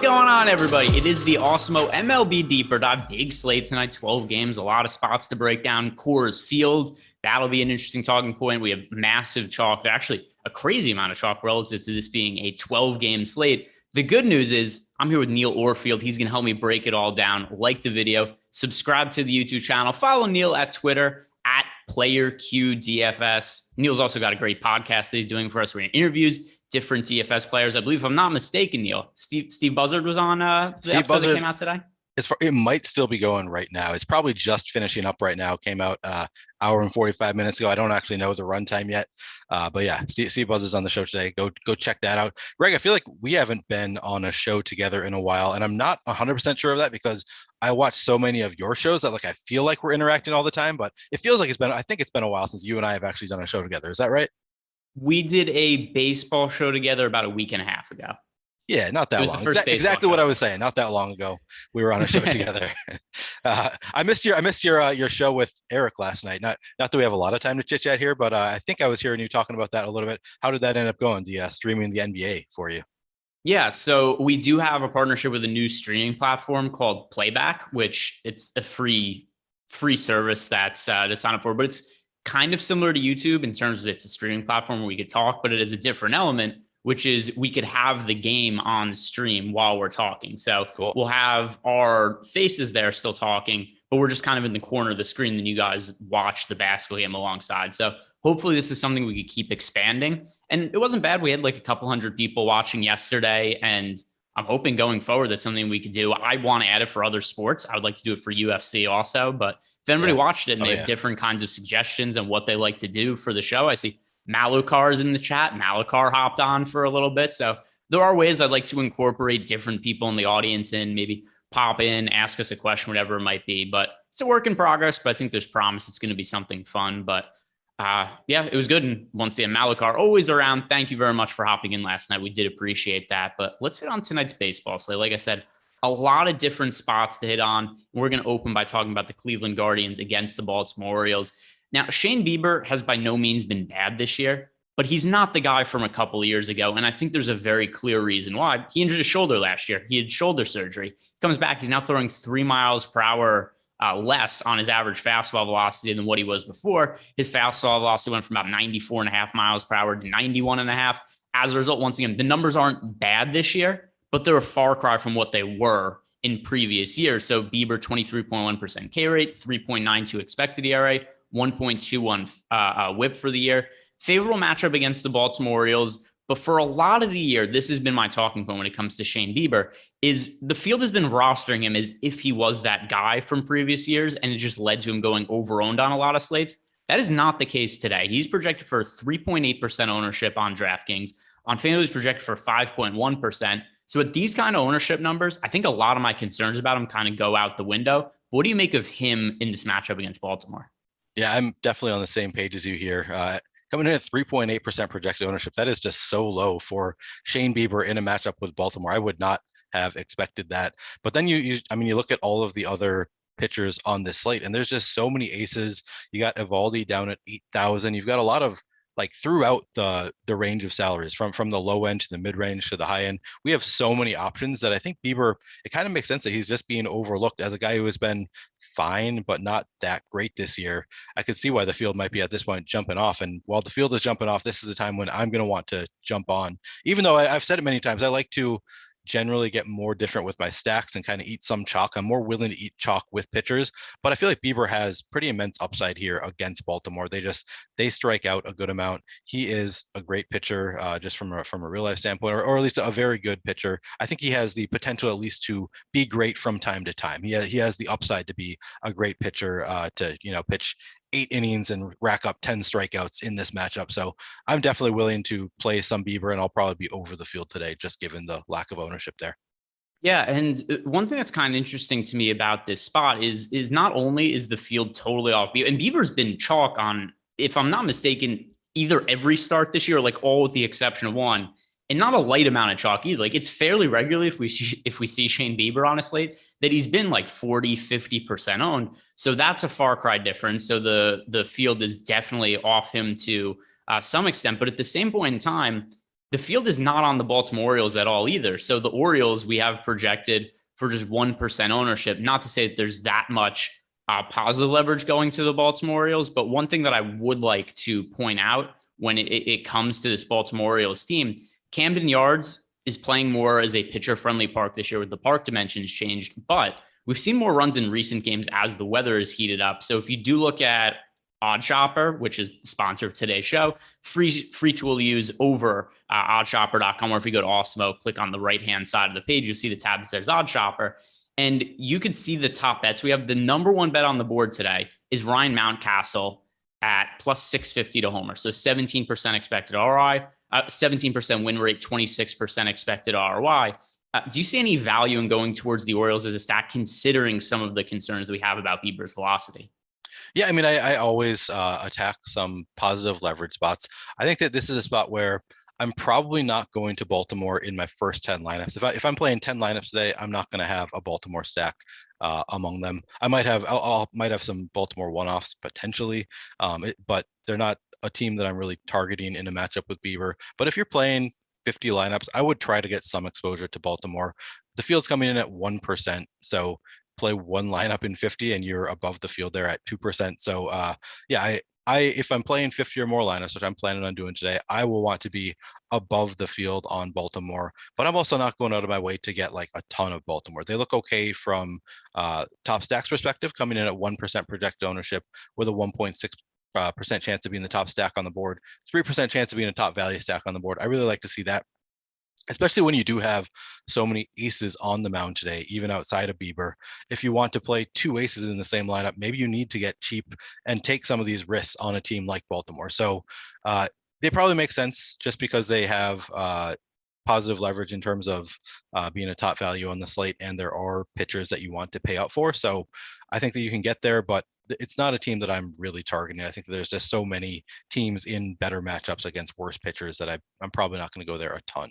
going on, everybody? It is the Awesemo MLB Deeper Dive. Big slate tonight, 12 games, a lot of spots to break down. Coors Field, that'll be an interesting talking point. We have massive chalk. There's actually a crazy amount of chalk relative to this being a 12-game slate. The good news is I'm here with Neil Orfield. He's going to help me break it all down. Like the video, subscribe to the YouTube channel, follow Neil at Twitter at PlayerQDFS. Neil's also got a great podcast that he's doing for us. We're in interviews different DFS players. I believe, if I'm not mistaken, Neil, Steve Buzzard was on the episode that came out today. It might still be going right now. It's probably just finishing up right now. Came out hour and 45 minutes ago. I don't actually know the runtime yet. But yeah, Steve Buzzard's on the show today. Go check that out. Greg, I feel like we haven't been on a show together in a while, and I'm not 100% sure of that because I watch so many of your shows that I feel like we're interacting all the time, but it feels like I think it's been a while since you and I have actually done a show together. Is that right? We did a baseball show together about a week and a half ago. Yeah, not that long. Exactly what I was saying. Not that long ago, we were on a show together. I missed your show with Eric last night. Not that we have a lot of time to chit chat here, but I think I was hearing you talking about that a little bit. How did that end up going? The streaming the NBA for you? Yeah, so we do have a partnership with a new streaming platform called Playback, which it's a free service that's to sign up for, but it's kind of similar to YouTube in terms of it's a streaming platform where we could talk, but it is a different element, which is we could have the game on stream while we're talking. So cool. We'll have our faces there still talking, but we're just kind of in the corner of the screen and you guys watch the basketball game alongside. So hopefully this is something we could keep expanding. And it wasn't bad. We had a couple hundred people watching yesterday, and I'm hoping going forward that's something we could do. I want to add it for other sports. I would like to do it for UFC also, but if anybody watched it and they have different kinds of suggestions and what they like to do for the show, I see Malukar's in the chat. Malukar hopped on for a little bit. So there are ways I'd like to incorporate different people in the audience and maybe pop in, ask us a question, whatever it might be. But it's a work in progress, but I think there's promise it's going to be something fun. But yeah, it was good. And once again, Malukar always around. Thank you very much for hopping in last night. We did appreciate that. But let's hit on tonight's baseball slate. Like I said, a lot of different spots to hit on. We're going to open by talking about the Cleveland Guardians against the Baltimore Orioles. Now, Shane Bieber has by no means been bad this year, but he's not the guy from a couple of years ago. And I think there's a very clear reason why. He injured his shoulder last year. He had shoulder surgery. Comes back. He's now throwing 3 miles per hour less on his average fastball velocity than what he was before. His fastball velocity went from about 94.5 miles per hour to 91.5. As a result, once again, the numbers aren't bad this year, but they're a far cry from what they were in previous years. So Bieber, 23.1% K rate, 3.92 expected ERA, 1.21 whip for the year. Favorable matchup against the Baltimore Orioles. But for a lot of the year, this has been my talking point when it comes to Shane Bieber, is the field has been rostering him as if he was that guy from previous years, and it just led to him going over-owned on a lot of slates. That is not the case today. He's projected for 3.8% ownership on DraftKings. On FanDuel, he's projected for 5.1%. So with these kind of ownership numbers, I think a lot of my concerns about him kind of go out the window. What do you make of him in this matchup against Baltimore? Yeah, I'm definitely on the same page as you here. Coming in at 3.8% projected ownership, that is just so low for Shane Bieber in a matchup with Baltimore. I would not have expected that. But then you look at all of the other pitchers on this slate, and there's just so many aces. You got Evaldi down at 8,000. You've got a lot of throughout the range of salaries from the low end to the mid range to the high end. We have so many options that I think Bieber, it kind of makes sense that he's just being overlooked as a guy who has been fine, but not that great this year. I could see why the field might be at this point jumping off. And while the field is jumping off, this is the time when I'm going to want to jump on, even though I've said it many times, I like to generally get more different with my stacks and kind of eat some chalk. I'm more willing to eat chalk with pitchers, but I feel like Bieber has pretty immense upside here against Baltimore. They strike out a good amount. He is a great pitcher, just from a real life standpoint, or at least a very good pitcher. I think he has the potential at least to be great from time to time. He has the upside to be a great pitcher, to pitch 8 innings and rack up 10 strikeouts in this matchup. So I'm definitely willing to play some Bieber, and I'll probably be over the field today, just given the lack of ownership there. Yeah, and one thing that's kind of interesting to me about this spot is not only is the field totally off, and Bieber's been chalk on, if I'm not mistaken, either every start this year, all with the exception of one, and not a light amount of chalk either. It's fairly regularly if we see Shane Bieber on a slate that he's been 40-50% owned. So that's a far cry difference. So the field is definitely off him to some extent. But at the same point in time, The field is not on the Baltimore Orioles at all either. So the Orioles, we have projected for just 1% ownership. Not to say that there's that much positive leverage going to the Baltimore Orioles, but one thing that I would like to point out when it comes to this Baltimore Orioles team, Camden Yards is playing more as a pitcher-friendly park this year with the park dimensions changed, but we've seen more runs in recent games as the weather is heated up. So if you do look at Odd Shopper, which is the sponsor of today's show, free tool to use over oddshopper.com, or if you go to Awesemo, click on the right-hand side of the page, you'll see the tab that says Odd Shopper. And you could see the top bets. We have the number one bet on the board today is Ryan Mountcastle at plus 650 to homer. So 17% expected ROI, 17% win rate, 26% expected ROI. Do you see any value in going towards the Orioles as a stack, considering some of the concerns that we have about Bieber's velocity? Yeah, I mean, I always attack some positive leverage spots. I think that this is a spot where I'm probably not going to Baltimore in my first 10 lineups. If I'm playing 10 lineups today, I'm not going to have a Baltimore stack among them. I might have might have some Baltimore one-offs potentially, but they're not a team that I'm really targeting in a matchup with Bieber. But if you're playing 50 lineups, I would try to get some exposure to Baltimore. The field's coming in at 1%, so play one lineup in 50 and you're above the field there at 2%. So yeah, if I'm playing 50 or more lineups, which I'm planning on doing today, I will want to be above the field on Baltimore, but I'm also not going out of my way to get like a ton of Baltimore. They look okay from top stacks perspective, coming in at 1% projected ownership with a 1.6% chance of being the top stack on the board, 3% chance of being a top value stack on the board. I really like to see that, especially when you do have so many aces on the mound today, even outside of Bieber. If you want to play two aces in the same lineup, maybe you need to get cheap and take some of these risks on a team like Baltimore. So they probably make sense just because they have positive leverage in terms of being a top value on the slate, and there are pitchers that you want to pay out for. So I think that you can get there, but it's not a team that I'm really targeting. I think that there's just so many teams in better matchups against worse pitchers that I'm probably not going to go there a ton.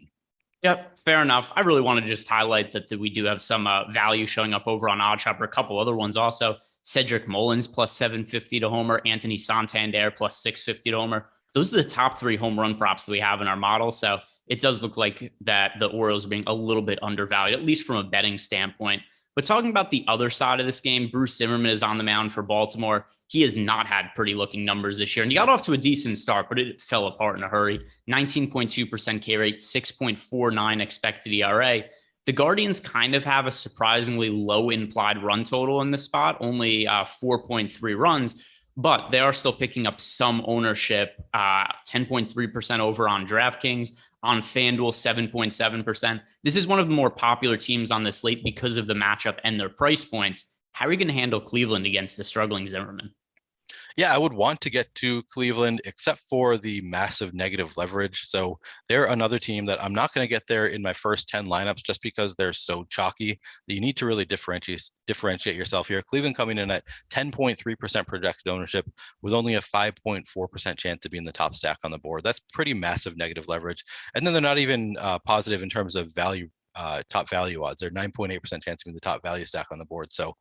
Yep, fair enough. I really want to just highlight that we do have some value showing up over on OddsShopper. A couple other ones also. Cedric Mullins plus 750 to homer. Anthony Santander plus 650 to homer. Those are the top three home run props that we have in our model. So it does look like that the Orioles are being a little bit undervalued, at least from a betting standpoint. But talking about the other side of this game, Bruce Zimmerman is on the mound for Baltimore. He has not had pretty looking numbers this year. And he got off to a decent start, but it fell apart in a hurry. 19.2% K rate, 6.49 expected ERA. The Guardians kind of have a surprisingly low implied run total in this spot, only 4.3 runs, but they are still picking up some ownership, 10.3% over on DraftKings. On FanDuel, 7.7%. This is one of the more popular teams on the slate because of the matchup and their price points. How are you going to handle Cleveland against the struggling Zimmerman? Yeah, I would want to get to Cleveland, except for the massive negative leverage. So they're another team that I'm not going to get there in my first 10 lineups just because they're so chalky that you need to really differentiate yourself here. Cleveland coming in at 10.3% projected ownership with only a 5.4% chance to be in the top stack on the board. That's pretty massive negative leverage. And then they're not even positive in terms of value, top value odds. They're 9.8% chance to be in the top value stack on the board. So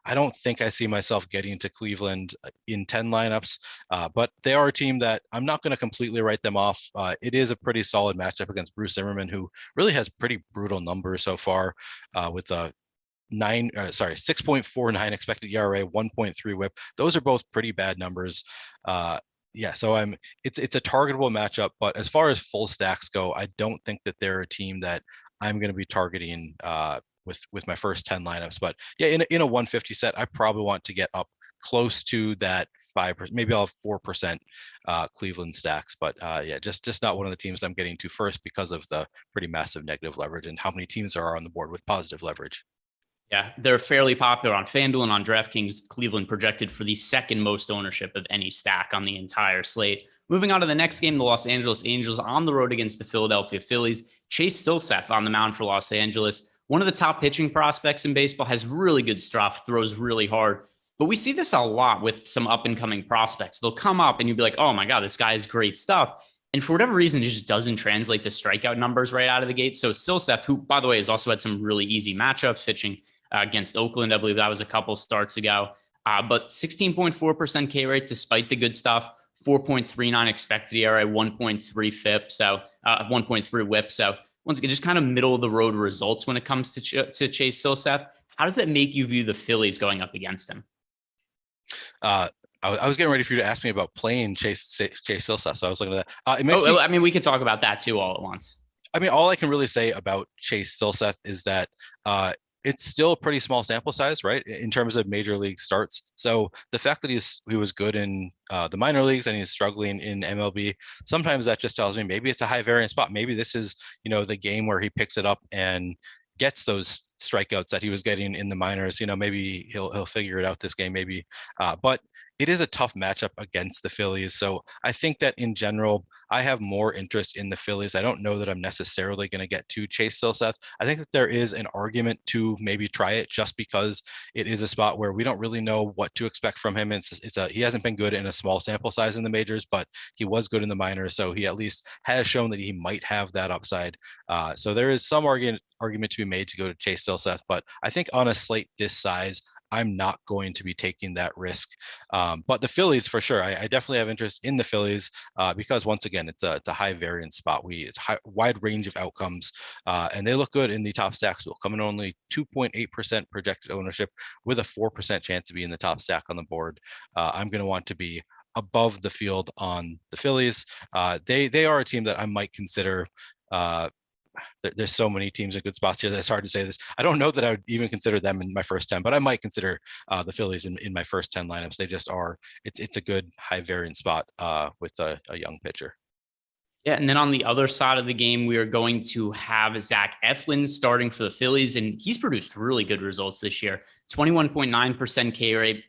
I don't think I see myself getting to Cleveland in 10 lineups, but they are a team that I'm not going to completely write them off. It is a pretty solid matchup against Bruce Zimmerman, who really has pretty brutal numbers so far with a 6.49 expected ERA, 1.3 WHIP. Those are both pretty bad numbers. Yeah, so it's a targetable matchup, but as far as full stacks go, I don't think that they're a team that I'm going to be targeting with my first 10 lineups. But yeah, in a 150 set, I probably want to get up close to that 5%, maybe I'll have 4% Cleveland stacks. But yeah, just not one of the teams I'm getting to first because of the pretty massive negative leverage and how many teams there are on the board with positive leverage. Yeah, they're fairly popular on FanDuel and on DraftKings. Cleveland projected for the second most ownership of any stack on the entire slate. Moving on to the next game, the Los Angeles Angels on the road against the Philadelphia Phillies. Chase Stillseth on the mound for Los Angeles. One of the top pitching prospects in baseball, has really good stuff, throws really hard. But we see this a lot with some up-and-coming prospects. They'll come up and you'll be like, oh my God, this guy has great stuff. And for whatever reason, it just doesn't translate to strikeout numbers right out of the gate. So Stillseth, who, by the way, has also had some really easy matchups pitching against Oakland, I believe that was a couple starts ago. But 16.4% K rate despite the good stuff, 4.39 expected ERA, 1.3 FIP, so 1.3 WHIP. So once again, just kind of middle of the road results when it comes to Chase Silseth. How does that make you view the Phillies going up against him? I was getting ready for you to ask me about playing Chase Silseth, so I was looking at that. I mean, we could talk about that too all at once. I mean, all I can really say about Chase Silseth is that it's still a pretty small sample size, right, in terms of major league starts. So the fact that he was good in the minor leagues and he's struggling in MLB, sometimes that just tells me maybe it's a high variance spot. Maybe this is, the game where he picks it up and gets those strikeouts that he was getting in the minors. Maybe he'll figure it out this game, maybe. But it is a tough matchup against the Phillies. So I think that in general, I have more interest in the Phillies. I don't know that I'm necessarily going to get to Chase Silseth. I think that there is an argument to maybe try it just because it is a spot where we don't really know what to expect from him. He hasn't been good in a small sample size in the majors, but he was good in the minors. So he at least has shown that he might have that upside. So there is some argument to be made to go to Chase Silseth, but I think on a slate this size, I'm not going to be taking that risk. But the Phillies, for sure, I definitely have interest in the Phillies because once again, it's a high variance spot. It's wide range of outcomes, and they look good in the top stack pool, coming only 2.8% projected ownership with a 4% chance to be in the top stack on the board. I'm going to want to be above the field on the Phillies. They are a team that I might consider. There's so many teams in good spots here that it's hard to say this. I don't know that I would even consider them in my first 10, but I might consider the Phillies in my first 10 lineups. They just are. It's a good high variance spot with a young pitcher. Yeah, and then on the other side of the game, we are going to have Zac Eflin starting for the Phillies, and he's produced really good results this year. 21.9% K rate.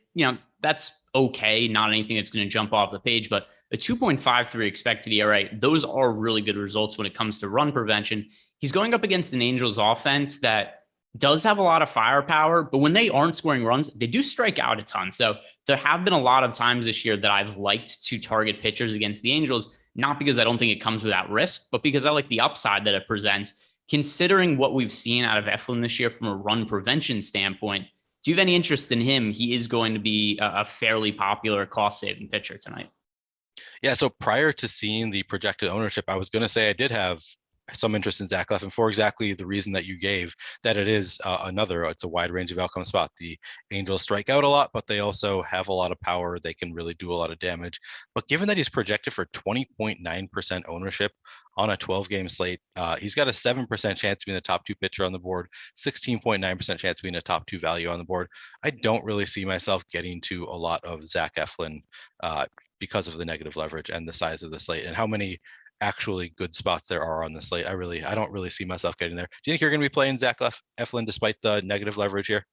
That's okay. Not anything that's going to jump off the page, but a 2.53 expected ERA, those are really good results when it comes to run prevention. He's going up against an Angels offense that does have a lot of firepower, but when they aren't scoring runs, they do strike out a ton. So there have been a lot of times this year that I've liked to target pitchers against the Angels, not because I don't think it comes without risk, but because I like the upside that it presents. Considering what we've seen out of Eflin this year from a run prevention standpoint, do you have any interest in him? He is going to be a fairly popular cost-saving pitcher tonight. Yeah, so prior to seeing the projected ownership, I was going to say I did have some interest in Zac Eflin for exactly the reason that you gave, that it is it's a wide range of outcome spot. The Angels strike out a lot, but they also have a lot of power. They can really do a lot of damage. But given that he's projected for 20.9% ownership on a 12-game slate, he's got a 7% chance to be in the top 2 pitcher on the board, 16.9% chance to be in a top 2 value on the board. I don't really see myself getting to a lot of Zac Eflin because of the negative leverage and the size of the slate and how many actually good spots there are on the slate. I don't really see myself getting there. Do you think you're going to be playing Zac Eflin despite the negative leverage here?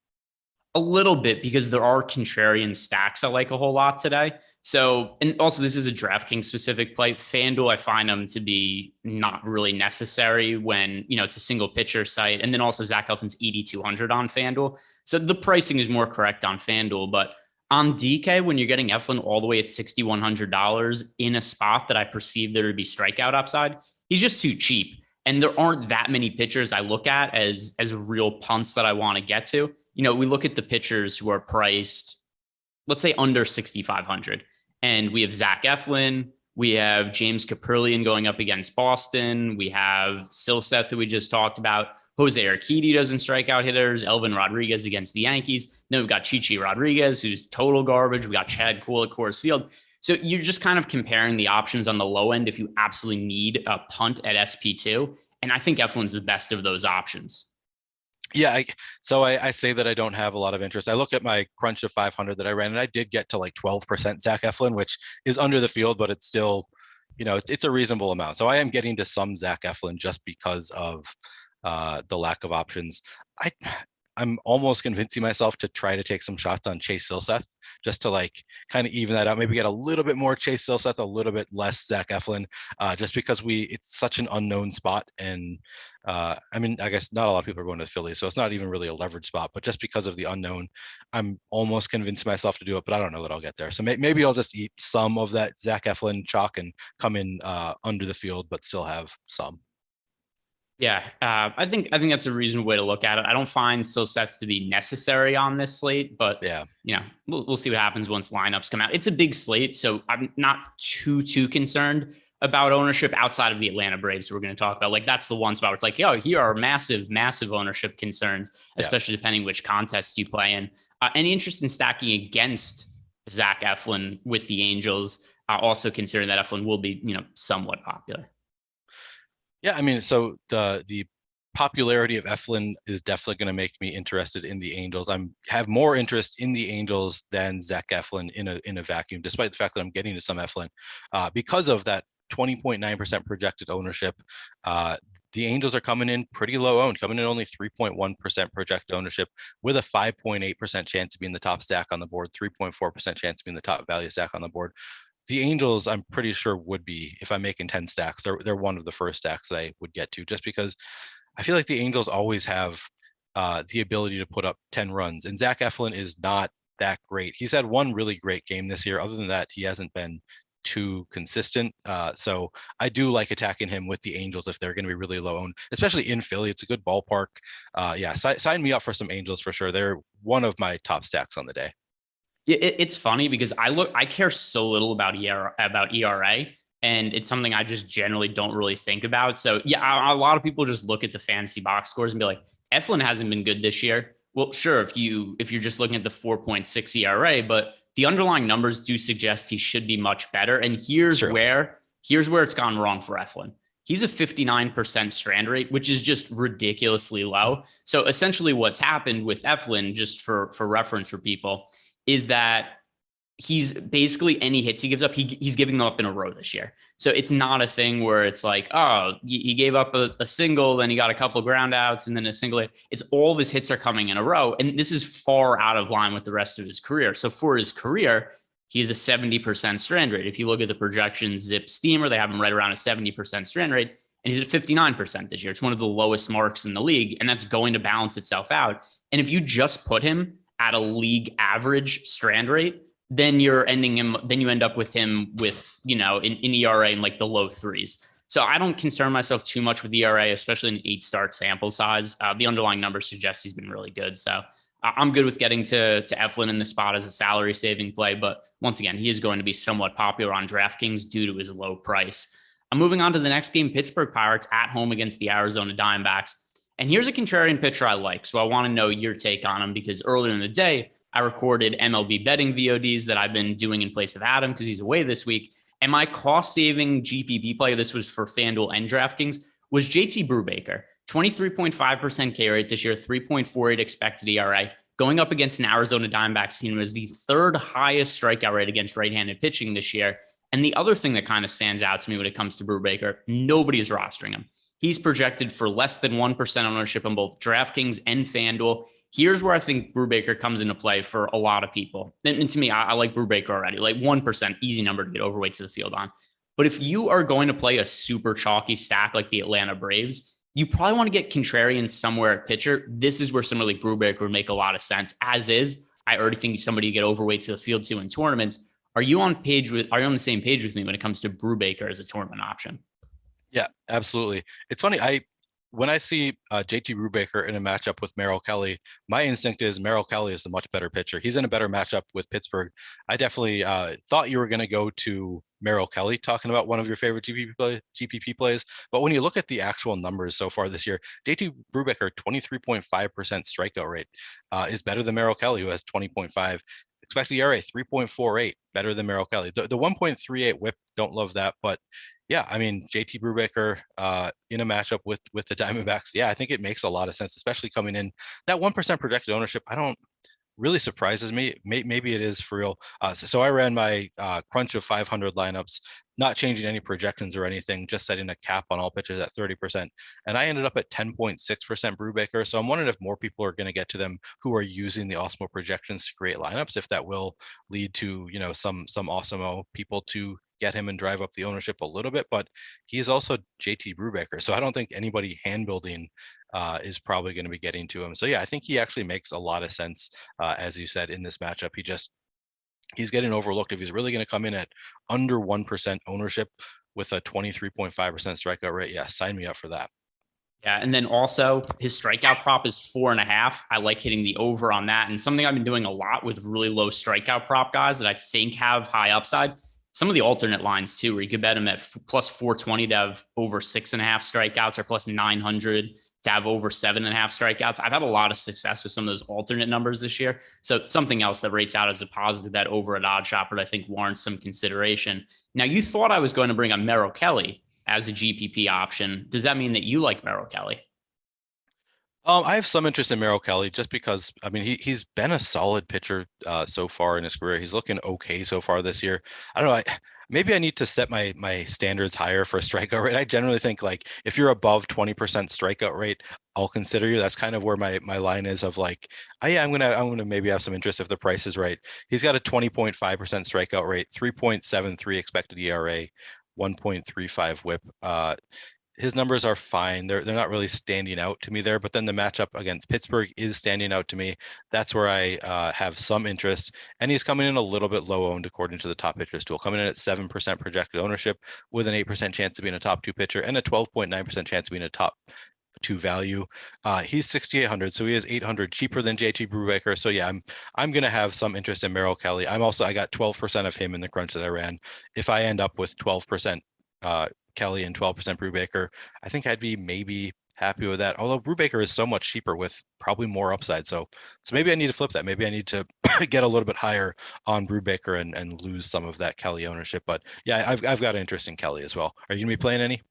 A little bit, because there are contrarian stacks I like a whole lot today. So, and also this is a DraftKings specific play. FanDuel, I find them to be not really necessary when, it's a single pitcher site. And then also Zac Eflin's 8,200 on FanDuel. So the pricing is more correct on FanDuel, but on DK, when you're getting Eflin all the way at $6,100 in a spot that I perceive there to be strikeout upside, he's just too cheap. And there aren't that many pitchers I look at as real punts that I want to get to. We look at the pitchers who are priced, let's say under 6,500. And we have Zac Eflin, we have James Caprelli going up against Boston. We have Silseth, who we just talked about. Jose Urquidy doesn't strike out hitters. Elvin Rodriguez against the Yankees. Then we've got Chichi Rodriguez, who's total garbage. We got Chad Kuhl at Coors Field. So you're just kind of comparing the options on the low end if you absolutely need a punt at SP2. And I think Eflin's the best of those options. Yeah, so I say that I don't have a lot of interest. I look at my crunch of 500 that I ran, and I did get to like 12% Zac Eflin, which is under the field, but it's still, it's a reasonable amount. So I am getting to some Zac Eflin just because of the lack of options. I'm almost convincing myself to try to take some shots on Chase Silseth just to like kind of even that out, maybe get a little bit more Chase Silseth, a little bit less Zac Eflin, just because it's such an unknown spot. And I guess not a lot of people are going to the Phillies, so it's not even really a leverage spot, but just because of the unknown, I'm almost convinced myself to do it, but I don't know that I'll get there. So maybe I'll just eat some of that Zac Eflin chalk and come in under the field, but still have some. Yeah, I think that's a reasonable way to look at it. I don't find still sets to be necessary on this slate, but Yeah. we'll see what happens once lineups come out. It's a big slate, so I'm not too concerned about ownership outside of the Atlanta Braves. We're going to talk about like that's the one spot where it's like, yo, here are massive ownership concerns, Yeah. especially depending which contest you play in. Any interest in stacking against Zac Eflin with the Angels? Also considering that Eflin will be somewhat popular. Yeah, I mean, so the popularity of Eflin is definitely going to make me interested in the Angels. Have more interest in the Angels than Zac Eflin in a vacuum, despite the fact that I'm getting to some Eflin because of that 20.9% projected ownership. The Angels are coming in pretty low owned, coming in only 3.1% projected ownership with a 5.8% chance to be in the top stack on the board, 3.4% chance to be in the top value stack on the board. The Angels, I'm pretty sure would be, if I'm making 10 stacks, they're one of the first stacks that I would get to, just because I feel like the Angels always have the ability to put up 10 runs. And Zac Eflin is not that great. He's had one really great game this year. Other than that, he hasn't been too consistent. So I do like attacking him with the Angels if they're going to be really low owned, especially in Philly. It's a good ballpark. Sign me up for some Angels for sure. They're one of my top stacks on the day. It's funny because I care so little about ERA, and it's something I just generally don't really think about. So yeah, a lot of people just look at the fantasy box scores and be like, Eflin hasn't been good this year. Well, sure, if you're just looking at the 4.6 ERA, but the underlying numbers do suggest he should be much better. And here's where it's gone wrong for Eflin. He's a 59% strand rate, which is just ridiculously low. So essentially what's happened with Eflin, just for reference for people, is that he's basically any hits he gives up, he's giving them up in a row this year. So it's not a thing where it's like, oh, he gave up a single, then he got a couple ground outs, and then a single hit. It's all of his hits are coming in a row. And this is far out of line with the rest of his career. So for his career, he has a 70% strand rate. If you look at the projections, Zip Steamer, they have him right around a 70% strand rate. And he's at 59% this year. It's one of the lowest marks in the league. And that's going to balance itself out. And if you just put him at a league average strand rate, then you end up with him with, in ERA in like the low threes. So I don't concern myself too much with ERA, especially in 8-start sample size. The underlying numbers suggest he's been really good. So I'm good with getting to Eflin in the spot as a salary saving play. But once again, he is going to be somewhat popular on DraftKings due to his low price. I'm moving on to the next game, Pittsburgh Pirates at home against the Arizona Diamondbacks. And here's a contrarian pitcher I like. So I want to know your take on him because earlier in the day, I recorded MLB betting VODs that I've been doing in place of Adam because he's away this week. And my cost-saving GPP play, this was for FanDuel and DraftKings, was JT Brubaker. 23.5% K rate this year, 3.48 expected ERA, going up against an Arizona Diamondbacks team who is the third highest strikeout rate against right-handed pitching this year. And the other thing that kind of stands out to me when it comes to Brubaker, nobody is rostering him. He's projected for less than 1% ownership on both DraftKings and FanDuel. Here's where I think Brubaker comes into play for a lot of people. And to me, I like Brubaker already. Like 1%, easy number to get overweight to the field on. But if you are going to play a super chalky stack like the Atlanta Braves, you probably want to get contrarian somewhere at pitcher. This is where somebody like Brubaker would make a lot of sense. As is, I already think somebody to get overweight to the field to in tournaments. Are you on the same page with me when it comes to Brubaker as a tournament option? Yeah, absolutely. It's funny. When I see JT Brubaker in a matchup with Merrill Kelly, my instinct is Merrill Kelly is the much better pitcher. He's in a better matchup with Pittsburgh. I definitely thought you were going to go to Merrill Kelly, talking about one of your favorite GPP plays. But when you look at the actual numbers so far this year, JT Brubaker, 23.5% strikeout rate is better than Merrill Kelly, who has 20.5. Expected ERA, 3.48, better than Merrill Kelly. The 1.38 whip, don't love that, but yeah, I mean, JT Brubaker in a matchup with the Diamondbacks, yeah, I think it makes a lot of sense, especially coming in. That 1% projected ownership, really surprises me. Maybe it is for real. So I ran my crunch of 500 lineups, not changing any projections or anything, just setting a cap on all pitchers at 30%. And I ended up at 10.6% Brubaker. So I'm wondering if more people are going to get to them who are using the Awesemo projections to create lineups, if that will lead to, some Awesemo people to get him and drive up the ownership a little bit. But he's also JT Brubaker. So I don't think anybody hand building is probably going to be getting to him. So yeah, I think he actually makes a lot of sense, as you said, in this matchup. He's getting overlooked. If he's really going to come in at under 1% ownership with a 23.5% strikeout rate, yeah, sign me up for that. Yeah, and then also his strikeout prop is 4.5. I like hitting the over on that. And something I've been doing a lot with really low strikeout prop guys that I think have high upside. Some of the alternate lines too, where you could bet him at plus 420 to have over 6.5 strikeouts, or plus 900 to have over 7.5 strikeouts. I've had a lot of success with some of those alternate numbers this year. So something else that rates out as a positive bet over at Odd Shopper that I think warrants some consideration. Now, you thought I was going to bring up Merrill Kelly as a GPP option. Does that mean that you like Merrill Kelly? I have some interest in Merrill Kelly just because, I mean, he's been a solid pitcher so far in his career. He's looking okay so far this year. I don't know. Maybe I need to set my standards higher for a strikeout rate. I generally think like if you're above 20% strikeout rate, I'll consider you. That's kind of where my line is of like, oh yeah, I'm gonna maybe have some interest if the price is right. He's got a 20.5% strikeout rate, 3.73 expected ERA, 1.35 WHIP. His numbers are fine. They're not really standing out to me there, but then the matchup against Pittsburgh is standing out to me. That's where I have some interest, and he's coming in a little bit low owned according to the top pitchers tool, coming in at 7% projected ownership with an 8% chance of being a top 2 pitcher and a 12.9% chance of being a top 2 value. He's 6,800, so he is 800 cheaper than JT Brubaker. So yeah, I'm gonna have some interest in Merrill Kelly. I got 12% of him in the crunch that I ran. If I end up with 12% Kelly and 12% Brubaker, I think I'd be maybe happy with that. Although Brubaker is so much cheaper with probably more upside. So maybe I need to flip that. Maybe I need to get a little bit higher on Brubaker and lose some of that Kelly ownership. But yeah, I've got interest in Kelly as well. Are you gonna be playing any?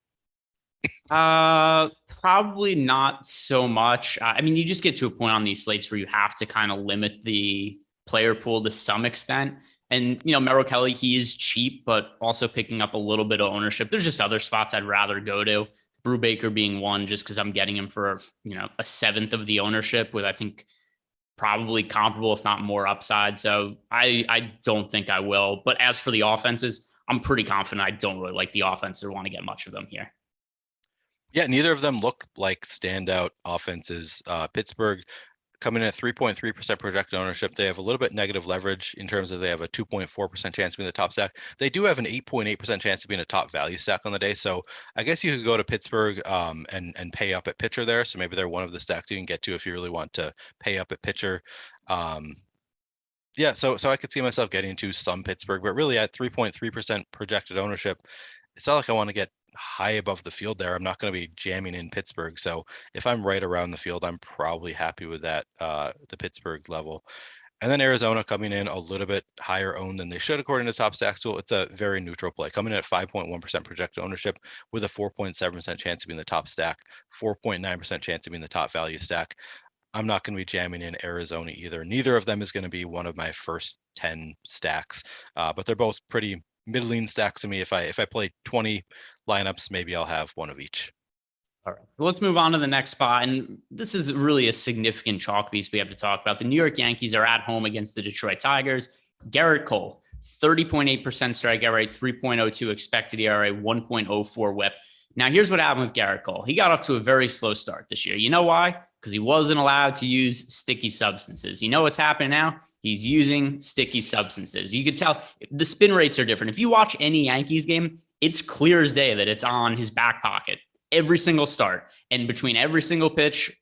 Probably not so much. I mean, you just get to a point on these slates where you have to kind of limit the player pool to some extent. And, Merrill Kelly, he is cheap, but also picking up a little bit of ownership. There's just other spots I'd rather go to. Brubaker being one, just because I'm getting him for, a seventh of the ownership with, I think, probably comparable, if not more upside. So I don't think I will. But as for the offenses, I'm pretty confident I don't really like the offense or want to get much of them here. Yeah, neither of them look like standout offenses. Pittsburgh coming in at 3.3% projected ownership. They have a little bit negative leverage in terms of they have a 2.4% chance of being the top stack. They do have an 8.8% chance of being a top value stack on the day. So I guess you could go to Pittsburgh and pay up at pitcher there. So maybe they're one of the stacks you can get to if you really want to pay up at pitcher. Yeah, so I could see myself getting to some Pittsburgh, but really at 3.3% projected ownership, it's not like I want to get high above the field there. I'm not going to be jamming in Pittsburgh. So if I'm right around the field, I'm probably happy with that, the Pittsburgh level. And then Arizona coming in a little bit higher owned than they should, according to Top Stacks tool. It's a very neutral play, coming in at 5.1% projected ownership with a 4.7% chance of being the top stack, 4.9% chance of being the top value stack. I'm not going to be jamming in Arizona either. Neither of them is going to be one of my first 10 stacks, but they're both pretty middling stacks to me. If I play 20 lineups, maybe I'll have one of each. All right. So let's move on to the next spot. And this is really a significant chalk piece we have to talk about. The New York Yankees are at home against the Detroit Tigers. Garrett Cole, 30.8% strikeout rate, 3.02 expected ERA, 1.04 WHIP. Now, here's what happened with Garrett Cole. He got off to a very slow start this year. You know why? Because he wasn't allowed to use sticky substances. You know what's happening now? He's using sticky substances. You could tell the spin rates are different. If you watch any Yankees game, it's clear as day that it's on his back pocket every single start. And between every single pitch,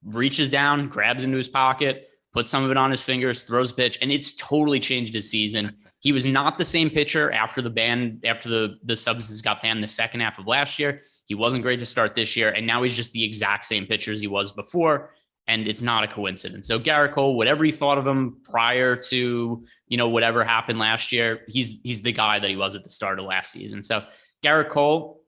reaches down, grabs into his pocket, puts some of it on his fingers, throws a pitch, and it's totally changed his season. He was not the same pitcher after the substance got banned the second half of last year. He wasn't great to start this year, and now he's just the exact same pitcher as he was before, and it's not a coincidence. So Garrett Cole, whatever you thought of him prior to, whatever happened last year, he's the guy that he was at the start of last season. So Garrett Cole,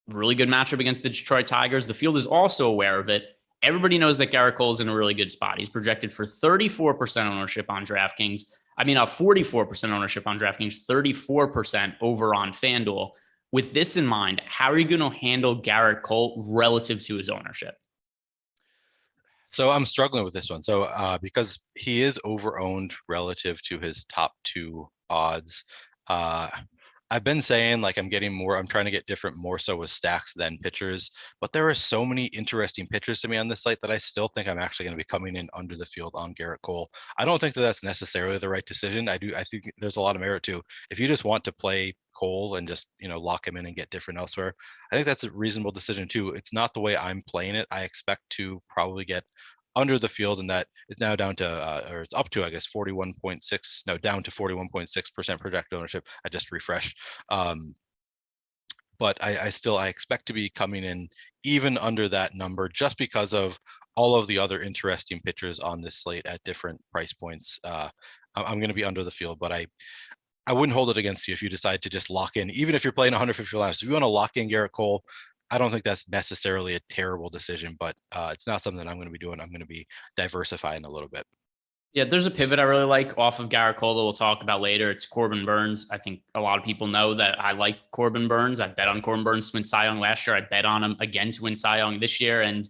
really good matchup against the Detroit Tigers. The field is also aware of it. Everybody knows that Garrett Cole is in a really good spot. He's projected for 34% ownership on DraftKings. 44% ownership on DraftKings, 34% over on FanDuel. With this in mind, how are you going to handle Garrett Cole relative to his ownership? So I'm struggling with this one. So because he is over-owned relative to his top 2 odds, I've been saying like I'm trying to get different more so with stacks than pitchers, but there are so many interesting pitchers to me on this slate that I still think I'm actually going to be coming in under the field on Garrett Cole. I don't think that that's necessarily the right decision. I think there's a lot of merit to, if you just want to play Cole and just, lock him in and get different elsewhere, I think that's a reasonable decision too. It's not the way I'm playing it. I expect to probably get under the field, and that is now down to, or it's up to, I guess, 41.6, no, down to 41.6% projected ownership. I just refreshed. But I expect to be coming in even under that number just because of all of the other interesting pitchers on this slate at different price points. I'm going to be under the field, but I wouldn't hold it against you if you decide to just lock in, even if you're playing 150 lineups. If you want to lock in Garrett Cole, I don't think that's necessarily a terrible decision, but it's not something that I'm going to be doing. I'm going to be diversifying a little bit. Yeah, there's a pivot I really like off of Garrett Cole that we'll talk about later. It's Corbin Burns. I think a lot of people know that I like Corbin Burns. I bet on Corbin Burns to win Cy Young last year. I bet on him again to win Cy Young this year. And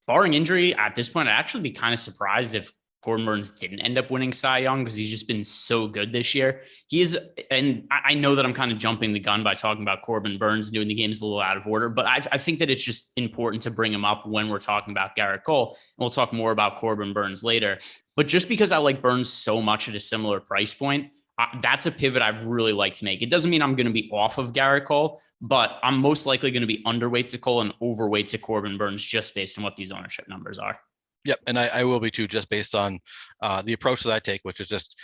barring injury, at this point, I'd actually be kind of surprised if Corbin Burns didn't end up winning Cy Young because he's just been so good this year. He is, and I know that I'm kind of jumping the gun by talking about Corbin Burns and doing the games a little out of order, but I think that it's just important to bring him up when we're talking about Garrett Cole. And we'll talk more about Corbin Burns later. But just because I like Burns so much at a similar price point, that's a pivot I'd really like to make. It doesn't mean I'm going to be off of Garrett Cole, but I'm most likely going to be underweight to Cole and overweight to Corbin Burns just based on what these ownership numbers are. Yep, and I will be too, just based on the approach that I take, which is just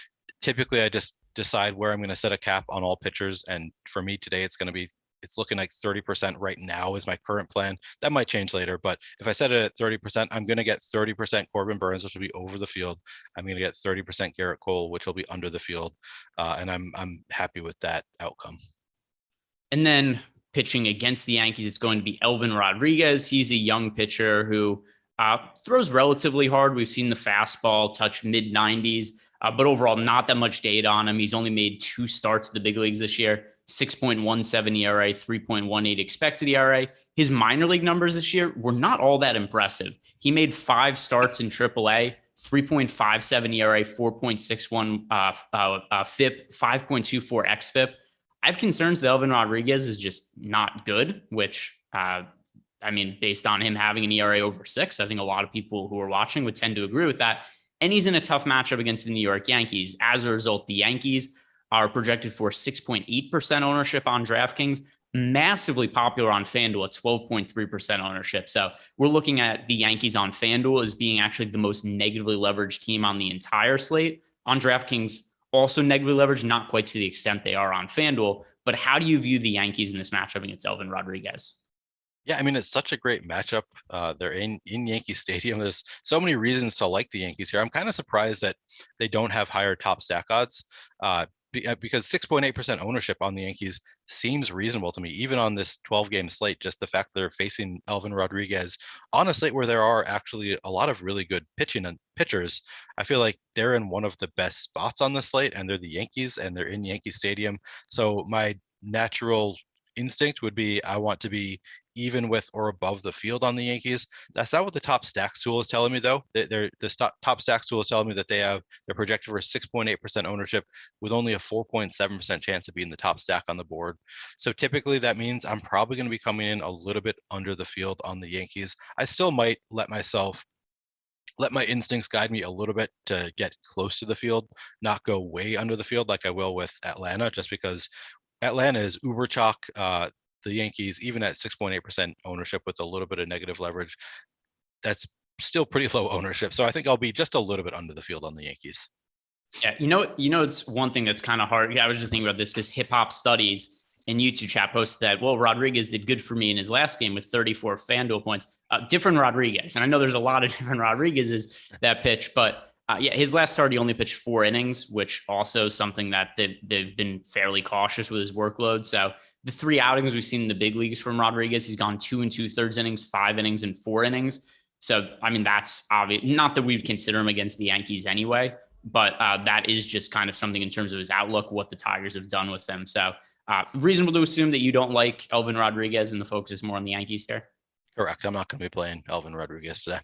typically I just decide where I'm going to set a cap on all pitchers. And for me today, it's looking like 30% right now is my current plan. That might change later, but if I set it at 30%, I'm going to get 30% Corbin Burns, which will be over the field. I'm going to get 30% Garrett Cole, which will be under the field, and I'm happy with that outcome. And then pitching against the Yankees, it's going to be Elvin Rodriguez. He's a young pitcher who throws relatively hard. We've seen the fastball touch mid 90s, but overall not that much data on him. He's only made 2 starts at the big leagues this year. 6.17 ERA, 3.18 expected ERA. His minor league numbers this year were not all that impressive. He made 5 starts in AAA, 3.57 ERA, 4.61 FIP, 5.24 xFIP. I have concerns that Elvin Rodriguez is just not good, which, based on him having an ERA over 6, I think a lot of people who are watching would tend to agree with that. And he's in a tough matchup against the New York Yankees. As a result, the Yankees are projected for 6.8% ownership on DraftKings, massively popular on FanDuel at 12.3% ownership. So we're looking at the Yankees on FanDuel as being actually the most negatively leveraged team on the entire slate. On DraftKings, also negatively leveraged, not quite to the extent they are on FanDuel. But how do you view the Yankees in this matchup against Elvin Rodriguez? Yeah, it's such a great matchup. They're in Yankee Stadium. There's so many reasons to like the Yankees here. I'm kind of surprised that they don't have higher top stack odds. Because 6.8% ownership on the Yankees seems reasonable to me, even on this 12-game slate. Just the fact that they're facing Elvin Rodriguez on a slate where there are actually a lot of really good pitching and pitchers, I feel like they're in one of the best spots on the slate, and they're the Yankees, and they're in Yankee Stadium. So my natural instinct would be I want to be even with or above the field on the Yankees. That's not what the top stacks tool is telling me, though. The top stacks tool is telling me that they're projected for 6.8% ownership with only a 4.7% chance of being the top stack on the board. So typically that means I'm probably going to be coming in a little bit under the field on the Yankees. I still might let my instincts guide me a little bit to get close to the field, not go way under the field like I will with Atlanta, just because Atlanta is uber chalk. The Yankees, even at 6.8% ownership with a little bit of negative leverage, that's still pretty low ownership. So I think I'll be just a little bit under the field on the Yankees. Yeah, it's one thing that's kind of hard. I was just thinking about this because Hip Hop Studies in YouTube chat posted that, well, Rodriguez did good for me in his last game with 34 FanDuel points. Different Rodriguez. And I know there's a lot of different Rodriguez's that pitch, but his last start, he only pitched 4 innings, which also something that they've been fairly cautious with his workload. So the 3 outings we've seen in the big leagues from Rodriguez, he's gone 2 2/3 innings, 5 innings, and 4 innings. So, that's obvious. Not that we'd consider him against the Yankees anyway, but that is just kind of something in terms of his outlook, what the Tigers have done with him. So reasonable to assume that you don't like Elvin Rodriguez and the focus is more on the Yankees here. Correct. I'm not going to be playing Elvin Rodriguez today.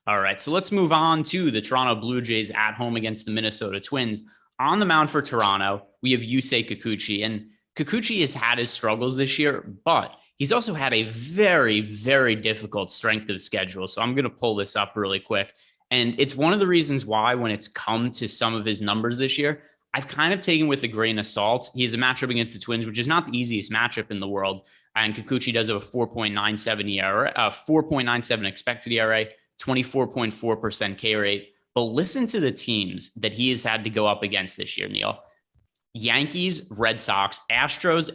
All right, so let's move on to the Toronto Blue Jays at home against the Minnesota Twins. On the mound for Toronto, we have Yusei Kikuchi, and Kikuchi has had his struggles this year, but he's also had a very, very difficult strength of schedule. So I'm going to pull this up really quick. And it's one of the reasons why when it's come to some of his numbers this year, I've kind of taken with a grain of salt. He has a matchup against the Twins, which is not the easiest matchup in the world. And Kikuchi does have a 4.97 ERA, 4.97 expected ERA, 24.4% K rate. But listen to the teams that he has had to go up against this year, Neil. Yankees, Red Sox, Astros,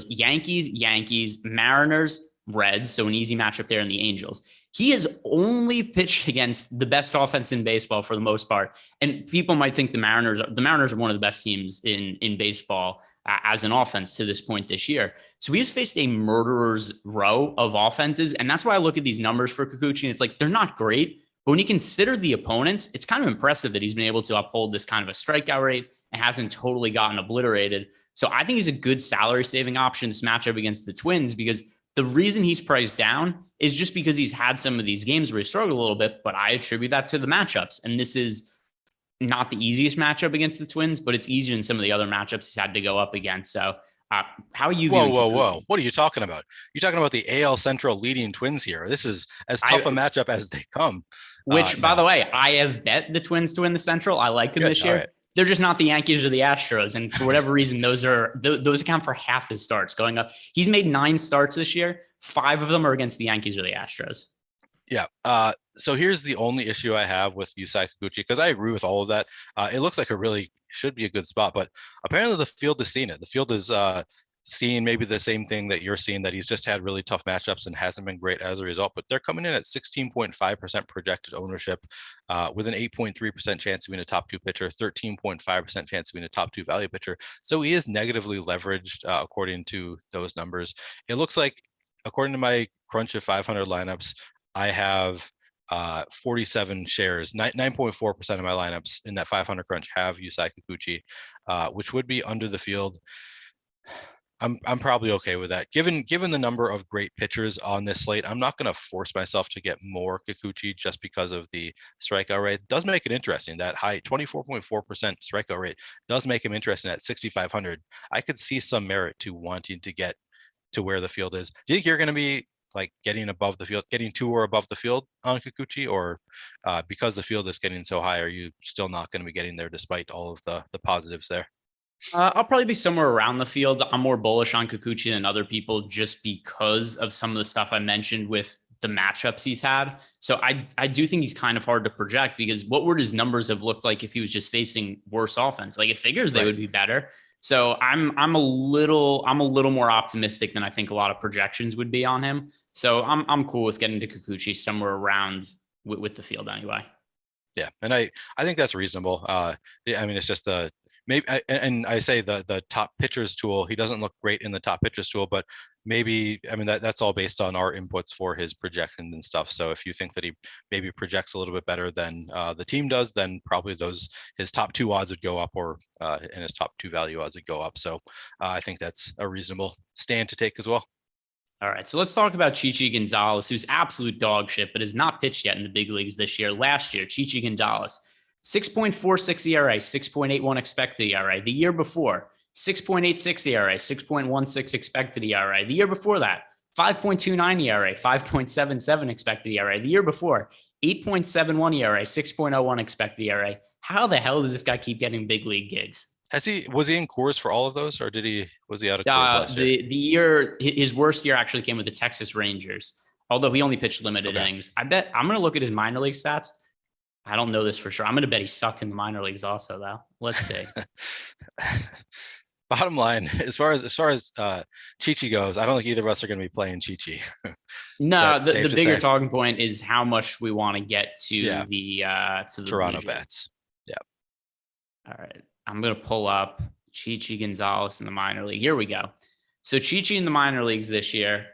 Yankees, Mariners, Reds. So an easy matchup there in the Angels. He has only pitched against the best offense in baseball for the most part. And people might think the Mariners are one of the best teams in baseball as an offense to this point this year. So he has faced a murderer's row of offenses. And that's why I look at these numbers for Kikuchi and it's like, they're not great. But when you consider the opponents, it's kind of impressive that he's been able to uphold this kind of a strikeout rate and hasn't totally gotten obliterated. So I think he's a good salary saving option this matchup against the Twins, because the reason he's priced down is just because he's had some of these games where he struggled a little bit, but I attribute that to the matchups. And this is not the easiest matchup against the Twins, but it's easier than some of the other matchups he's had to go up against. So how are you? Whoa. What are you talking about? You're talking about the AL Central leading Twins here. This is as tough a matchup as they come. Which, by the way, I have bet the Twins to win the Central. I like them this year. Right. They're just not the Yankees or the Astros. And for whatever reason, those account for half his starts going up. He's made 9 starts this year. 5 of them are against the Yankees or the Astros. Yeah. So here's the only issue I have with Yusei Kikuchi, because I agree with all of that. It looks like it really should be a good spot, but apparently the field is seeing it. The field is seeing maybe the same thing that you're seeing, that he's just had really tough matchups and hasn't been great as a result, but they're coming in at 16.5% projected ownership with an 8.3% chance of being a top 2 pitcher, 13.5% chance of being a top 2 value pitcher. So he is negatively leveraged according to those numbers. It looks like, according to my crunch of 500 lineups, I have 47 shares, 9.4% of my lineups in that 500 crunch have Yusei Kikuchi, which would be under the field. I'm probably okay with that. Given the number of great pitchers on this slate, I'm not going to force myself to get more Kikuchi just because of the strikeout rate. It does make it interesting. That high 24.4% strikeout rate does make him interesting at 6,500. I could see some merit to wanting to get to where the field is. Do you think you're going to be like getting above the field, getting to or above the field on Kikuchi, or because the field is getting so high, are you still not going to be getting there despite all of the positives there? I'll probably be somewhere around the field. I'm more bullish on Kikuchi than other people just because of some of the stuff I mentioned with the matchups he's had. So I do think he's kind of hard to project, because what would his numbers have looked like if he was just facing worse offense? Like, it figures they would be better. So I'm a little more optimistic than I think a lot of projections would be on him. So I'm cool with getting to Kikuchi somewhere around with the field anyway. Yeah, and I think that's reasonable. I mean, it's just maybe, and I say the top pitchers tool, he doesn't look great in the top pitchers tool, but maybe, I mean, that's all based on our inputs for his projections and stuff. So if you think that he maybe projects a little bit better than the team does, then probably his top 2 odds would go up, or and his top 2 value odds would go up. So I think that's a reasonable stand to take as well. All right, so let's talk about Chichi Gonzalez, who's absolute dog shit, but has not pitched yet in the big leagues this year. Last year, Chichi Gonzalez, 6.46 ERA, 6.81 expected ERA. The year before, 6.86 ERA, 6.16 expected ERA. The year before that, 5.29 ERA, 5.77 expected ERA. The year before, 8.71 ERA, 6.01 expected ERA. How the hell does this guy keep getting big league gigs? Was he in Coors for all of those, or was he out of Coors last year? His worst year actually came with the Texas Rangers, although he only pitched limited innings. I bet I'm going to look at his minor league stats. I don't know this for sure. I'm going to bet he sucked in the minor leagues also, though. Let's see. Bottom line, as far as Chichi goes, I don't think either of us are going to be playing Chichi. No, the bigger talking point is how much we want to get to the Toronto bats. Yeah. All right. I'm going to pull up Chichi Gonzalez in the minor league. Here we go. So Chichi in the minor leagues this year,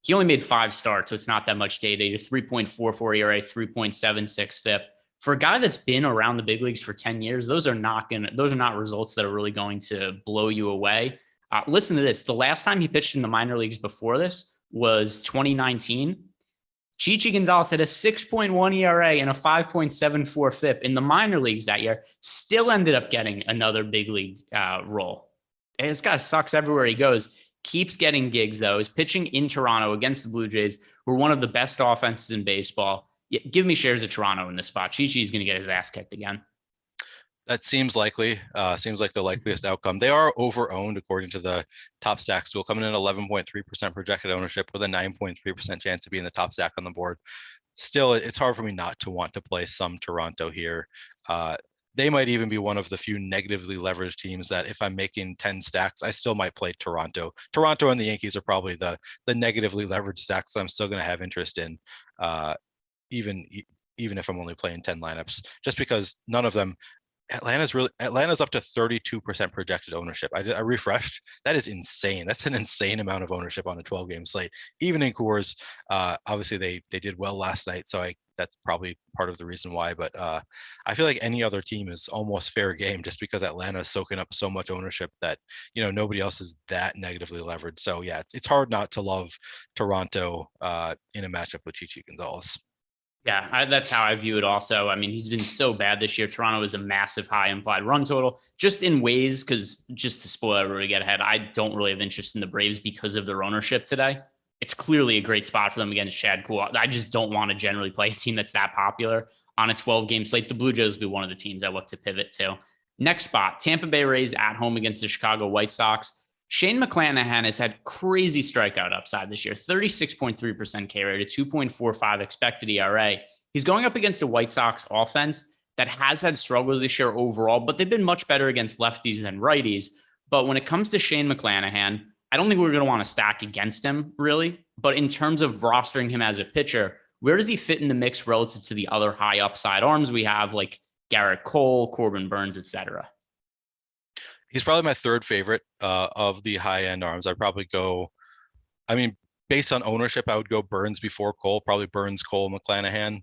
he only made 5 starts, so it's not that much data. 3.44 ERA, 3.76 FIP. For a guy that's been around the big leagues for 10 years, those are not results that are really going to blow you away. Listen to this. The last time he pitched in the minor leagues before this was 2019. Chichi Gonzalez had a 6.1 ERA and a 5.74 FIP in the minor leagues that year, still ended up getting another big league role. This guy sucks everywhere he goes. Keeps getting gigs, though. Is pitching in Toronto against the Blue Jays, who are one of the best offenses in baseball. Yeah, give me shares of Toronto in this spot. Chichi's going to get his ass kicked again. That seems likely. Seems like the likeliest outcome. They are over-owned according to the top stack tool, coming in 11.3% projected ownership with a 9.3% chance to be in the top stack on the board. Still, it's hard for me not to want to play some Toronto here. They might even be one of the few negatively leveraged teams that if I'm making 10 stacks, I still might play Toronto. Toronto and the Yankees are probably the negatively leveraged stacks I'm still going to have interest in, even if I'm only playing 10 lineups, just because none of them. Atlanta's up to 32% projected ownership. I refreshed. That is insane. That's an insane amount of ownership on a 12-game slate. Even in Coors, obviously they did well last night, so that's probably part of the reason why. But I feel like any other team is almost fair game, just because Atlanta is soaking up so much ownership that nobody else is that negatively leveraged. So yeah, it's hard not to love Toronto in a matchup with Chichi Gonzalez. Yeah, that's how I view it also. I mean, he's been so bad this year. Toronto is a massive high implied run total, just in ways, because just to spoil everybody, get ahead, I don't really have interest in the Braves because of their ownership today. It's clearly a great spot for them against Chad Kuhl. I just don't want to generally play a team that's that popular on a 12-game slate. The Blue Jays will be one of the teams I look to pivot to. Next spot, Tampa Bay Rays at home against the Chicago White Sox. Shane Mcclanahan has had crazy strikeout upside this year, 36.3% K rate, a 2.45 expected ERA. He's going up against a White Sox offense that has had struggles this year overall, but they've been much better against lefties than righties. But when it comes to Shane Mcclanahan, I don't think we're going to want to stack against him, really. But in terms of rostering him as a pitcher, where does he fit in the mix relative to the other high upside arms we have, like Garrett Cole, Corbin Burns, etc.? He's probably my third favorite of the high-end arms. I'd probably go, based on ownership, I would go Burns before Cole, probably Burns, Cole, Mcclanahan.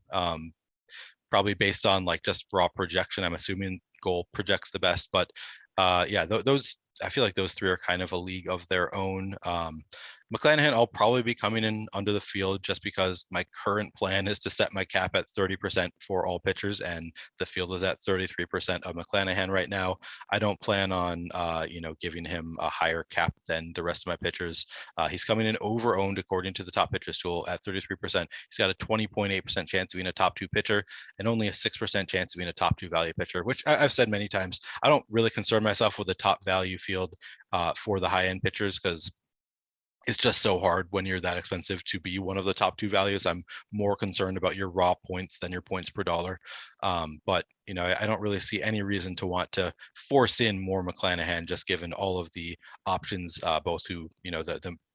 Probably based on like just raw projection, I'm assuming Cole projects the best. But those, I feel like those three are kind of a league of their own. Mcclanahan, I'll probably be coming in under the field just because my current plan is to set my cap at 30% for all pitchers, and the field is at 33% of Mcclanahan right now. I don't plan on, giving him a higher cap than the rest of my pitchers. He's coming in over-owned according to the top pitchers tool at 33%. He's got a 20.8% chance of being a top two pitcher and only a 6% chance of being a top two value pitcher, which I've said many times. I don't really concern myself with the top value field for the high-end pitchers because it's just so hard when you're that expensive to be one of the top two values. I'm more concerned about your raw points than your points per dollar. But I don't really see any reason to want to force in more Mcclanahan, just given all of the options, both who,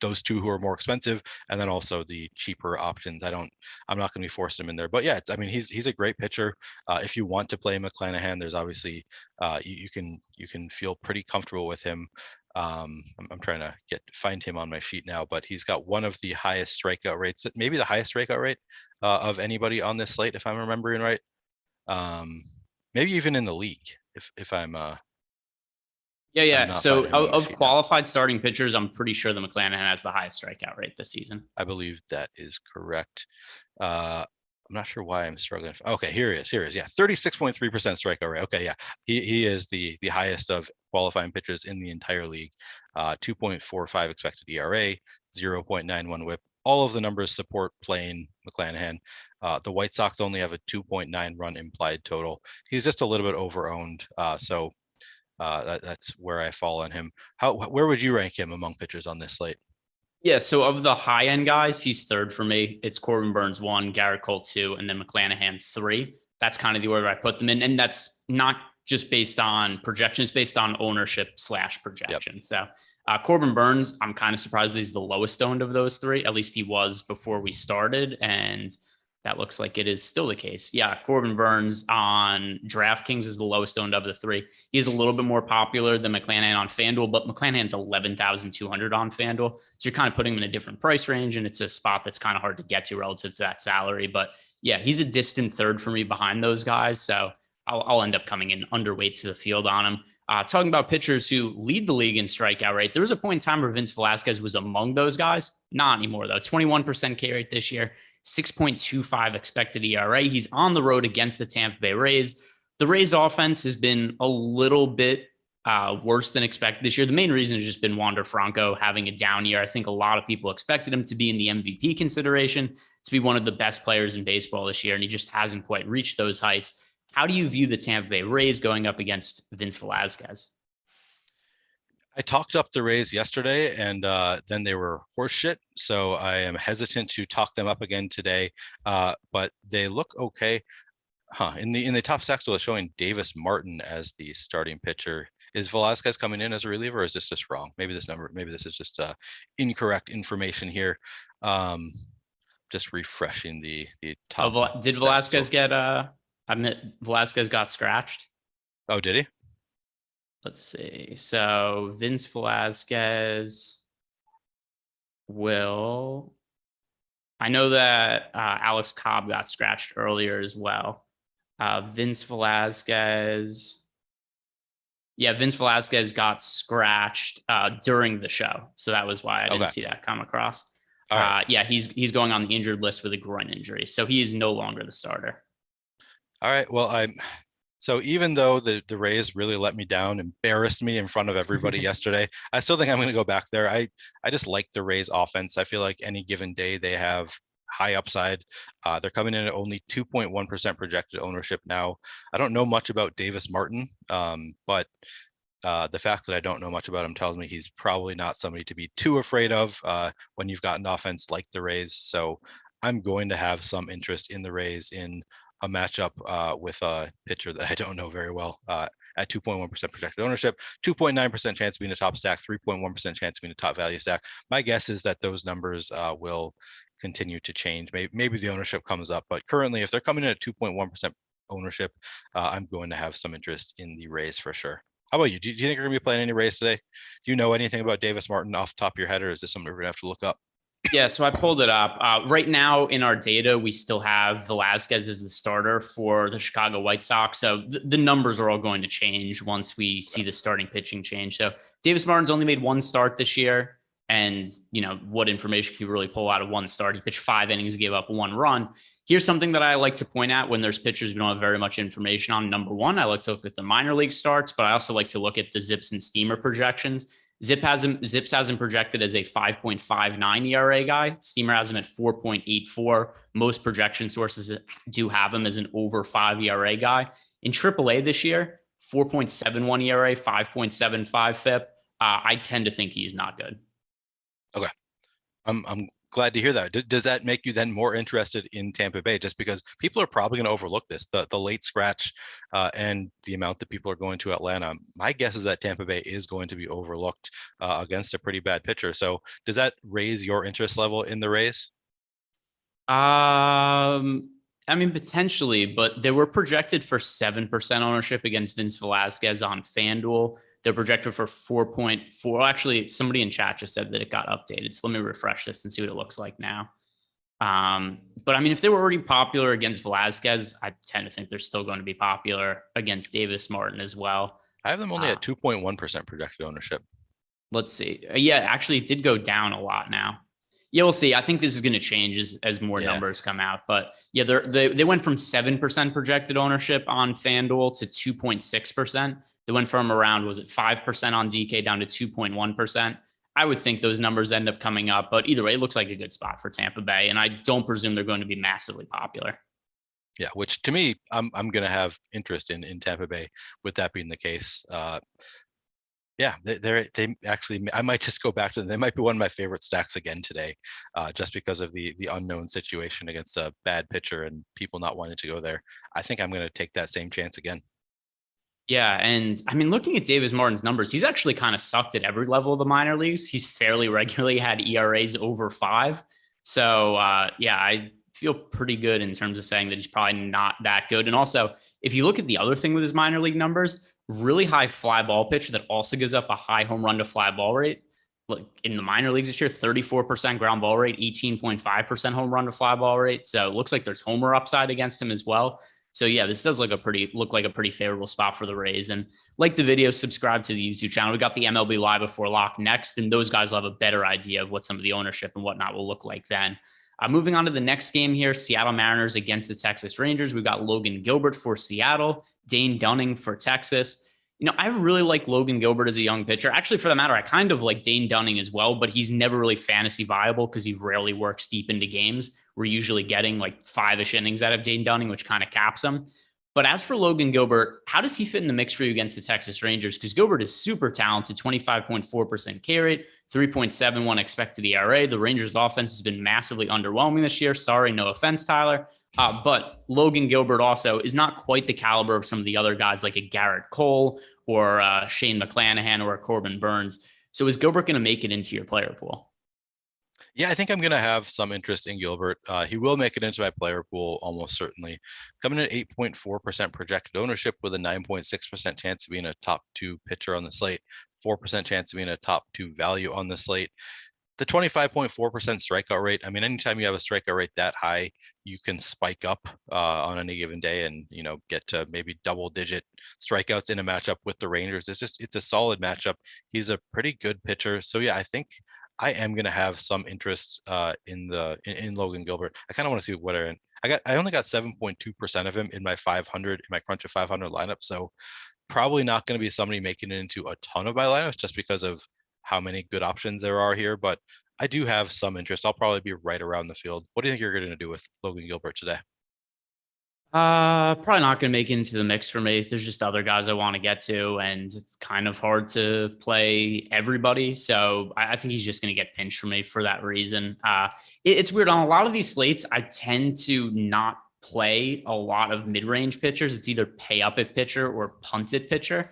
those two who are more expensive, and then also the cheaper options. I'm not going to be forcing him in there. But yeah, he's a great pitcher. If you want to play Mcclanahan, there's obviously you can feel pretty comfortable with him. I'm trying to find him on my sheet now, but he's got one of the highest strikeout rates, maybe the highest strikeout rate of anybody on this slate, if I'm remembering right. Maybe even in the league, if I'm So of qualified starting pitchers, I'm pretty sure the Mcclanahan has the highest strikeout rate this season. I believe that is correct. I'm not sure why I'm struggling. Okay, here he is. Yeah, 36.3% strikeout rate. Okay, yeah, he is the highest of qualifying pitchers in the entire league. 2.45 expected ERA, 0.91 WHIP. All of the numbers support playing Mcclanahan. The White Sox only have a 2.9 run implied total. He's just a little bit over-owned. So that's where I fall on him. Where would you rank him among pitchers on this slate? Yeah, so of the high-end guys, he's third for me. It's Corbin Burns 1, Garrett Cole 2, and then Mcclanahan 3. That's kind of the order I put them in. And that's not just based on projections, based on ownership / projection. Yep. So Corbin Burns, I'm kind of surprised that he's the lowest owned of those three. At least he was before we started. And that looks like it is still the case. Yeah, Corbin Burns on DraftKings is the lowest owned of the three. He's a little bit more popular than Mcclanahan on FanDuel, but Mcclanahan's 11,200 on FanDuel. So you're kind of putting him in a different price range, and it's a spot that's kind of hard to get to relative to that salary. But yeah, he's a distant third for me behind those guys. So I'll end up coming in underweight to the field on him. Talking about pitchers who lead the league in strikeout rate, there was a point in time where Vince Velazquez was among those guys. Not anymore, though. 21% K rate this year, 6.25 expected ERA. He's on the road against the Tampa Bay Rays. The Rays offense has been a little bit worse than expected this year. The main reason has just been Wander Franco having a down year. I think a lot of people expected him to be in the MVP consideration, to be one of the best players in baseball this year, and he just hasn't quite reached those heights. How do you view the Tampa Bay Rays going up against Vince Velazquez? I talked up the Rays yesterday, and then they were horseshit. So I am hesitant to talk them up again today. But they look okay. In the top stacks, it's showing Davis Martin as the starting pitcher. Is Velazquez coming in as a reliever, or is this just wrong? Maybe this is just incorrect information here. Just refreshing the top. Did Velazquez get Velazquez got scratched? Oh, did he? Let's see. So Vince Velazquez will. I know that Alex Cobb got scratched earlier as well. Vince Velazquez got scratched during the show, so that was why I didn't see that come across. Right. Yeah, he's going on the injured list with a groin injury, so he is no longer the starter. All right. Well, so even though the Rays really let me down, embarrassed me in front of everybody yesterday, I still think I'm going to go back there. I just like the Rays offense. I feel like any given day they have high upside. They're coming in at only 2.1% projected ownership now. I don't know much about Davis Martin, but the fact that I don't know much about him tells me he's probably not somebody to be too afraid of when you've got an offense like the Rays. So I'm going to have some interest in the Rays in a matchup with a pitcher that I don't know very well at 2.1% projected ownership, 2.9% chance of being a top stack, 3.1% chance of being a top value stack. My guess is that those numbers will continue to change. Maybe the ownership comes up, but currently if they're coming in at 2.1% ownership, I'm going to have some interest in the Rays for sure. How about you? Do you think you're going to be playing any Rays today? Do you know anything about Davis Martin off the top of your head, or is this something we're going to have to look up? Yeah, so I pulled it up. Right now in our data, we still have Velazquez as the starter for the Chicago White Sox. So the numbers are all going to change once we see the starting pitching change. So Davis Martin's only made one start this year. And, what information can you really pull out of one start? He pitched 5 innings, gave up 1 run. Here's something that I like to point out when there's pitchers we don't have very much information on. Number one, I like to look at the minor league starts, but I also like to look at the Zips and Steamer projections. Zips has him projected as a 5.59 ERA guy. Steamer has him at 4.84. Most projection sources do have him as an over 5 ERA guy. In AAA this year, 4.71 ERA, 5.75 FIP. I tend to think he's not good. Okay. I'm glad to hear that. Does that make you then more interested in Tampa Bay? Just because people are probably going to overlook this, the late scratch and the amount that people are going to Atlanta. My guess is that Tampa Bay is going to be overlooked against a pretty bad pitcher. So does that raise your interest level in the Rays? Potentially, but they were projected for 7% ownership against Vince Velazquez on FanDuel. They're projected for 4.4. Actually, somebody in chat just said that it got updated. So let me refresh this and see what it looks like now. But if they were already popular against Velazquez, I tend to think they're still going to be popular against Davis Martin as well. I have them only at 2.1% projected ownership. Let's see. Yeah, actually, it did go down a lot now. Yeah, we'll see. I think this is going to change as more numbers come out. But yeah, they went from 7% projected ownership on FanDuel to 2.6%. They went from around, 5% on DK down to 2.1%. I would think those numbers end up coming up, but either way, it looks like a good spot for Tampa Bay. And I don't presume they're going to be massively popular. Yeah, which to me, I'm going to have interest in Tampa Bay with that being the case. They actually, I might just go back to them. They might be one of my favorite stacks again today, just because of the unknown situation against a bad pitcher and people not wanting to go there. I think I'm going to take that same chance again. Yeah. And looking at Davis Martin's numbers, he's actually kind of sucked at every level of the minor leagues. He's fairly regularly had ERAs over 5. So I feel pretty good in terms of saying that he's probably not that good. And also, if you look at the other thing with his minor league numbers, really high fly ball pitch that also gives up a high home run to fly ball rate. Like in the minor leagues this year, 34% ground ball rate, 18.5% home run to fly ball rate. So it looks like there's homer upside against him as well. So yeah, this does look like a pretty favorable spot for the Rays. And like the video, subscribe to the YouTube channel. We got the MLB Live Before Lock next, and those guys will have a better idea of what some of the ownership and whatnot will look like then. Moving on to the next game here, Seattle Mariners against the Texas Rangers. We've got Logan Gilbert for Seattle, Dane Dunning for Texas. I really like Logan Gilbert as a young pitcher. Actually, for that matter, I kind of like Dane Dunning as well, but he's never really fantasy viable because he rarely works deep into games. We're usually getting like 5-ish innings out of Dane Dunning, which kind of caps him. But as for Logan Gilbert, how does he fit in the mix for you against the Texas Rangers? Because Gilbert is super talented, 25.4% K rate, 3.71 expected ERA. The Rangers offense has been massively underwhelming this year. Sorry, no offense, Tyler. But Logan Gilbert also is not quite the caliber of some of the other guys like a Garrett Cole or Shane McClanahan or a Corbin Burns. So is Gilbert going to make it into your player pool? Yeah, I think I'm going to have some interest in Gilbert. He will make it into my player pool almost certainly. Coming at 8.4% projected ownership with a 9.6% chance of being a top 2 pitcher on the slate, 4% chance of being a top 2 value on the slate. The 25.4% strikeout rate. I mean, anytime you have a strikeout rate that high, you can spike up on any given day and, get to maybe double-digit strikeouts in a matchup with the Rangers. It's a solid matchup. He's a pretty good pitcher. So yeah, I think I am going to have some interest in Logan Gilbert. I kind of want to see what I only got 7.2% of him in my crunch of 500 lineup. So probably not going to be somebody making it into a ton of my lineups just because of how many good options there are here. But I do have some interest. I'll probably be right around the field. What do you think you're going to do with Logan Gilbert today? Probably not going to make it into the mix for me. There's just other guys I want to get to, and it's kind of hard to play everybody. So I think he's just going to get pinched for me for that reason. It's weird. On a lot of these slates, I tend to not play a lot of mid-range pitchers. It's either pay up at pitcher or punt at pitcher.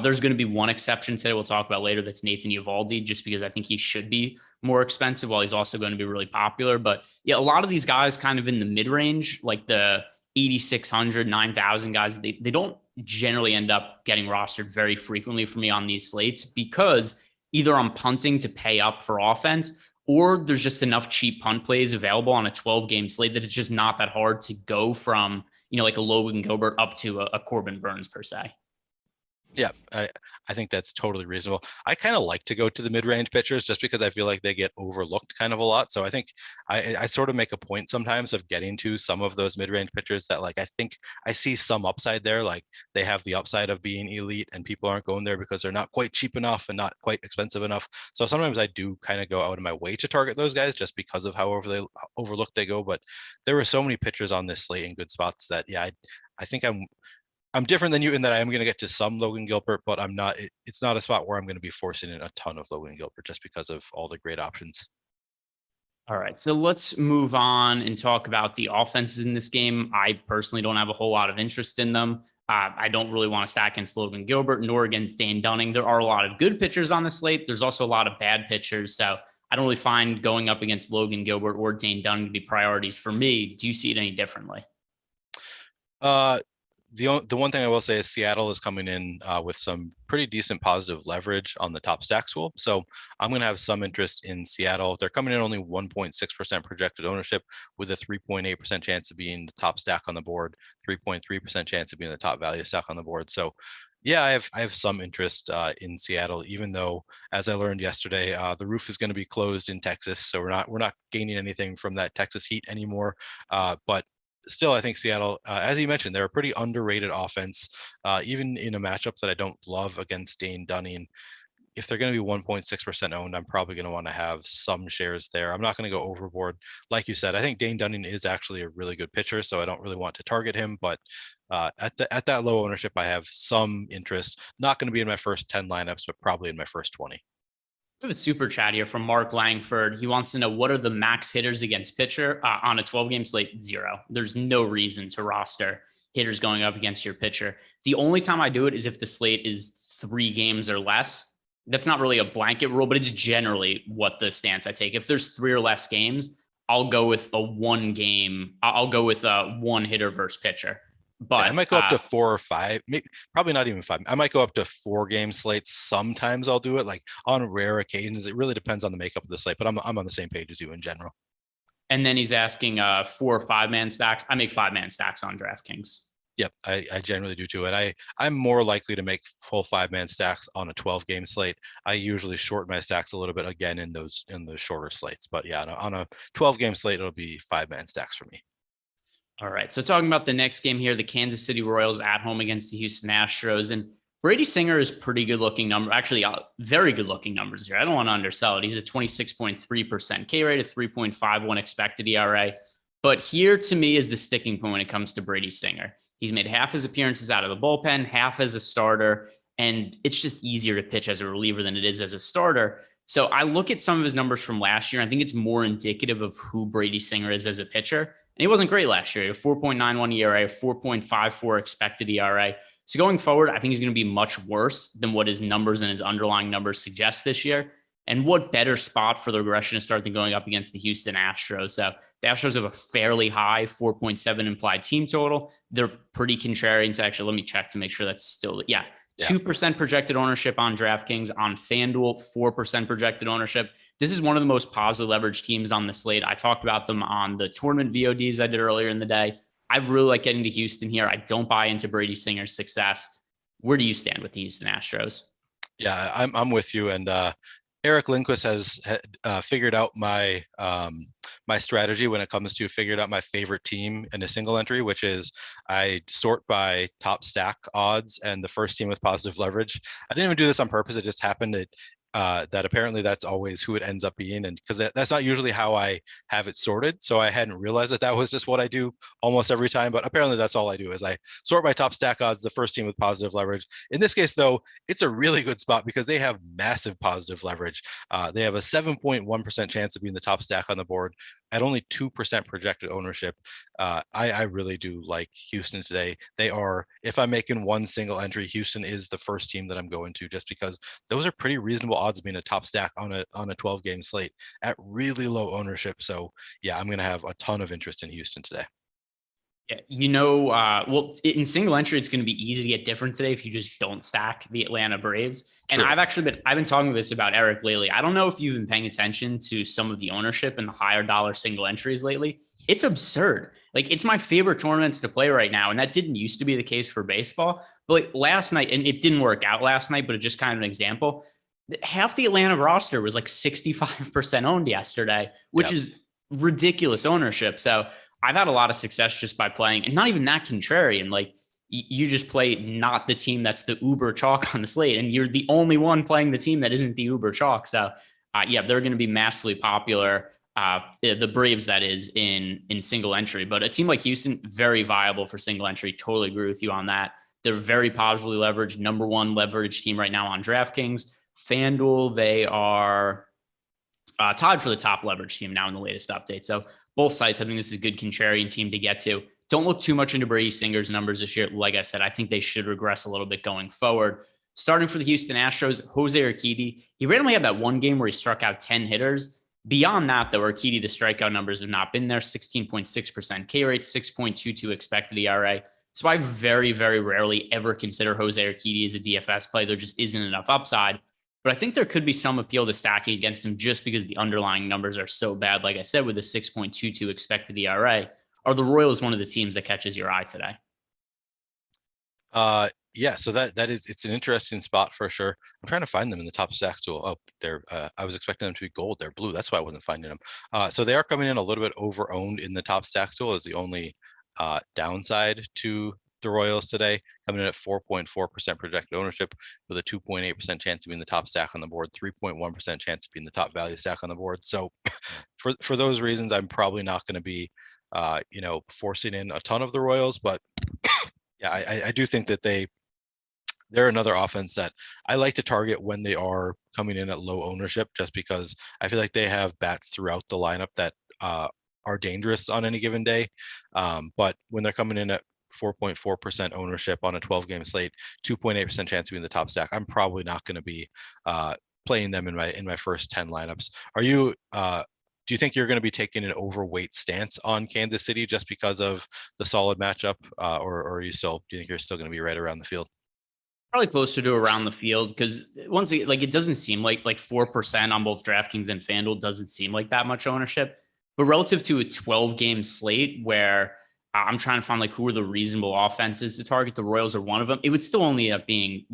There's going to be one exception today we'll talk about later. That's Nathan Eovaldi, just because I think he should be more expensive while he's also going to be really popular. But yeah, a lot of these guys kind of in the mid-range, like the 8,600, 9,000 guys, they don't generally end up getting rostered very frequently for me on these slates because either I'm punting to pay up for offense or there's just enough cheap punt plays available on a 12-game slate that it's just not that hard to go from, like a Logan Gilbert up to a Corbin Burns per se. Yeah, I think that's totally reasonable. I kind of like to go to the mid-range pitchers just because I feel like they get overlooked kind of a lot. So I think I sort of make a point sometimes of getting to some of those mid-range pitchers that like I think I see some upside there. Like they have the upside of being elite and people aren't going there because they're not quite cheap enough and not quite expensive enough. So sometimes I do kind of go out of my way to target those guys just because of how overlooked they go. But there were so many pitchers on this slate in good spots that yeah, I think I'm different than you in that I am going to get to some Logan Gilbert, but I'm not. It's not a spot where I'm going to be forcing in a ton of Logan Gilbert just because of all the great options. All right, so let's move on and talk about the offenses in this game. I personally don't have a whole lot of interest in them. I don't really want to stack against Logan Gilbert nor against Dane Dunning. There are a lot of good pitchers on the slate. There's also a lot of bad pitchers. So I don't really find going up against Logan Gilbert or Dane Dunning to be priorities for me. Do you see it any differently? The one thing I will say is Seattle is coming in with some pretty decent positive leverage on the top stack school. So I'm going to have some interest in Seattle. They're coming in only 1.6% projected ownership with a 3.8% chance of being the top stack on the board, 3.3% chance of being the top value stack on the board. So yeah, I have some interest in Seattle, even though, as I learned yesterday, the roof is going to be closed in Texas. So we're not gaining anything from that Texas heat anymore. But still, I think Seattle, as you mentioned, they're a pretty underrated offense, even in a matchup that I don't love against Dane Dunning. If they're going to be 1.6% owned, I'm probably going to want to have some shares there. I'm not going to go overboard. Like you said, I think Dane Dunning is actually a really good pitcher, so I don't really want to target him. But at that low ownership, I have some interest. Not going to be in my first 10 lineups, but probably in my first 20. We have a super chat here from Mark Langford. He wants to know what are the max hitters against pitcher on a 12-game slate? 0. There's no reason to roster hitters going up against your pitcher. The only time I do it is if the slate is 3 games or less. That's not really a blanket rule, but it's generally what the stance I take. If there's 3 or less games, I'll go with a 1 game. I'll go with a 1 hitter versus pitcher. But yeah, I might go up to 4 or 5, maybe, probably not even 5. I might go up to 4 game slates. Sometimes I'll do it, like on rare occasions. It really depends on the makeup of the slate, but I'm on the same page as you in general. And then he's asking 4 or 5-man stacks. I make 5-man stacks on DraftKings. Yep, I generally do too. And I'm more likely to make full 5-man stacks on a 12-game slate. I usually shorten my stacks a little bit again in the shorter slates. But yeah, on a 12-game slate, it'll be 5-man stacks for me. All right. So talking about the next game here, the Kansas City Royals at home against the Houston Astros. And Brady Singer is pretty good looking number. Actually, very good looking numbers here. I don't want to undersell it. He's a 26.3% K rate, a 3.51 expected ERA. But here to me is the sticking point when it comes to Brady Singer. He's made half his appearances out of the bullpen, half as a starter, and it's just easier to pitch as a reliever than it is as a starter. So I look at some of his numbers from last year. I think it's more indicative of who Brady Singer is as a pitcher. And he wasn't great last year. He had a 4.91 ERA, 4.54 expected ERA. So going forward, I think he's going to be much worse than what his numbers and his underlying numbers suggest this year. And what better spot for the regression to start than going up against the Houston Astros? So the Astros have a fairly high 4.7 implied team total. They're pretty contrarian. So actually, let me check to make sure that's still, 2% projected ownership on DraftKings. On FanDuel, 4% projected ownership. This is one of the most positive leverage teams on the slate. I talked about them on the tournament VODs I did earlier in the day. I really like getting to Houston here. I don't buy into Brady Singer's success. Where do you stand with the Houston Astros? Yeah, I'm with you. And Eric Lindquist has figured out my my strategy when it comes to figured out my favorite team in a single entry, which is I sort by top stack odds and the first team with positive leverage. I didn't even do this on purpose. It just happened that apparently that's always who it ends up being. And because that's not usually how I have it sorted. So I hadn't realized that was just what I do almost every time. But apparently that's all I do is I sort by top stack odds, the first team with positive leverage. In this case, though, it's a really good spot because they have massive positive leverage. They have a 7.1% chance of being the top stack on the board at only 2% projected ownership. I really do like Houston today. They are, if I'm making one single entry, Houston is the first team that I'm going to, just because those are pretty reasonable odds of being a top stack on a 12 game slate at really low ownership. So yeah, I'm going to have a ton of interest in Houston today. Yeah, well, in single entry, it's going to be easy to get different today if you just don't stack the Atlanta Braves. And True. I've been talking this about Eric lately. I don't know if you've been paying attention to some of the ownership and the higher dollar single entries lately. It's absurd. Like, it's my favorite tournaments to play right now. And that didn't used to be the case for baseball. But like last night, and it didn't work out last night, but it's just kind of an example. Half the Atlanta roster was like 65% owned yesterday, which is ridiculous ownership. So I've had a lot of success just by playing, and not even that contrarian. Like, you just play not the team that's the uber chalk on the slate, and you're the only one playing the team that isn't the uber chalk. So they're going to be massively popular. The Braves, that is, in single entry. But a team like Houston, very viable for single entry. Totally agree with you on that. They're very positively leveraged, number one leverage team right now on DraftKings. FanDuel, they are tied for the top leverage team now in the latest update. So both sites, I think this is a good contrarian team to get to. Don't look too much into Brady Singer's numbers this year. Like I said, I think they should regress a little bit going forward. Starting for the Houston Astros, Jose Urquidy. He randomly had that one game where he struck out 10 hitters. Beyond that, though, Urquidy, the strikeout numbers have not been there. 16.6% K rate, 6.22 expected ERA. So I very, very rarely ever consider Jose Urquidy as a DFS play. There just isn't enough upside. But I think there could be some appeal to stacking against him just because the underlying numbers are so bad. Like I said, with the 6.22 expected ERA, are the Royals one of the teams that catches your eye today? Yeah, so it's an interesting spot for sure. I'm trying to find them in the top stacks tool. Oh, they're I was expecting them to be gold. They're blue. That's why I wasn't finding them. So they are coming in a little bit over owned in the top stacks tool is the only downside to the Royals today, coming in at 4.4% projected ownership with a 2.8% chance of being the top stack on the board, 3.1% chance of being the top value stack on the board. So for those reasons, I'm probably not going to be, forcing in a ton of the Royals, but yeah, I do think that they're another offense that I like to target when they are coming in at low ownership, just because I feel like they have bats throughout the lineup that are dangerous on any given day. But when they're coming in at 4.4% ownership on a 12 game slate, 2.8% chance of being the top stack, I'm probably not going to be playing them in my first 10 lineups. Are you do you think you're going to be taking an overweight stance on Kansas City just because of the solid matchup, or do you think you're still going to be right around the field? Probably closer to around the field, because once again, like, it doesn't seem like 4% on both DraftKings and FanDuel doesn't seem like that much ownership. But relative to a 12 game slate where I'm trying to find like who are the reasonable offenses to target, the Royals are one of them. It would still only end up being,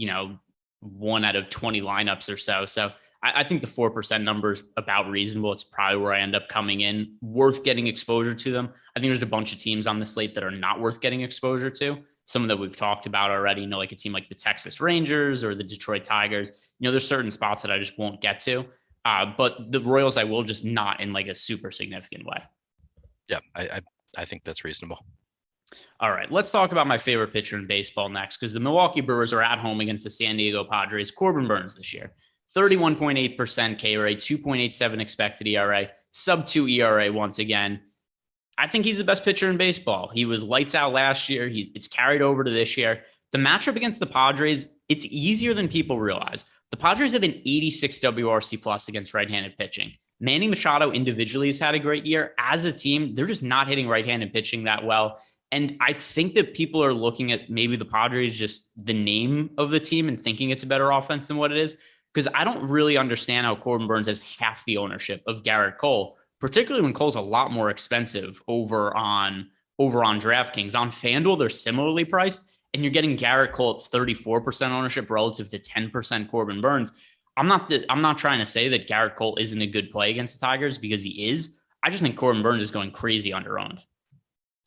1 out of 20 lineups or so. So I think the 4% number is about reasonable. It's probably where I end up coming in. Worth getting exposure to them. I think there's a bunch of teams on the slate that are not worth getting exposure to. some that we've talked about already, like a team like the Texas Rangers or the Detroit Tigers. There's certain spots that I just won't get to. But the Royals, I will, just not in like a super significant way. Yeah, I think that's reasonable. All right, let's talk about my favorite pitcher in baseball next, because the Milwaukee Brewers are at home against the San Diego Padres. Corbin Burns this year, 31.8% K rate, 2.87 expected ERA, sub 2 ERA once again. I think he's the best pitcher in baseball. He was lights out last year. It's carried over to this year. The matchup against the Padres, it's easier than people realize. The Padres have an 86 WRC plus against right-handed pitching. Manny Machado individually has had a great year. As a team, they're just not hitting right-handed pitching that well. And I think that people are looking at maybe the Padres, just the name of the team, and thinking it's a better offense than what it is. Because I don't really understand how Corbin Burns has half the ownership of Garrett Cole, particularly when Cole's a lot more expensive over on DraftKings. On FanDuel, they're similarly priced, and you're getting Garrett Cole at 34% ownership relative to 10% Corbin Burns. I'm not trying to say that Garrett Cole isn't a good play against the Tigers, because he is. I just think Corbin Burns is going crazy under-owned.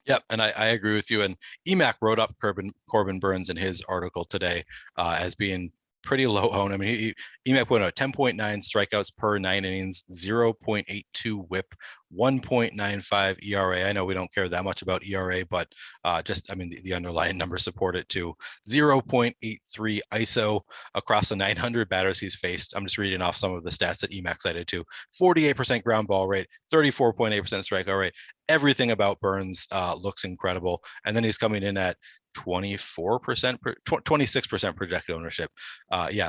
Yep, and I agree with you. And EMAC wrote up Corbin Burns in his article today as being pretty low owned. I mean, EMAC put out 10.9 strikeouts per 9 innings, 0.82 WHIP, 1.95 ERA. I know we don't care that much about ERA, but the underlying numbers support it too. 0.83 ISO across the 900 batters he's faced. I'm just reading off some of the stats that EMAC cited too. 48% ground ball rate, 34.8% strikeout rate. Everything about Burns looks incredible. And then he's coming in at 26% projected ownership.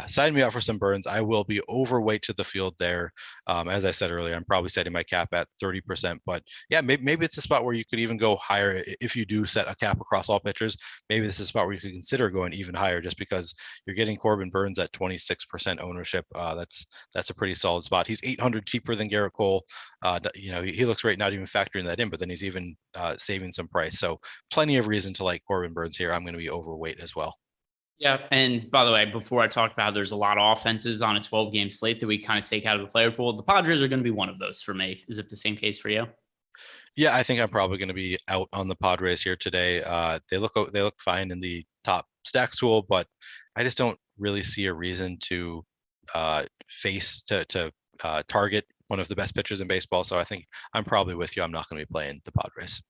Sign me up for some Burns. I will be overweight to the field there. As I said earlier, I'm probably setting my cap at 30%, but yeah, maybe it's a spot where you could even go higher. If you do set a cap across all pitchers, maybe this is a spot where you could consider going even higher, just because you're getting Corbin Burns at 26% ownership. That's a pretty solid spot. He's 800 cheaper than Garrett Cole. He looks great, not even factoring that in, but then he's even saving some price. So plenty of reason to like Corbin Burns here. I'm going to be overweight as well. Yeah. And by the way, before I talk about, there's a lot of offenses on a 12-game slate that we kind of take out of the player pool. The Padres are going to be one of those for me. Is it the same case for you? Yeah, I think I'm probably going to be out on the Padres here today. They look fine in the top stacks tool, but I just don't really see a reason to target one of the best pitchers in baseball. So I think I'm probably with you. I'm not going to be playing the Padres.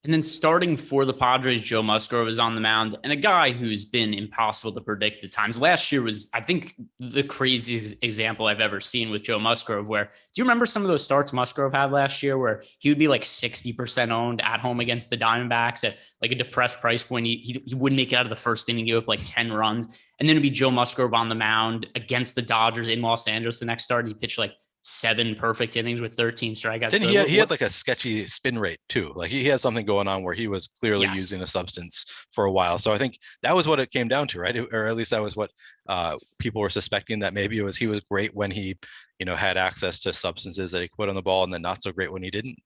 And then starting for the Padres, Joe Musgrove is on the mound, and a guy who's been impossible to predict at times. Last year was, I think, the craziest example I've ever seen with Joe Musgrove, where, do you remember some of those starts Musgrove had last year where he would be like 60% owned at home against the Diamondbacks at like a depressed price point? He wouldn't make it out of the first inning, give up like 10 runs. And then it'd be Joe Musgrove on the mound against the Dodgers in Los Angeles the next start. He pitched like 7 perfect innings with 13 strikeouts. Didn't he had like a sketchy spin rate too? Like he had something going on where he was clearly using a substance for a while. So I think that was what it came down to, right? Or at least that was what people were suspecting, that maybe he was great when he, had access to substances that he put on the ball, and then not so great when he didn't.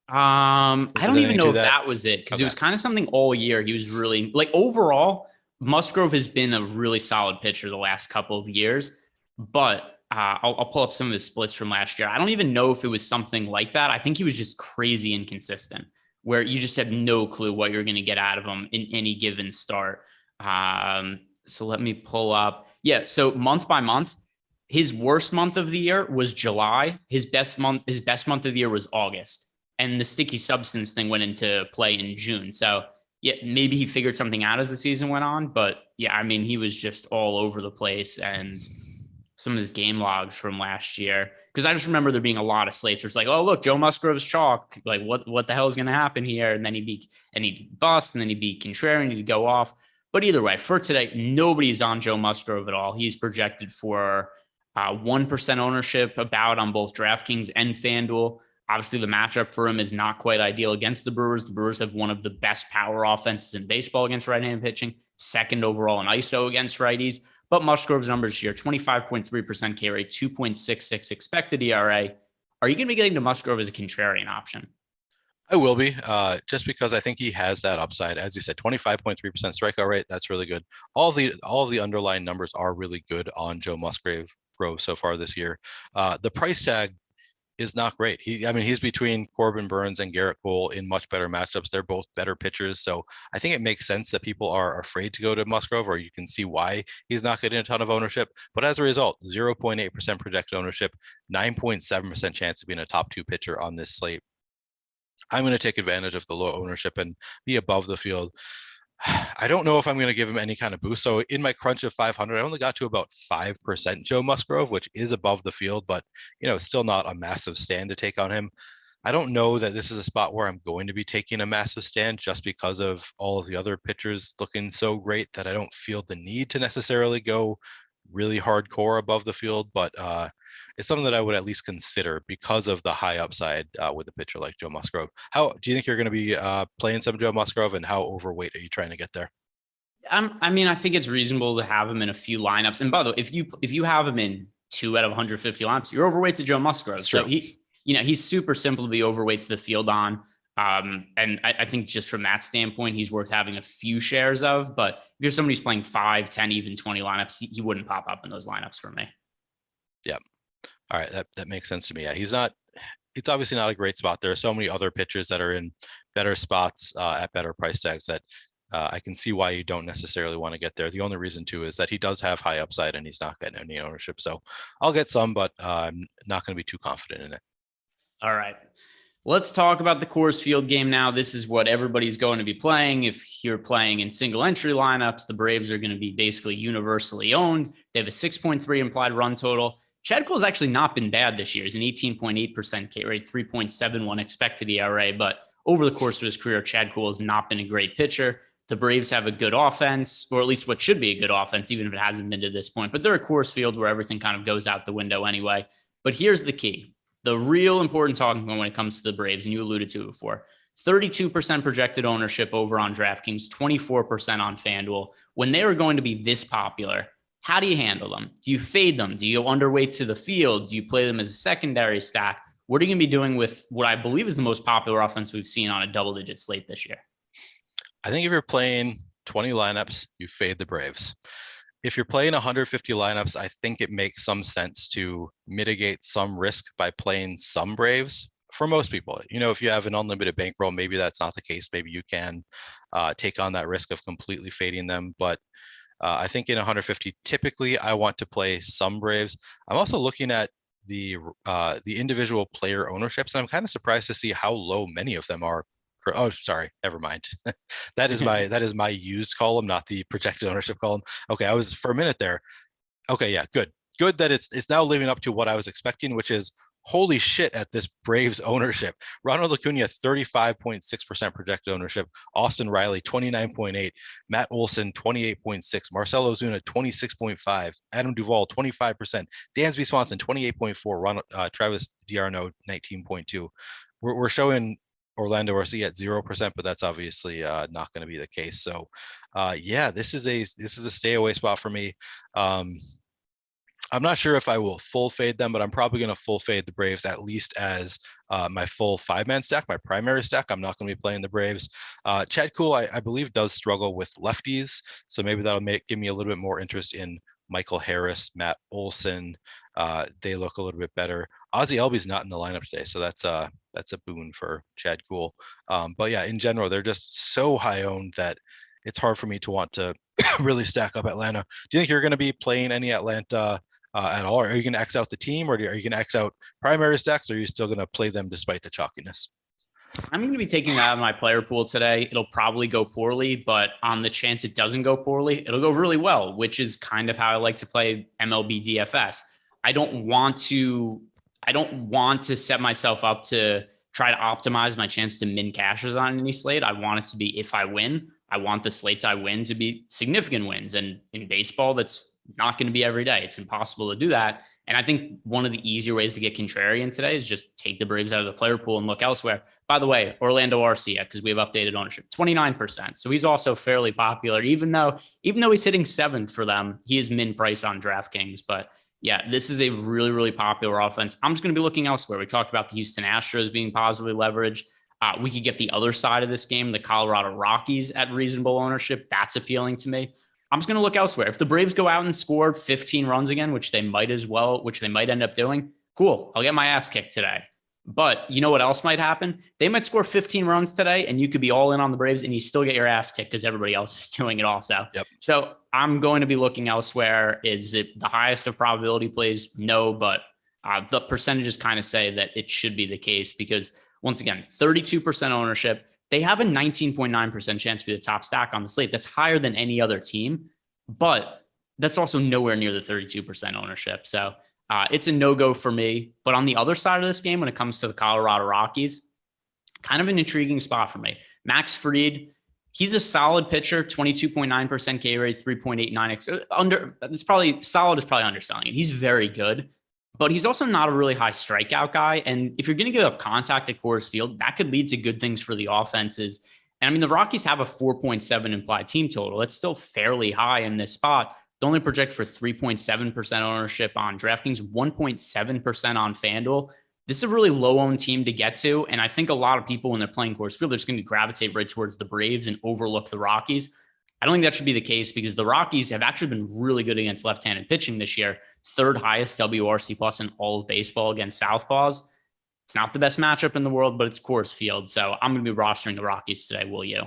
I don't even know if that was it, because it was kind of something all year. He was really, like, overall, Musgrove has been a really solid pitcher the last couple of years, but I'll pull up some of his splits from last year. I don't even know if it was something like that. I think he was just crazy inconsistent, where you just had no clue what you're going to get out of him in any given start. So let me pull up. Yeah. So month by month, his worst month of the year was July. His best month of the year was August. And the sticky substance thing went into play in June. So yeah, maybe he figured something out as the season went on. But yeah, I mean, he was just all over the place. And some of his game logs from last year, because I just remember there being a lot of slates where it's like, oh, look, Joe Musgrove's chalk. Like, what the hell is going to happen here? And then he'd bust, and then he'd be contrarian, he'd go off. But either way, for today, nobody's on Joe Musgrove at all. He's projected for 1% ownership about on both DraftKings and FanDuel. Obviously, the matchup for him is not quite ideal against the Brewers. The Brewers have one of the best power offenses in baseball against right-handed pitching, second overall in ISO against righties. But Musgrove's numbers here, 25.3% K rate, 2.66 expected ERA. Are you going to be getting to Musgrove as a contrarian option? I will be, just because I think he has that upside. As you said, 25.3% strikeout rate. That's really good. All the underlying numbers are really good on Joe Musgrove so far this year. The price tag is not great. He's between Corbin Burns and Garrett Cole in much better matchups. They're both better pitchers. So I think it makes sense that people are afraid to go to Musgrove, or you can see why he's not getting a ton of ownership. But as a result, 0.8% projected ownership, 9.7% chance of being a top 2 pitcher on this slate. I'm going to take advantage of the low ownership and be above the field. I don't know if I'm going to give him any kind of boost. So in my crunch of 500, I only got to about 5% Joe Musgrove, which is above the field, but still not a massive stand to take on him. I don't know that this is a spot where I'm going to be taking a massive stand just because of all of the other pitchers looking so great that I don't feel the need to necessarily go really hardcore above the field, but it's something that I would at least consider because of the high upside with a pitcher like Joe Musgrove. How do you think you're going to be playing some Joe Musgrove, and how overweight are you trying to get there? I think it's reasonable to have him in a few lineups. And by the way, if you have him in 2 out of 150 lineups, you're overweight to Joe Musgrove. So he's super simple to be overweight to the field on. And I think just from that standpoint, he's worth having a few shares of. But if you're somebody who's playing 5, 10, even 20 lineups, he wouldn't pop up in those lineups for me. Yeah. All right. That makes sense to me. Yeah. It's obviously not a great spot. There are so many other pitchers that are in better spots at better price tags that I can see why you don't necessarily want to get there. The only reason too is that he does have high upside and he's not getting any ownership. So I'll get some, but I'm not going to be too confident in it. All right. Let's talk about the Coors Field game now. This is what everybody's going to be playing. If you're playing in single entry lineups, the Braves are going to be basically universally owned. They have a 6.3 implied run total. Chad Cole's actually not been bad this year. He's an 18.8% K rate, 3.71 expected ERA. But over the course of his career, Chad Cole has not been a great pitcher. The Braves have a good offense, or at least what should be a good offense, even if it hasn't been to this point. But they're a Coors Field where everything kind of goes out the window anyway. But here's the key. The real important talking point when it comes to the Braves, and you alluded to it before, 32% projected ownership over on DraftKings, 24% on FanDuel. When they are going to be this popular, how do you handle them? Do you fade them? Do you go underweight to the field? Do you play them as a secondary stack? What are you going to be doing with what I believe is the most popular offense we've seen on a double-digit slate this year? I think if you're playing 20 lineups, you fade the Braves. If you're playing 150 lineups, I think it makes some sense to mitigate some risk by playing some Braves. For most people, if you have an unlimited bankroll, maybe that's not the case. Maybe you can take on that risk of completely fading them. But I think in 150, typically I want to play some Braves. I'm also looking at the individual player ownerships, and I'm kind of surprised to see how low many of them are. Oh, sorry, never mind. that is my used column, not the projected ownership column. Okay, I was for a minute there. Okay, yeah, good that it's now living up to what I was expecting, which is holy shit at this Braves ownership. Ronald Acuna 35.6% projected ownership, Austin Riley 29.8, Matt Olson 28.6, Marcell Ozuna 26.5, Adam Duvall 25%, Dansby Swanson 28.4, Travis d'Arnaud 19.2. We're showing Orlando Arcia at 0%, but that's obviously not going to be the case. So this is a stay away spot for me. I'm not sure if I will full fade them, but I'm probably going to full fade the Braves at least as my full 5-man stack, my primary stack. I'm not going to be playing the Braves. Chad Cole, I believe, does struggle with lefties, so maybe that'll give me a little bit more interest in Michael Harris, Matt Olson. They look a little bit better. Ozzie Albies not in the lineup today, so that's a boon for Chad Cole. But yeah, in general, they're just so high owned that it's hard for me to want to really stack up Atlanta. Do you think you're going to be playing any Atlanta at all? Or are you going to X out the team, or are you going to X out primary stacks, or are you still going to play them despite the chalkiness? I'm going to be taking that out of my player pool today. It'll probably go poorly, but on the chance it doesn't go poorly, it'll go really well, which is kind of how I like to play MLB DFS. I don't want to set myself up to try to optimize my chance to min cashes on any slate. I want it to be, if I win, I want the slates I win to be significant wins. And in baseball, that's not going to be every day. It's impossible to do that. And I think one of the easier ways to get contrarian today is just take the Braves out of the player pool and look elsewhere. By the way, Orlando Arcia, because we have updated ownership, 29%. So he's also fairly popular, even though he's hitting 7th for them, he is min price on DraftKings. But yeah, this is a really, really popular offense. I'm just going to be looking elsewhere. We talked about the Houston Astros being positively leveraged. We could get the other side of this game, the Colorado Rockies at reasonable ownership. That's appealing to me. I'm just going to look elsewhere. If the Braves go out and score 15 runs again, which they might end up doing, Cool. I'll get my ass kicked today. But you know what else might happen? They might score 15 runs today and you could be all in on the Braves and you still get your ass kicked because everybody else is doing it also. Yep. So I'm going to be looking elsewhere. Is it the highest of probability plays? No, but the percentages kind of say that it should be the case because once again, 32% ownership. They have a 19.9% chance to be the top stack on the slate. That's higher than any other team, but that's also nowhere near the 32% ownership. So it's a no-go for me. But on the other side of this game, when it comes to the Colorado Rockies, kind of an intriguing spot for me. Max Fried, he's a solid pitcher, 22.9% K rate, 3.89x. It's probably solid is probably underselling it. He's very good, but he's also not a really high strikeout guy. And if you're going to give up contact at Coors Field, that could lead to good things for the offenses. And I mean, the Rockies have a 4.7 implied team total. It's still fairly high in this spot. They only project for 3.7% ownership on DraftKings, 1.7% on FanDuel. This is a really low-owned team to get to, and I think a lot of people, when they're playing Coors Field, they're just going to gravitate right towards the Braves and overlook the Rockies. I don't think that should be the case because the Rockies have actually been really good against left-handed pitching this year, third highest WRC plus in all of baseball against southpaws. It's not the best matchup in the world, but it's Coors Field, so I'm going to be rostering the Rockies today. Will you?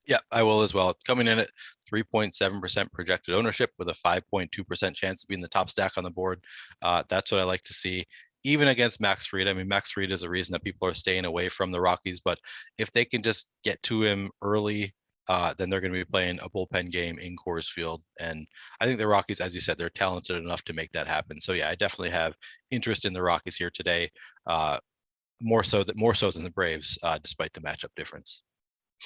Yeah, I will as well. Coming in at 3.7% projected ownership with a 5.2% chance to be in the top stack on the board. That's what I like to see, even against Max Fried. I mean, Max Fried is a reason that people are staying away from the Rockies, but if they can just get to him early, then they're going to be playing a bullpen game in Coors Field. And I think the Rockies, as you said, they're talented enough to make that happen. So yeah, I definitely have interest in the Rockies here today, more so than the Braves, despite the matchup difference.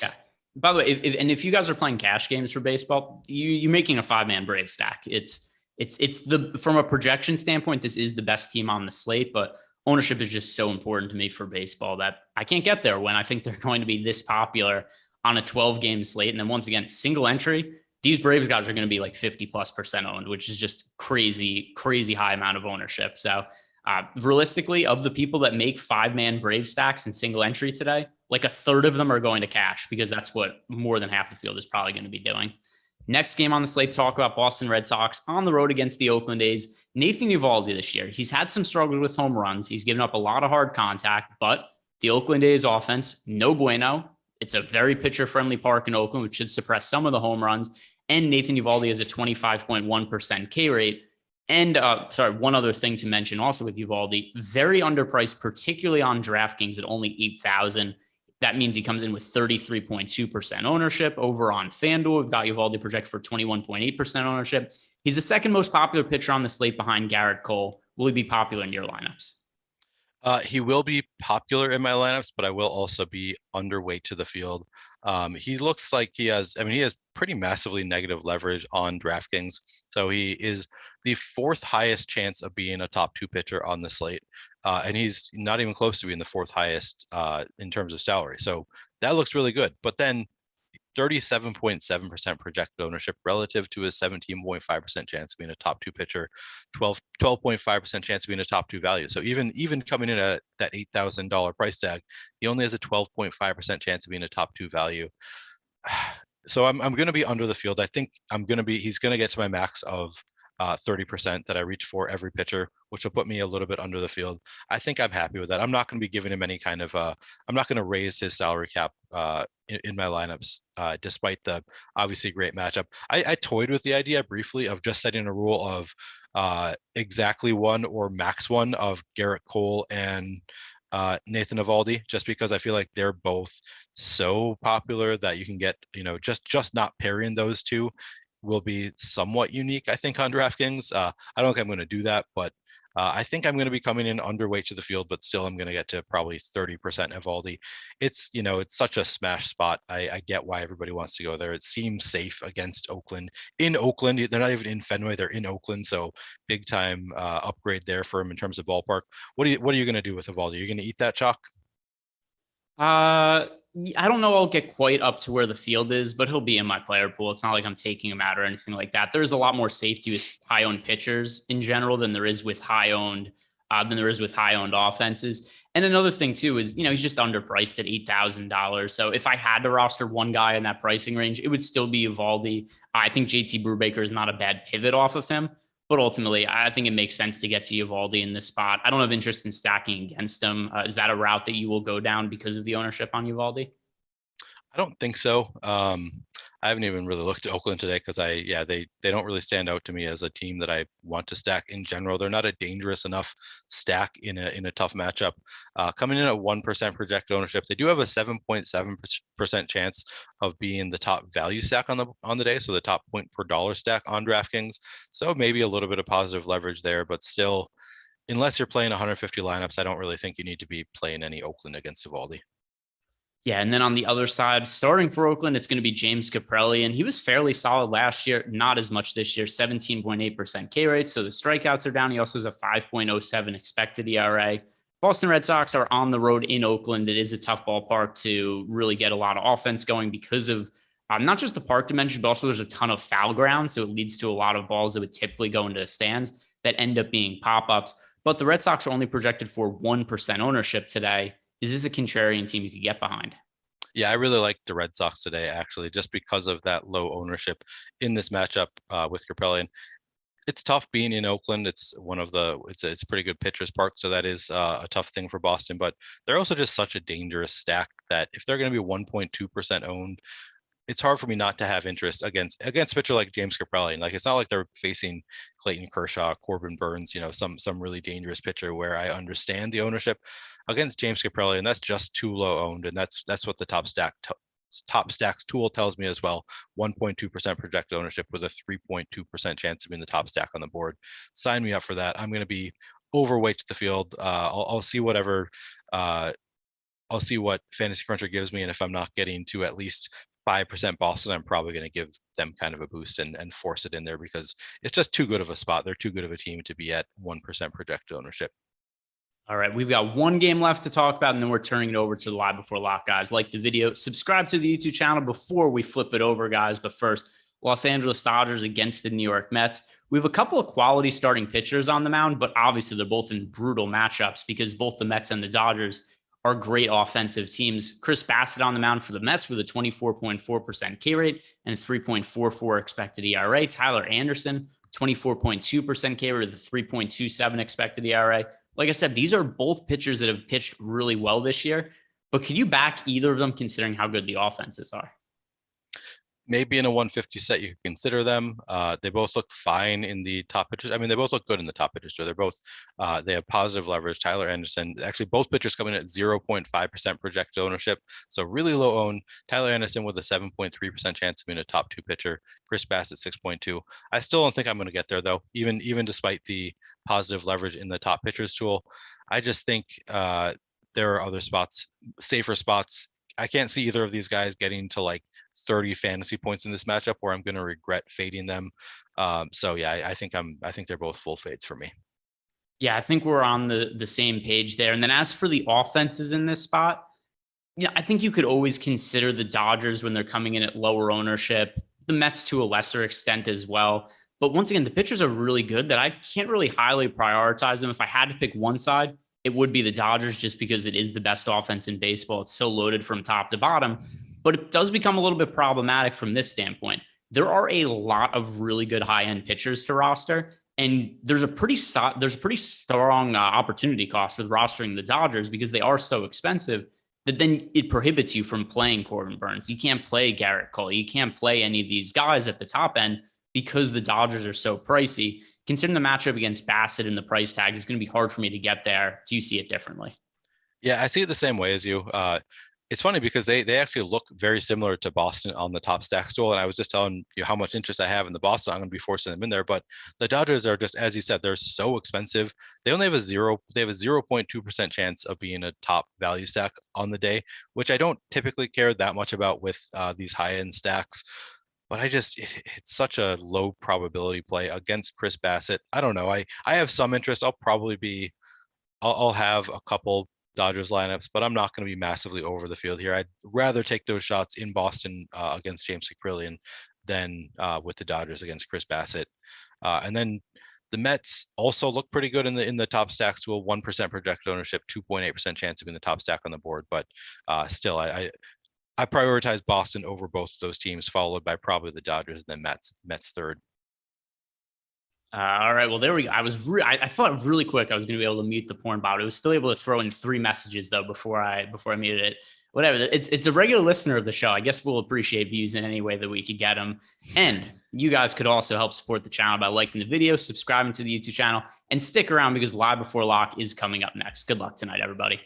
Yeah. By the way, if you guys are playing cash games for baseball, you're making a 5-man Brave stack. It's from a projection standpoint, this is the best team on the slate, but ownership is just so important to me for baseball that I can't get there when I think they're going to be this popular on a 12-game slate. And then once again, single entry, these Braves guys are going to be like 50+% owned, which is just crazy high amount of ownership. So realistically, of the people that make 5-man Brave stacks in single entry today, like a third of them are going to cash because that's what more than half the field is probably going to be doing. Next game on the slate, talk about Boston Red Sox on the road against the Oakland A's. Nathan Eovaldi this year, he's had some struggles with home runs. He's given up a lot of hard contact, but the Oakland A's offense, no bueno. It's a very pitcher-friendly park in Oakland, which should suppress some of the home runs. And Nathan Eovaldi has a 25.1% K rate. And one other thing to mention also with Eovaldi, very underpriced, particularly on DraftKings at only 8,000. That means he comes in with 33.2% ownership. Over on FanDuel, we've got Eovaldi projected for 21.8% ownership. He's the second most popular pitcher on the slate behind Garrett Cole. Will he be popular in your lineups? He will be popular in my lineups, but I will also be underweight to the field. He looks like he has pretty massively negative leverage on DraftKings. So he is the fourth highest chance of being a top 2 pitcher on the slate. And he's not even close to being the fourth highest in terms of salary. So that looks really good. But then 37.7% projected ownership relative to his 17.5% chance of being a top 2 pitcher, 12.5% chance of being a top 2 value. So even coming in at that $8,000 price tag, he only has a 12.5% chance of being a top 2 value. So I'm going to be under the field. I think he's going to get to my max of 30% that I reach for every pitcher, which will put me a little bit under the field. I think I'm happy with that. I'm not going to be giving him any kind of, I'm not going to raise his salary cap in my lineups, despite the obviously great matchup. I toyed with the idea briefly of just setting a rule of exactly one or max one of Garrett Cole and Nathan Eovaldi, just because I feel like they're both so popular that you can get, just not pairing those two will be somewhat unique, I think, on DraftKings. I don't think I'm going to do that, but I think I'm going to be coming in underweight to the field, but still I'm going to get to probably 30% Eovaldi. It's such a smash spot. I get why everybody wants to go there. It seems safe against Oakland. In Oakland, they're not even in Fenway, they're in Oakland, so big time upgrade there for him in terms of ballpark. What are you going to do with Eovaldi? Are you going to eat that chalk? I don't know I'll get quite up to where the field is, but he'll be in my player pool. It's not like I'm taking him out or anything like that. There's a lot more safety with high-owned pitchers in general than there is with high-owned offenses. And another thing too is, he's just underpriced at $8,000. So if I had to roster one guy in that pricing range, it would still be Eovaldi. I think JT Brubaker is not a bad pivot off of him. But ultimately, I think it makes sense to get to Eovaldi in this spot. I don't have interest in stacking against him. Is that a route that you will go down because of the ownership on Eovaldi? I don't think so. I haven't even really looked at Oakland today because they don't really stand out to me as a team that I want to stack in general. They're not a dangerous enough stack in a tough matchup. Coming in at 1% projected ownership, they do have a 7.7% chance of being the top value stack on the day, so the top point per dollar stack on DraftKings. So maybe a little bit of positive leverage there, but still, unless you're playing 150 lineups, I don't really think you need to be playing any Oakland against Eovaldi. Yeah, and then on the other side, starting for Oakland, it's going to be James Caprelli, and he was fairly solid last year, not as much this year, 17.8% K rate, so the strikeouts are down. He also has a 5.07 expected ERA. Boston Red Sox are on the road in Oakland. It is a tough ballpark to really get a lot of offense going because of not just the park dimension, but also there's a ton of foul ground, so it leads to a lot of balls that would typically go into stands that end up being pop-ups. But the Red Sox are only projected for 1% ownership today. Is this a contrarian team you could get behind? Yeah, I really like the Red Sox today, actually, just because of that low ownership in this matchup with Caprelli. And it's tough being in Oakland. It's a pretty good pitcher's park, so that is a tough thing for Boston. But they're also just such a dangerous stack that if they're going to be 1.2% owned, it's hard for me not to have interest against a pitcher like James Caprelli. And like, it's not like they're facing Clayton Kershaw, Corbin Burns, some really dangerous pitcher where I understand the ownership against James Caprelli, and that's just too low owned. And that's what the top stacks tool tells me as well. 1.2% projected ownership with a 3.2% chance of being the top stack on the board. Sign me up for that. I'm going to be overweight to the field. I'll see whatever. I'll see what Fantasy Cruncher gives me, and if I'm not getting to at least 5% Boston, I'm probably going to give them kind of a boost and force it in there because it's just too good of a spot. They're too good of a team to be at 1% projected ownership. All right, we've got one game left to talk about, and then we're turning it over to the Live Before Lock guys. Like the video, subscribe to the YouTube channel before we flip it over, guys. But first, Los Angeles Dodgers against the New York Mets. We have a couple of quality starting pitchers on the mound, but obviously they're both in brutal matchups because both the Mets and the Dodgers are great offensive teams. Chris Bassett on the mound for the Mets with a 24.4% K rate and 3.44 expected ERA. Tyler Anderson, 24.2% K rate with a 3.27 expected ERA. Like I said, these are both pitchers that have pitched really well this year, but can you back either of them considering how good the offenses are? Maybe in a 150 set, you can consider them. They both look fine in the top pitchers. I mean, they both look good in the top pitchers. So they're both, they have positive leverage. Tyler Anderson, actually both pitchers coming in at 0.5% projected ownership. So really low owned. Tyler Anderson with a 7.3% chance of being a top two pitcher. Chris Bassett 6.2. I still don't think I'm going to get there though, even despite the positive leverage in the top pitchers tool. I just think there are other spots, safer spots. I can't see either of these guys getting to like 30 fantasy points in this matchup where I'm going to regret fading them. So yeah, I think they're both full fades for me. Yeah, I think we're on the same page there. And then as for the offenses in this spot, I think you could always consider the Dodgers when they're coming in at lower ownership, the Mets to a lesser extent as well. But once again, the pitchers are really good that I can't really highly prioritize them. If I had to pick one side, it would be the Dodgers just because it is the best offense in baseball. It's so loaded from top to bottom, but it does become a little bit problematic from this standpoint. There are a lot of really good high-end pitchers to roster, and there's a pretty strong opportunity cost with rostering the Dodgers because they are so expensive that then it prohibits you from playing Corbin Burns. You can't play Garrett Cole. You can't play any of these guys at the top end because the Dodgers are so pricey. Considering the matchup against Bassett and the price tag, it's going to be hard for me to get there. Do you see it differently? Yeah, I see it the same way as you. It's funny because they actually look very similar to Boston on the top stack stool. And I was just telling you how much interest I have in the Boston. I'm going to be forcing them in there. But the Dodgers are just, as you said, they're so expensive. They only have a 0.2% chance of being a top value stack on the day, which I don't typically care that much about with these high end stacks. But it's such a low probability play against Chris Bassett. I don't know. I have some interest. I'll have a couple Dodgers lineups, but I'm not going to be massively over the field here. I'd rather take those shots in Boston against James Caprelli than with the Dodgers against Chris Bassett. And then the Mets also look pretty good in the top stacks to a 1% projected ownership, 2.8% chance of being the top stack on the board. But still, I prioritize Boston over both of those teams, followed by probably the Dodgers and then Mets third. All right. Well, there we go. I thought really quick I was going to be able to mute the porn bot. I was still able to throw in 3 messages though before I muted it. Whatever. It's a regular listener of the show. I guess we'll appreciate views in any way that we could get them. And you guys could also help support the channel by liking the video, subscribing to the YouTube channel, and stick around because Live Before Lock is coming up next. Good luck tonight, everybody.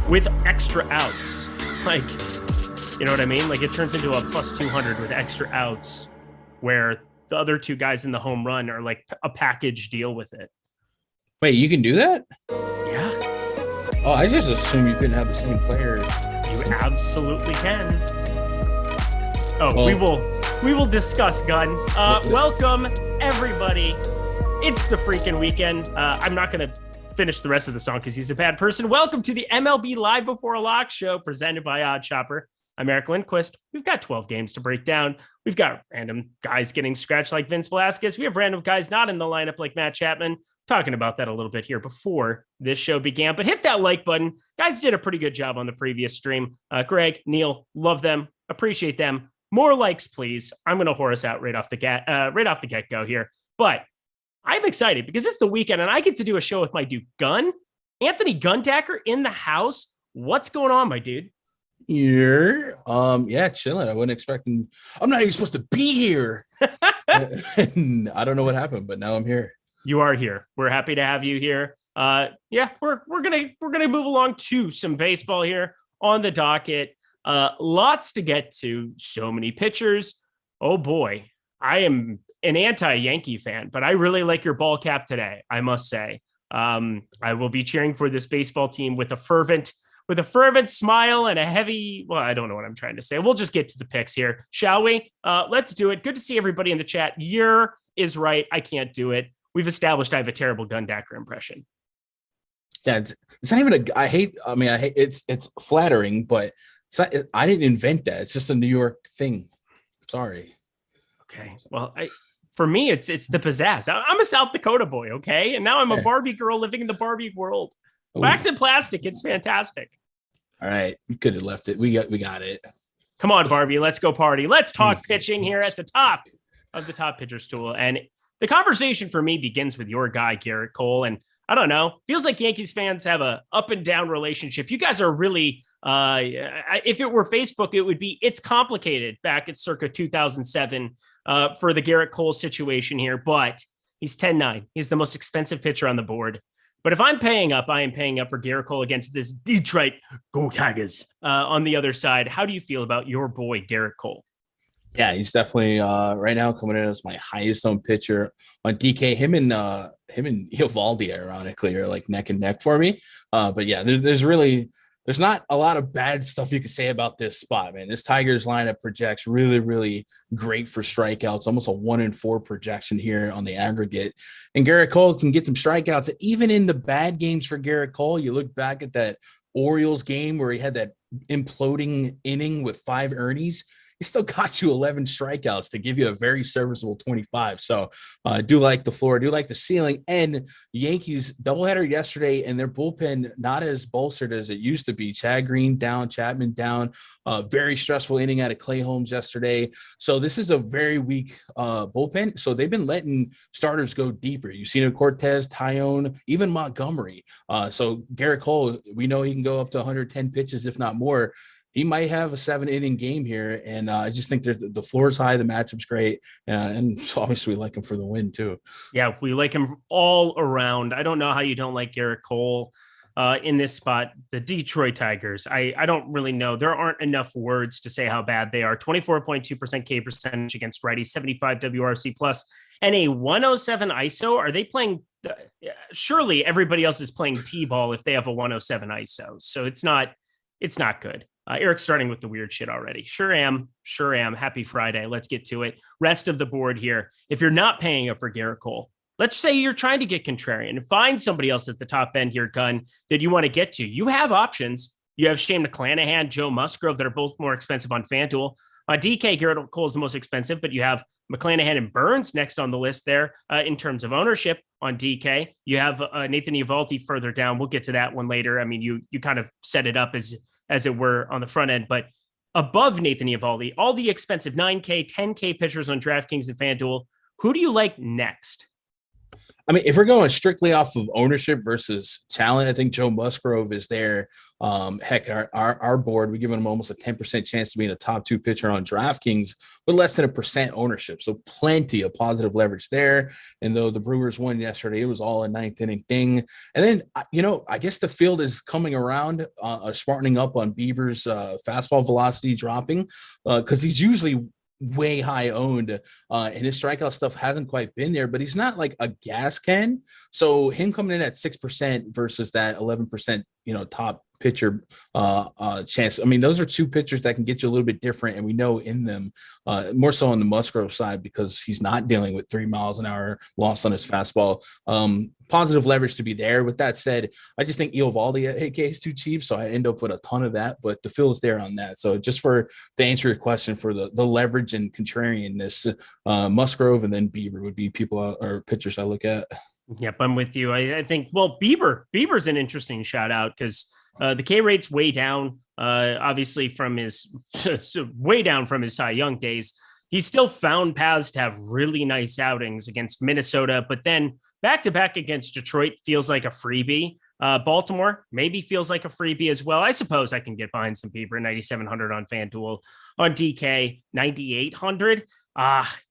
with extra outs. Like, you know what I mean? Like, it turns into a plus 200 with extra outs where the other 2 guys in the home run are like a package deal with it. Wait, you can do that? Yeah. Oh, I just assume you couldn't have the same player. You absolutely can. Oh, Well- we will discuss, Gun. Welcome, everybody. It's the freaking weekend. I'm not going to finish the rest of the song because he's a bad person. Welcome to the MLB Live Before a Lock show presented by Odd Chopper. I'm Eric Lindquist. We've got 12 games to break down. We've got random guys getting scratched like Vince Velazquez. We have random guys not in the lineup like Matt Chapman. Talking about that a little bit here before this show began, but hit that like button. Guys did a pretty good job on the previous stream. Greg, Neil, love them. Appreciate them. More likes, please. I'm going to whore us out right off the get-go here. But I'm excited because it's the weekend and I get to do a show with my dude Anthony Gundacker in the house. What's going on, my dude? Here, chilling. I wasn't expecting. I'm not even supposed to be here. And I don't know what happened, but now I'm here. You are here. We're happy to have you here. We're gonna move along to some baseball here on the docket. Lots to get to. So many pitchers. Oh boy, I am an anti-Yankee fan, but I really like your ball cap today, I must say. I will be cheering for this baseball team with a fervent smile and a heavy, well, I don't know what I'm trying to say. We'll just get to the picks here, shall we? Let's do it. Good to see everybody in the chat. YERRRR is right. I can't do it. We've established I have a terrible Gundacker impression. Yeah, it's not even it's flattering, but I didn't invent that. It's just a New York thing. Sorry. Okay. Well, for me, it's the pizzazz. I'm a South Dakota boy, okay? And now I'm a Barbie girl living in the Barbie world. Ooh. Wax and plastic, it's fantastic. All right, you could have left it. We got it. Come on, Barbie, let's go party. Let's talk pitching here at the top of the top pitcher stool. And the conversation for me begins with your guy, Garrett Cole. And I don't know, feels like Yankees fans have a up and down relationship. You guys are really, if it were Facebook, it would be It's Complicated back at circa 2007 for the Garrett Cole situation here. But he's 10-9. He's the most expensive pitcher on the board. But if I'm paying up, I am paying up for Garrett Cole against this Detroit Go Tigers on the other side. How do you feel about your boy, Garrett Cole? Yeah, he's definitely right now coming in as my highest owned pitcher on DK. Him and Eovaldi, ironically, are like neck and neck for me. But yeah, there's not a lot of bad stuff you could say about this spot, man. This Tigers lineup projects really, really great for strikeouts, almost a 1-in-4 projection here on the aggregate. And Garrett Cole can get some strikeouts. Even in the bad games for Garrett Cole, you look back at that Orioles game where he had that imploding inning with 5 earnings. He still got you 11 strikeouts to give you a very serviceable 25. So I do like the floor, do like the ceiling. And Yankees doubleheader yesterday, and their bullpen not as bolstered as it used to be. Chad Green down, Chapman down. Very stressful inning out of Clay Holmes yesterday. So this is a very weak bullpen. So they've been letting starters go deeper. You've seen it, Cortez, Tyone, even Montgomery. So Garrett Cole, we know he can go up to 110 pitches, if not more. He might have a 7-inning game here, and I just think the floor is high, the matchup's great, and obviously we like him for the win too. Yeah, we like him all around. I don't know how you don't like Garrett Cole in this spot. The Detroit Tigers, I don't really know. There aren't enough words to say how bad they are. 24.2% K percentage against righties, 75 WRC plus, and a 107 ISO. Are they playing? Surely everybody else is playing T-ball if they have a 107 ISO. So it's not good. Eric's starting with the weird shit already. Sure am. Happy Friday. Let's get to it. Rest of the board here. If you're not paying up for Garrett Cole, let's say you're trying to get contrarian and find somebody else at the top end here, Gun, that you want to get to. You have options. You have Shane Mcclanahan, Joe Musgrove that are both more expensive on FanDuel. On DK, Garrett Cole is the most expensive, but you have Mcclanahan and Burns next on the list there in terms of ownership on DK. You have Nathan Eovaldi further down. We'll get to that one later. I mean, you kind of set it up as it were on the front end, but above Nathan Eovaldi, all the expensive 9K, 10K pitchers on DraftKings and FanDuel, who do you like next? I mean, if we're going strictly off of ownership versus talent, I think Joe Musgrove is there. Heck, our board, we give him almost a 10% chance to be in a top 2 pitcher on DraftKings with less than 1% ownership. So plenty of positive leverage there. And though the Brewers won yesterday, it was all a 9th inning thing. And then, I guess the field is coming around, smartening up on Bieber's fastball velocity dropping because he's usually way high owned and his strikeout stuff hasn't quite been there, but he's not like a gas can. So him coming in at 6% versus that 11%, top pitcher chance. I mean, those are 2 pitchers that can get you a little bit different. And we know in them more so on the Musgrove side, because he's not dealing with 3 miles an hour loss on his fastball. Positive leverage to be there. With that said, I just think Eovaldi at 8K is too cheap. So I end up with a ton of that, but the fill is there on that. So just to answer your question for the leverage and contrarianness, Musgrove and then Bieber would be people or pitchers I look at. Yep, I'm with you. I think, Bieber's an interesting shout out because The K rate's way down, obviously from his way down from his Cy Young days. He's still found paths to have really nice outings against Minnesota, but then back-to-back against Detroit feels like a freebie. Baltimore maybe feels like a freebie as well. I suppose I can get behind some Bieber, 9,700 on FanDuel. On DK, 9,800.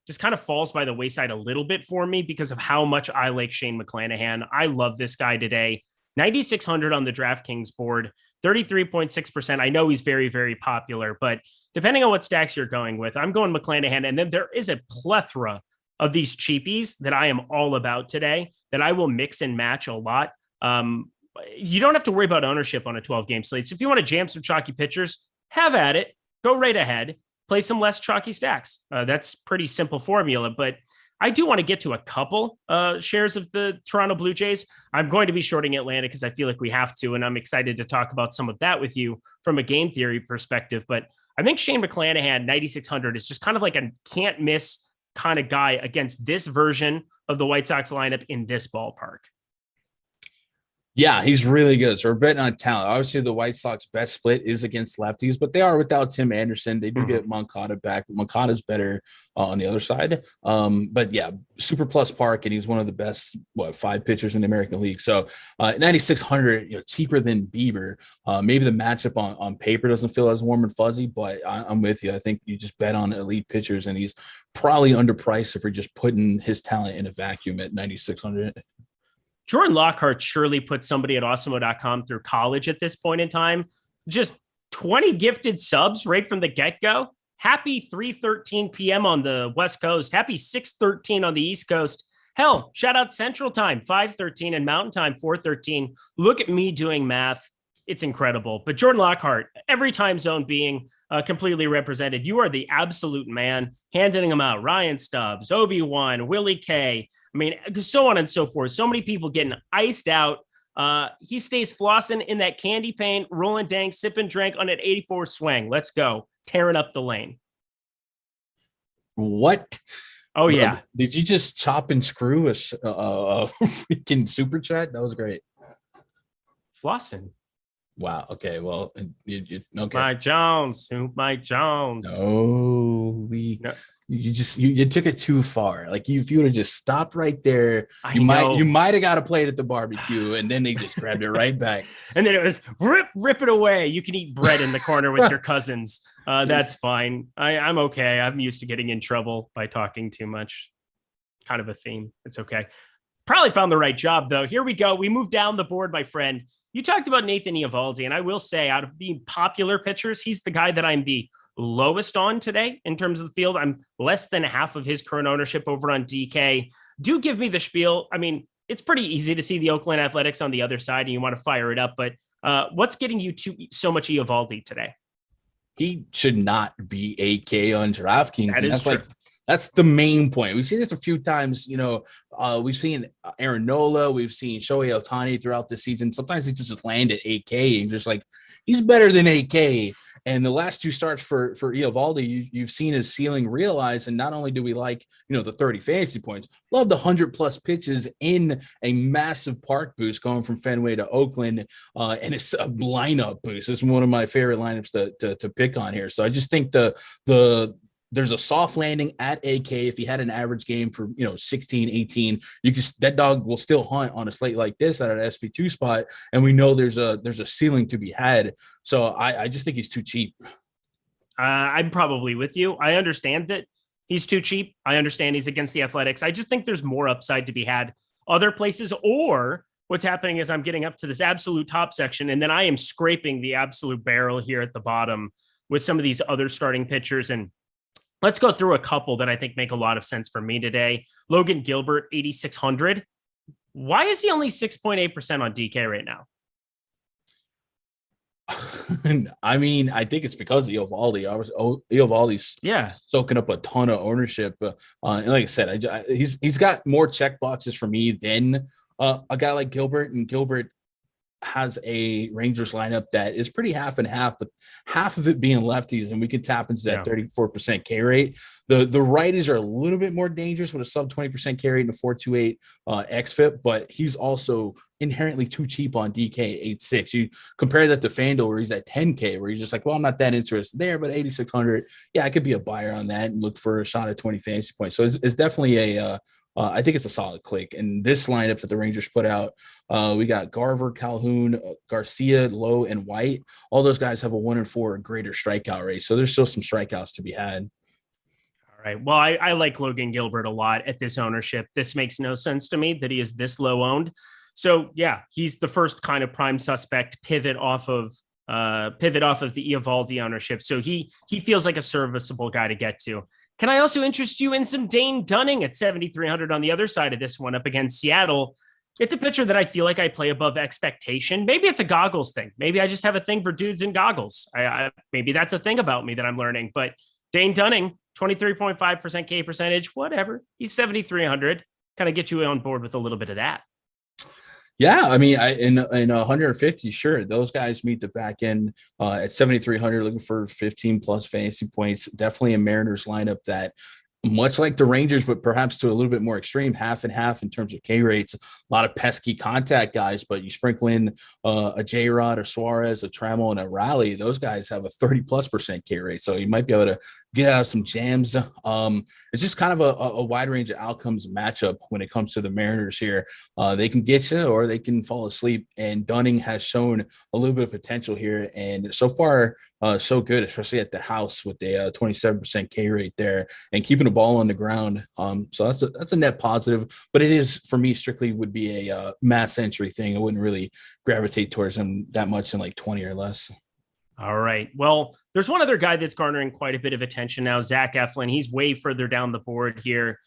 Just kind of falls by the wayside a little bit for me because of how much I like Shane Mcclanahan. I love this guy today. 9,600 on the DraftKings board, 33.6%. I know he's very, very popular, but depending on what stacks you're going with, I'm going Mcclanahan. And then there is a plethora of these cheapies that I am all about today that I will mix and match a lot. You don't have to worry about ownership on a 12-game slate. So if you want to jam some chalky pitchers, have at it. Go right ahead. Play some less chalky stacks. That's pretty simple formula, but I do want to get to a couple shares of the Toronto Blue Jays. I'm going to be shorting Atlanta because I feel like we have to, and I'm excited to talk about some of that with you from a game theory perspective. But I think Shane Mcclanahan, 9,600, is just kind of like a can't miss kind of guy against this version of the White Sox lineup in this ballpark. Yeah, he's really good. So we're betting on talent. Obviously, the White Sox best split is against lefties, but they are without Tim Anderson. They do get Moncada back, but Moncada's better on the other side. But yeah, Super Plus Park, and he's one of the best, 5 pitchers in the American League. So 9,600, cheaper than Bieber. Maybe the matchup on paper doesn't feel as warm and fuzzy, but I'm with you. I think you just bet on elite pitchers, and he's probably underpriced if you're just putting his talent in a vacuum at 9,600. Jordan Lockhart surely put somebody at Awesemo.com through college at this point in time. Just 20 gifted subs right from the get-go. Happy 3:13 p.m. on the West Coast. Happy 6:13 on the East Coast. Hell, shout out Central Time, 5:13, and Mountain Time, 4:13. Look at me doing math. It's incredible. But Jordan Lockhart, every time zone being completely represented. You are the absolute man, handing them out. Ryan Stubbs, Obi-Wan, Willie K. I mean, so on and so forth. So many people getting iced out. He stays flossing in that candy paint, rolling dank, sipping drink on an 84 swing. Let's go. Tearing up the lane. What? Oh, yeah. Did you just chop and screw a freaking super chat? That was great. Flossing. Wow. Okay. Well, okay. Mike Jones. Mike Jones. No, you took it too far. Like if you would have just stopped right there, you might have got a plate at the barbecue, and then they just grabbed it right back. And then it was rip it away. You can eat bread in the corner with your cousins. That's fine. I'm okay. I'm used to getting in trouble by talking too much. Kind of a theme. It's okay. Probably found the right job though. Here we go. We moved down the board, my friend. You talked about Nathan Eovaldi, and I will say out of the popular pitchers, he's the guy that I'm the lowest on today in terms of the field. I'm less than half of his current ownership over on DK. Do give me the spiel. I mean, it's pretty easy to see the Oakland Athletics on the other side and you want to fire it up, but what's getting you to so much Eovaldi today? He should not be AK on DraftKings. That is true. That's the main point. We've seen this a few times. We've seen Aaron Nola. We've seen Shohei Ohtani throughout the season. Sometimes he just land at AK and just like, he's better than AK. And the last 2 starts for Eovaldi, you've seen his ceiling realized. And not only do we like, the 30 fantasy points, love the 100+ pitches in a massive park boost going from Fenway to Oakland. And it's a lineup boost. It's one of my favorite lineups to pick on here. So I just think there's a soft landing at AK. If he had an average game for 16, 18, that dog will still hunt on a slate like this at an SP2 spot, and we know there's a ceiling to be had. So I just think he's too cheap. I'm probably with you. I understand that he's too cheap. I understand he's against the Athletics. I just think there's more upside to be had other places, or what's happening is I'm getting up to this absolute top section, and then I am scraping the absolute barrel here at the bottom with some of these other starting pitchers. And let's go through a couple that I think make a lot of sense for me today. Logan Gilbert, 8,600. Why is he only 6.8% on DK right now? I mean, I think it's because of Eovaldi. Eovaldi's soaking up a ton of ownership. And like I said, he's got more check boxes for me than a guy like Gilbert. And Gilbert, has a Rangers lineup that is pretty half and half, but half of it being lefties, and we could tap into that 34% K rate. The righties are a little bit more dangerous with a sub 20% K rate and a 4.28 xFIP, but he's also inherently too cheap on DK 8.6. You compare that to FanDuel where he's at 10K, where you're just like, well, I'm not that interested there, but 8,600, yeah, I could be a buyer on that and look for a shot at 20 fantasy points. So it's definitely I think it's a solid click. And this lineup that the Rangers put out, we got Garver, Calhoun, Garcia, Lowe, and White. All those guys have a 1-4 or greater strikeout rate. So there's still some strikeouts to be had. All right. Well, I like Logan Gilbert a lot at this ownership. This makes no sense to me that he is this low owned. So yeah, he's the first kind of prime suspect pivot off of the Eovaldi ownership. So he feels like a serviceable guy to get to. Can I also interest you in some Dane Dunning at 7,300 on the other side of this one up against Seattle? It's a pitcher that I feel like I play above expectation. Maybe it's a goggles thing. Maybe I just have a thing for dudes in goggles. Maybe that's a thing about me that I'm learning. But Dane Dunning, 23.5% K percentage, whatever. He's 7,300. Kind of get you on board with a little bit of that. Yeah, I mean, in 150, sure, those guys meet the back end at 7,300, looking for 15 plus fantasy points. Definitely a Mariners lineup that, much like the Rangers, but perhaps to a little bit more extreme, half and half in terms of K rates. A lot of pesky contact guys, but you sprinkle in a J-Rod, a Suarez, a Trammell, and a Raleigh. Those guys have a 30+% K rate, so you might be able to get out some jams. It's just kind of a wide range of outcomes matchup when it comes to the Mariners here. They can get you or they can fall asleep, and Dunning has shown a little bit of potential here, and so far so good, especially at the house with the 27% K rate there and keeping the ball on the ground. So that's a net positive, but it is, for me, strictly would be a mass entry thing. I wouldn't really gravitate towards him that much in like 20 or less. All right. Well, there's one other guy that's garnering quite a bit of attention now, Zac Eflin. He's way further down the board here,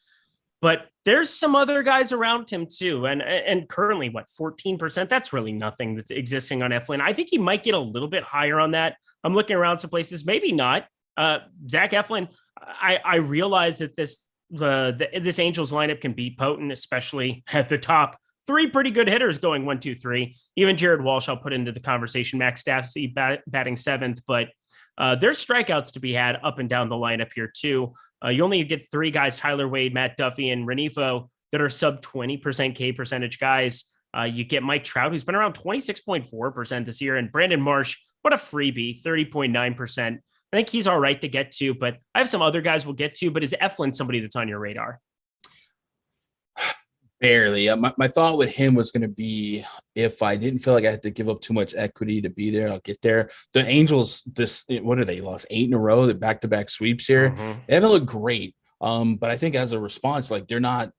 but there's some other guys around him too. And currently, 14%? That's really nothing that's existing on Eflin. I think he might get a little bit higher on that. I'm looking around some places, maybe not. Zac Eflin, I realize that this Angels lineup can be potent, especially at the top. 3 pretty good hitters going 1, 2, 3. Even Jared Walsh, I'll put into the conversation. Max Stassi batting 7th, but there's strikeouts to be had up and down the lineup here too. You only get 3 guys, Tyler Wade, Matt Duffy, and Renifo, that are sub 20% K percentage guys. You get Mike Trout, who's been around 26.4% this year, and Brandon Marsh, what a freebie, 30.9%. I think he's all right to get to, but I have some other guys we'll get to. But is Eflin somebody that's on your radar? Barely. My thought with him was going to be, if I didn't feel like I had to give up too much equity to be there, I'll get there. The Angels, what are they? Lost 8 in a row, the back-to-back sweeps here. Mm-hmm. They haven't looked great. But I think as a response, like they're not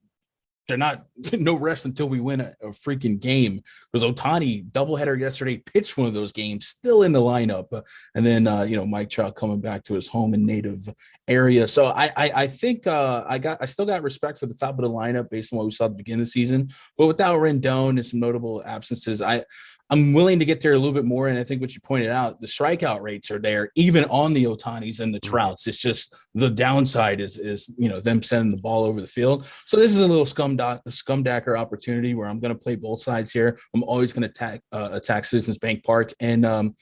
no rest until we win a freaking game, because Ohtani doubleheader yesterday pitched one of those games, still in the lineup, and then Mike Trout coming back to his home and native area. So I think I still got respect for the top of the lineup based on what we saw at the beginning of the season, but without Rendon and some notable absences, I'm willing to get there a little bit more. And I think what you pointed out, the strikeout rates are there, even on the Ohtanis and the Trouts. It's just the downside is them sending the ball over the field. So this is a little scumdacker opportunity where I'm going to play both sides here. I'm always going to attack Citizens Bank Park. And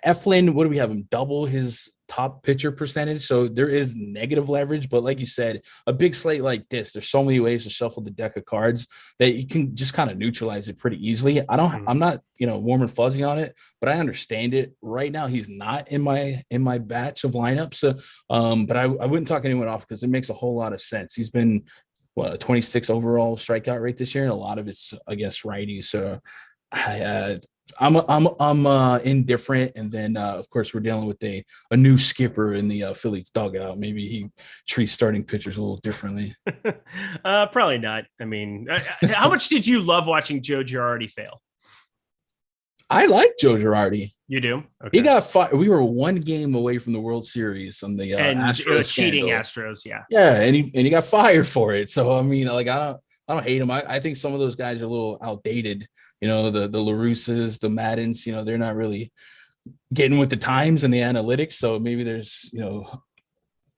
Eflin, what do we have him? Double his top pitcher percentage. So there is negative leverage, but like you said, a big slate like this, there's so many ways to shuffle the deck of cards that you can just kind of neutralize it pretty easily. I'm not, warm and fuzzy on it, but I understand it. Right now, he's not in my batch of lineups. But I wouldn't talk anyone off because it makes a whole lot of sense. He's been a 26 overall strikeout rate this year, and a lot of it's against righties. So I'm indifferent, and then of course we're dealing with a new skipper in the Phillies dugout. Maybe he treats starting pitchers a little differently. Probably not. I mean, how much did you love watching Joe Girardi fail? I like Joe Girardi. You do? Okay. He got fired. We were 1 game away from the World Series on the Astros. It was cheating Astros, yeah. Yeah, and he got fired for it. So I mean, like I don't hate him. I think some of those guys are a little outdated. The La Russas, the Maddens, they're not really getting with the times and the analytics. So maybe there's,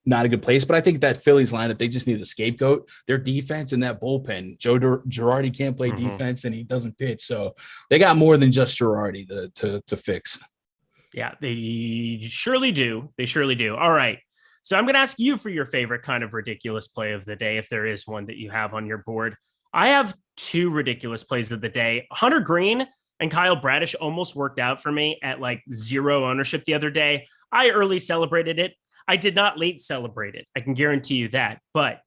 not a good place. But I think that Phillies lineup, they just need a scapegoat. Their defense and that bullpen. Joe Girardi can't play defense and he doesn't pitch. So they got more than just Girardi to fix. Yeah, they surely do. They surely do. All right. So I'm going to ask you for your favorite kind of ridiculous play of the day, if there is one that you have on your board. I have two ridiculous plays of the day. Hunter Green and Kyle Bradish almost worked out for me at like 0 ownership the other day. I early celebrated it. I did not late celebrate it. I can guarantee you that. But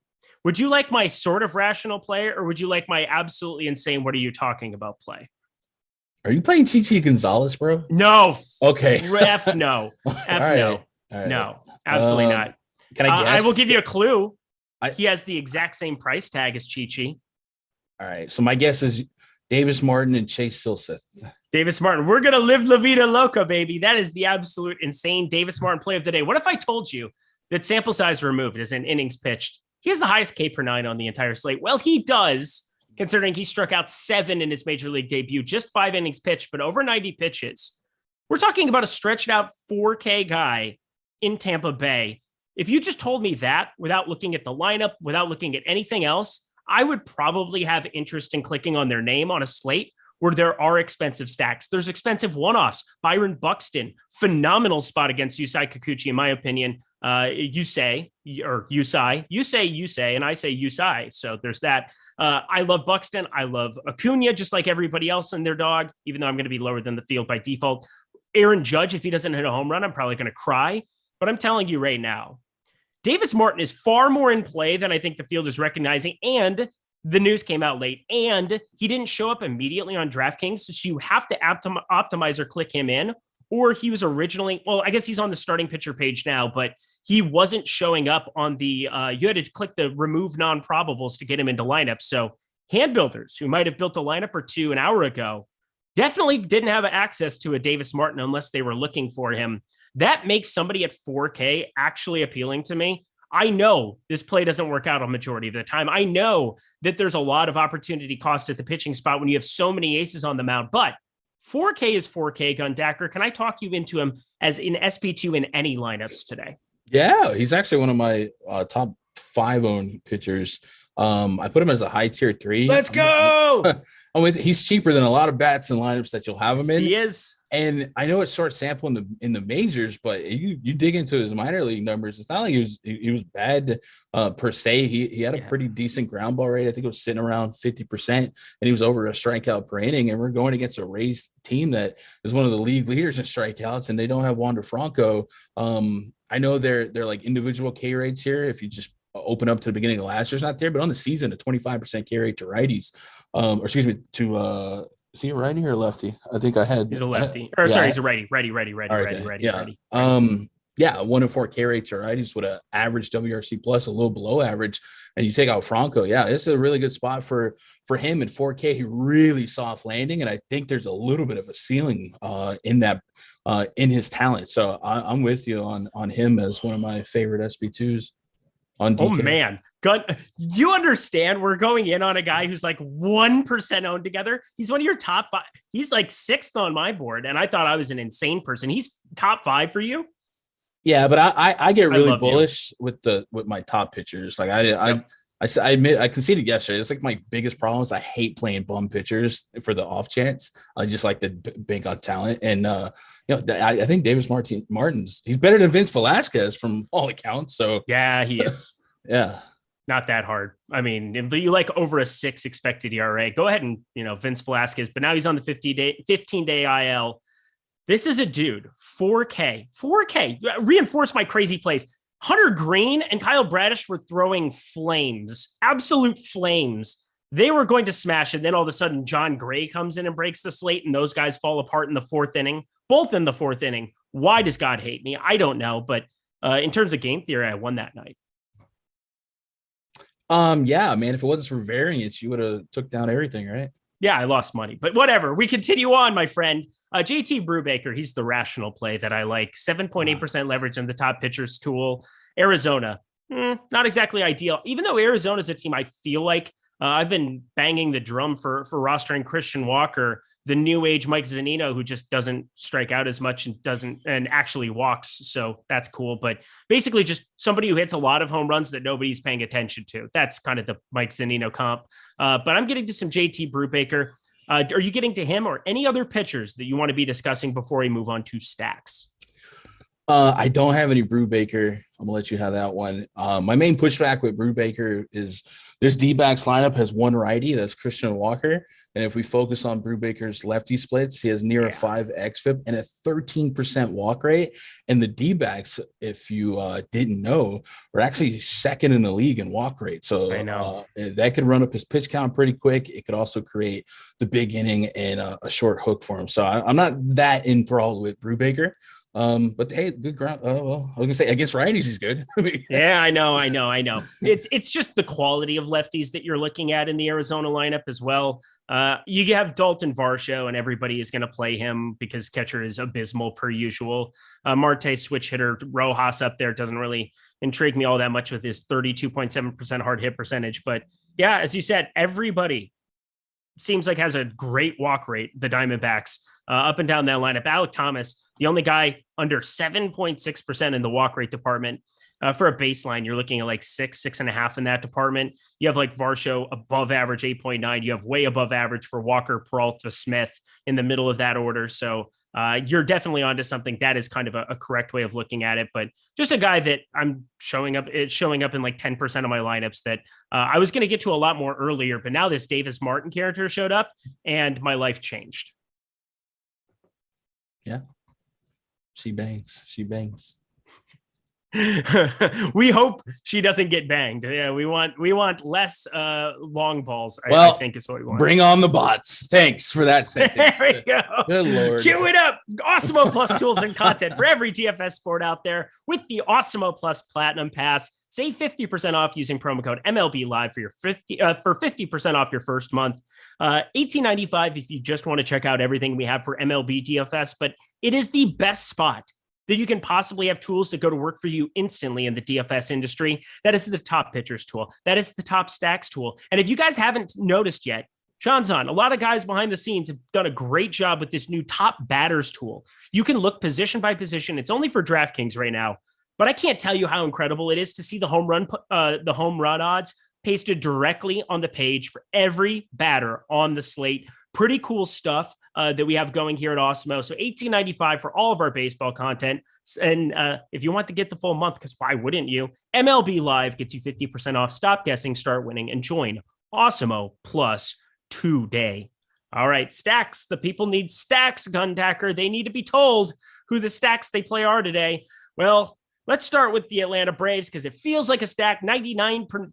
would you like my sort of rational play, or would you like my absolutely insane, what are you talking about play? Are you playing Chichi Gonzalez, bro? No. Okay. F no. F right. no. Right. No, absolutely not. Can I guess? I will give you a clue. He has the exact same price tag as Chichi. All right. So my guess is Davis Martin and Chase Silseth. Davis Martin. We're going to live La Vida Loca, baby. That is the absolute insane Davis Martin play of the day. What if I told you that sample size removed is in innings pitched? He has the highest K per 9 on the entire slate. Well, he does, considering he struck out 7 in his major league debut, just 5 innings pitched, but over 90 pitches. We're talking about a stretched out 4K guy in Tampa Bay. If you just told me that without looking at the lineup, without looking at anything else, I would probably have interest in clicking on their name on a slate where there are expensive stacks. There's expensive one-offs. Byron Buxton, phenomenal spot against Yusei Kikuchi, in my opinion. Yusei, and I say Yusei. So there's that. I love Buxton. I love Acuna, just like everybody else in their dog, even though I'm going to be lower than the field by default. Aaron Judge, if he doesn't hit a home run, I'm probably going to cry. But I'm telling you right now, Davis Martin is far more in play than I think the field is recognizing. And the news came out late, and he didn't show up immediately on DraftKings. So you have to optimize or click him in, or he was originally, well, I guess he's on the starting pitcher page now, but he wasn't showing up on the, you had to click the remove non-probables to get him into lineups. So hand builders who might have built a lineup or two an hour ago definitely didn't have access to a Davis Martin unless they were looking for him. That makes somebody at 4K actually appealing to me. I know this play doesn't work out a majority of the time. I know that there's a lot of opportunity cost at the pitching spot when you have so many aces on the mound, but 4K is 4K. Gundacker, can I talk you into him as in SP2 in any lineups today? Yeah, he's actually one of my top 5 owned pitchers. I put him as a high tier 3. Let's go. He's cheaper than a lot of bats and lineups that you'll have him in. He is. And I know it's short sample in the majors, but you dig into his minor league numbers. It's not like he was bad per se. He had a pretty decent ground ball rate. I think it was sitting around 50%, and he was over a strikeout per inning. And we're going against a Rays team that is one of the league leaders in strikeouts, and they don't have Wander Franco. I know they're like individual K rates here. If you just open up to the beginning of last year's not there, but on the season, a 25% K rate to righties, to is he a righty or a lefty? I think I had. He's a lefty. He's a righty. Righty. Yeah, 1 in 4 K rate to righties with an average WRC plus, a little below average, and you take out Franco. Yeah, it's a really good spot for him in 4K. He really soft landing, and I think there's a little bit of a ceiling in his talent. So I'm with you on him as one of my favorite SB2s. On DK. Oh man, you understand? We're going in on a guy who's like 1% owned together. He's one of your top 5. He's like 6th on my board, and I thought I was an insane person. He's top 5 for you. Yeah, but I get really bullish with my top pitchers. Like I admit I conceded yesterday. It's like my biggest problem is I hate playing bum pitchers for the off chance. I just like to bank on talent, and I think Davis Martin's he's better than Vince Velazquez from all accounts. So yeah, he is. Yeah, not that hard. I mean, if you like over a 6 expected ERA, go ahead and Vince Velazquez. But now he's on the 15-day IL. This is a dude, 4K. Reinforce my crazy plays. Hunter Green and Kyle Bradish were throwing flames, absolute flames. They were going to smash it. Then all of a sudden, John Gray comes in and breaks the slate, and those guys fall apart in the 4th inning, both in the 4th inning. Why does God hate me? I don't know. But in terms of game theory, I won that night. Yeah, man, if it wasn't for variance, you would have took down everything, right? Yeah, I lost money, but whatever. We continue on, my friend. JT Brubaker, he's the rational play that I like. 7.8% leverage in the top pitchers tool. Arizona, not exactly ideal. Even though Arizona's a team I feel like I've been banging the drum for rostering Christian Walker. the new age Mike Zunino, who just doesn't strike out as much and actually walks. So that's cool. But basically just somebody who hits a lot of home runs that nobody's paying attention to. That's kind of the Mike Zunino comp. But I'm getting to some JT Brubaker. Are you getting to him or any other pitchers that you want to be discussing before we move on to stacks? I don't have any Brubaker. I'm gonna let you have that one. My main pushback with Brubaker is this D-backs lineup has one righty, that's Christian Walker. And if we focus on Brubaker's lefty splits, he has near a 5 xFIP and a 13% walk rate. And the D-backs, if you didn't know, are actually second in the league in walk rate. So I know that could run up his pitch count pretty quick. It could also create the big inning and a short hook for him. So I'm not that enthralled with Brubaker. But hey, good ground. Well, I was gonna say against righties, he's good. Yeah, I know. It's just the quality of lefties that you're looking at in the Arizona lineup as well. You have Dalton Varsho, and everybody is going to play him because catcher is abysmal per usual. Marte switch hitter Rojas up there doesn't really intrigue me all that much with his 32.7% hard hit percentage. But yeah, as you said, everybody seems like has a great walk rate. The Diamondbacks up and down that lineup. Alek Thomas, the only guy under 7.6% in the walk rate department. For a baseline, you're looking at like 6.5 in that department. You have like Varsho above average 8.9. You have way above average for Walker, Peralta, Smith in the middle of that order. So you're definitely onto something. That is kind of a correct way of looking at it. But just a guy that I'm showing up in like 10% of my lineups that I was going to get to a lot more earlier. But now this Davis Martin character showed up and my life changed. Yeah. She bangs. We hope she doesn't get banged. Yeah, we want less long balls. I think is what we want. Bring on the bots. Thanks for that sentence. There we go. Good Lord. Cue it up. Awesemo Plus tools and content for every DFS sport out there with the Awesemo Plus Platinum Pass. Save 50% off using promo code MLB Live for 50% off your first month. $18.95 if you just want to check out everything we have for MLB DFS, but it is the best spot that you can possibly have tools that go to work for you instantly in the DFS industry. That is the top pitchers tool. That is the top stacks tool. And if you guys haven't noticed yet, Sean's on. A lot of guys behind the scenes have done a great job with this new top batters tool. You can look position by position. It's only for DraftKings right now, but I can't tell you how incredible it is to see the home run odds pasted directly on the page for every batter on the slate. Pretty cool stuff that we have going here at Awesemo. So $18.95 for all of our baseball content. And if you want to get the full month, because why wouldn't you? MLB Live gets you 50% off. Stop guessing, start winning, and join Awesemo Plus today. All right, stacks. The people need stacks, Gundacker. They need to be told who the stacks they play are today. Well, let's start with the Atlanta Braves because it feels like a stack 99%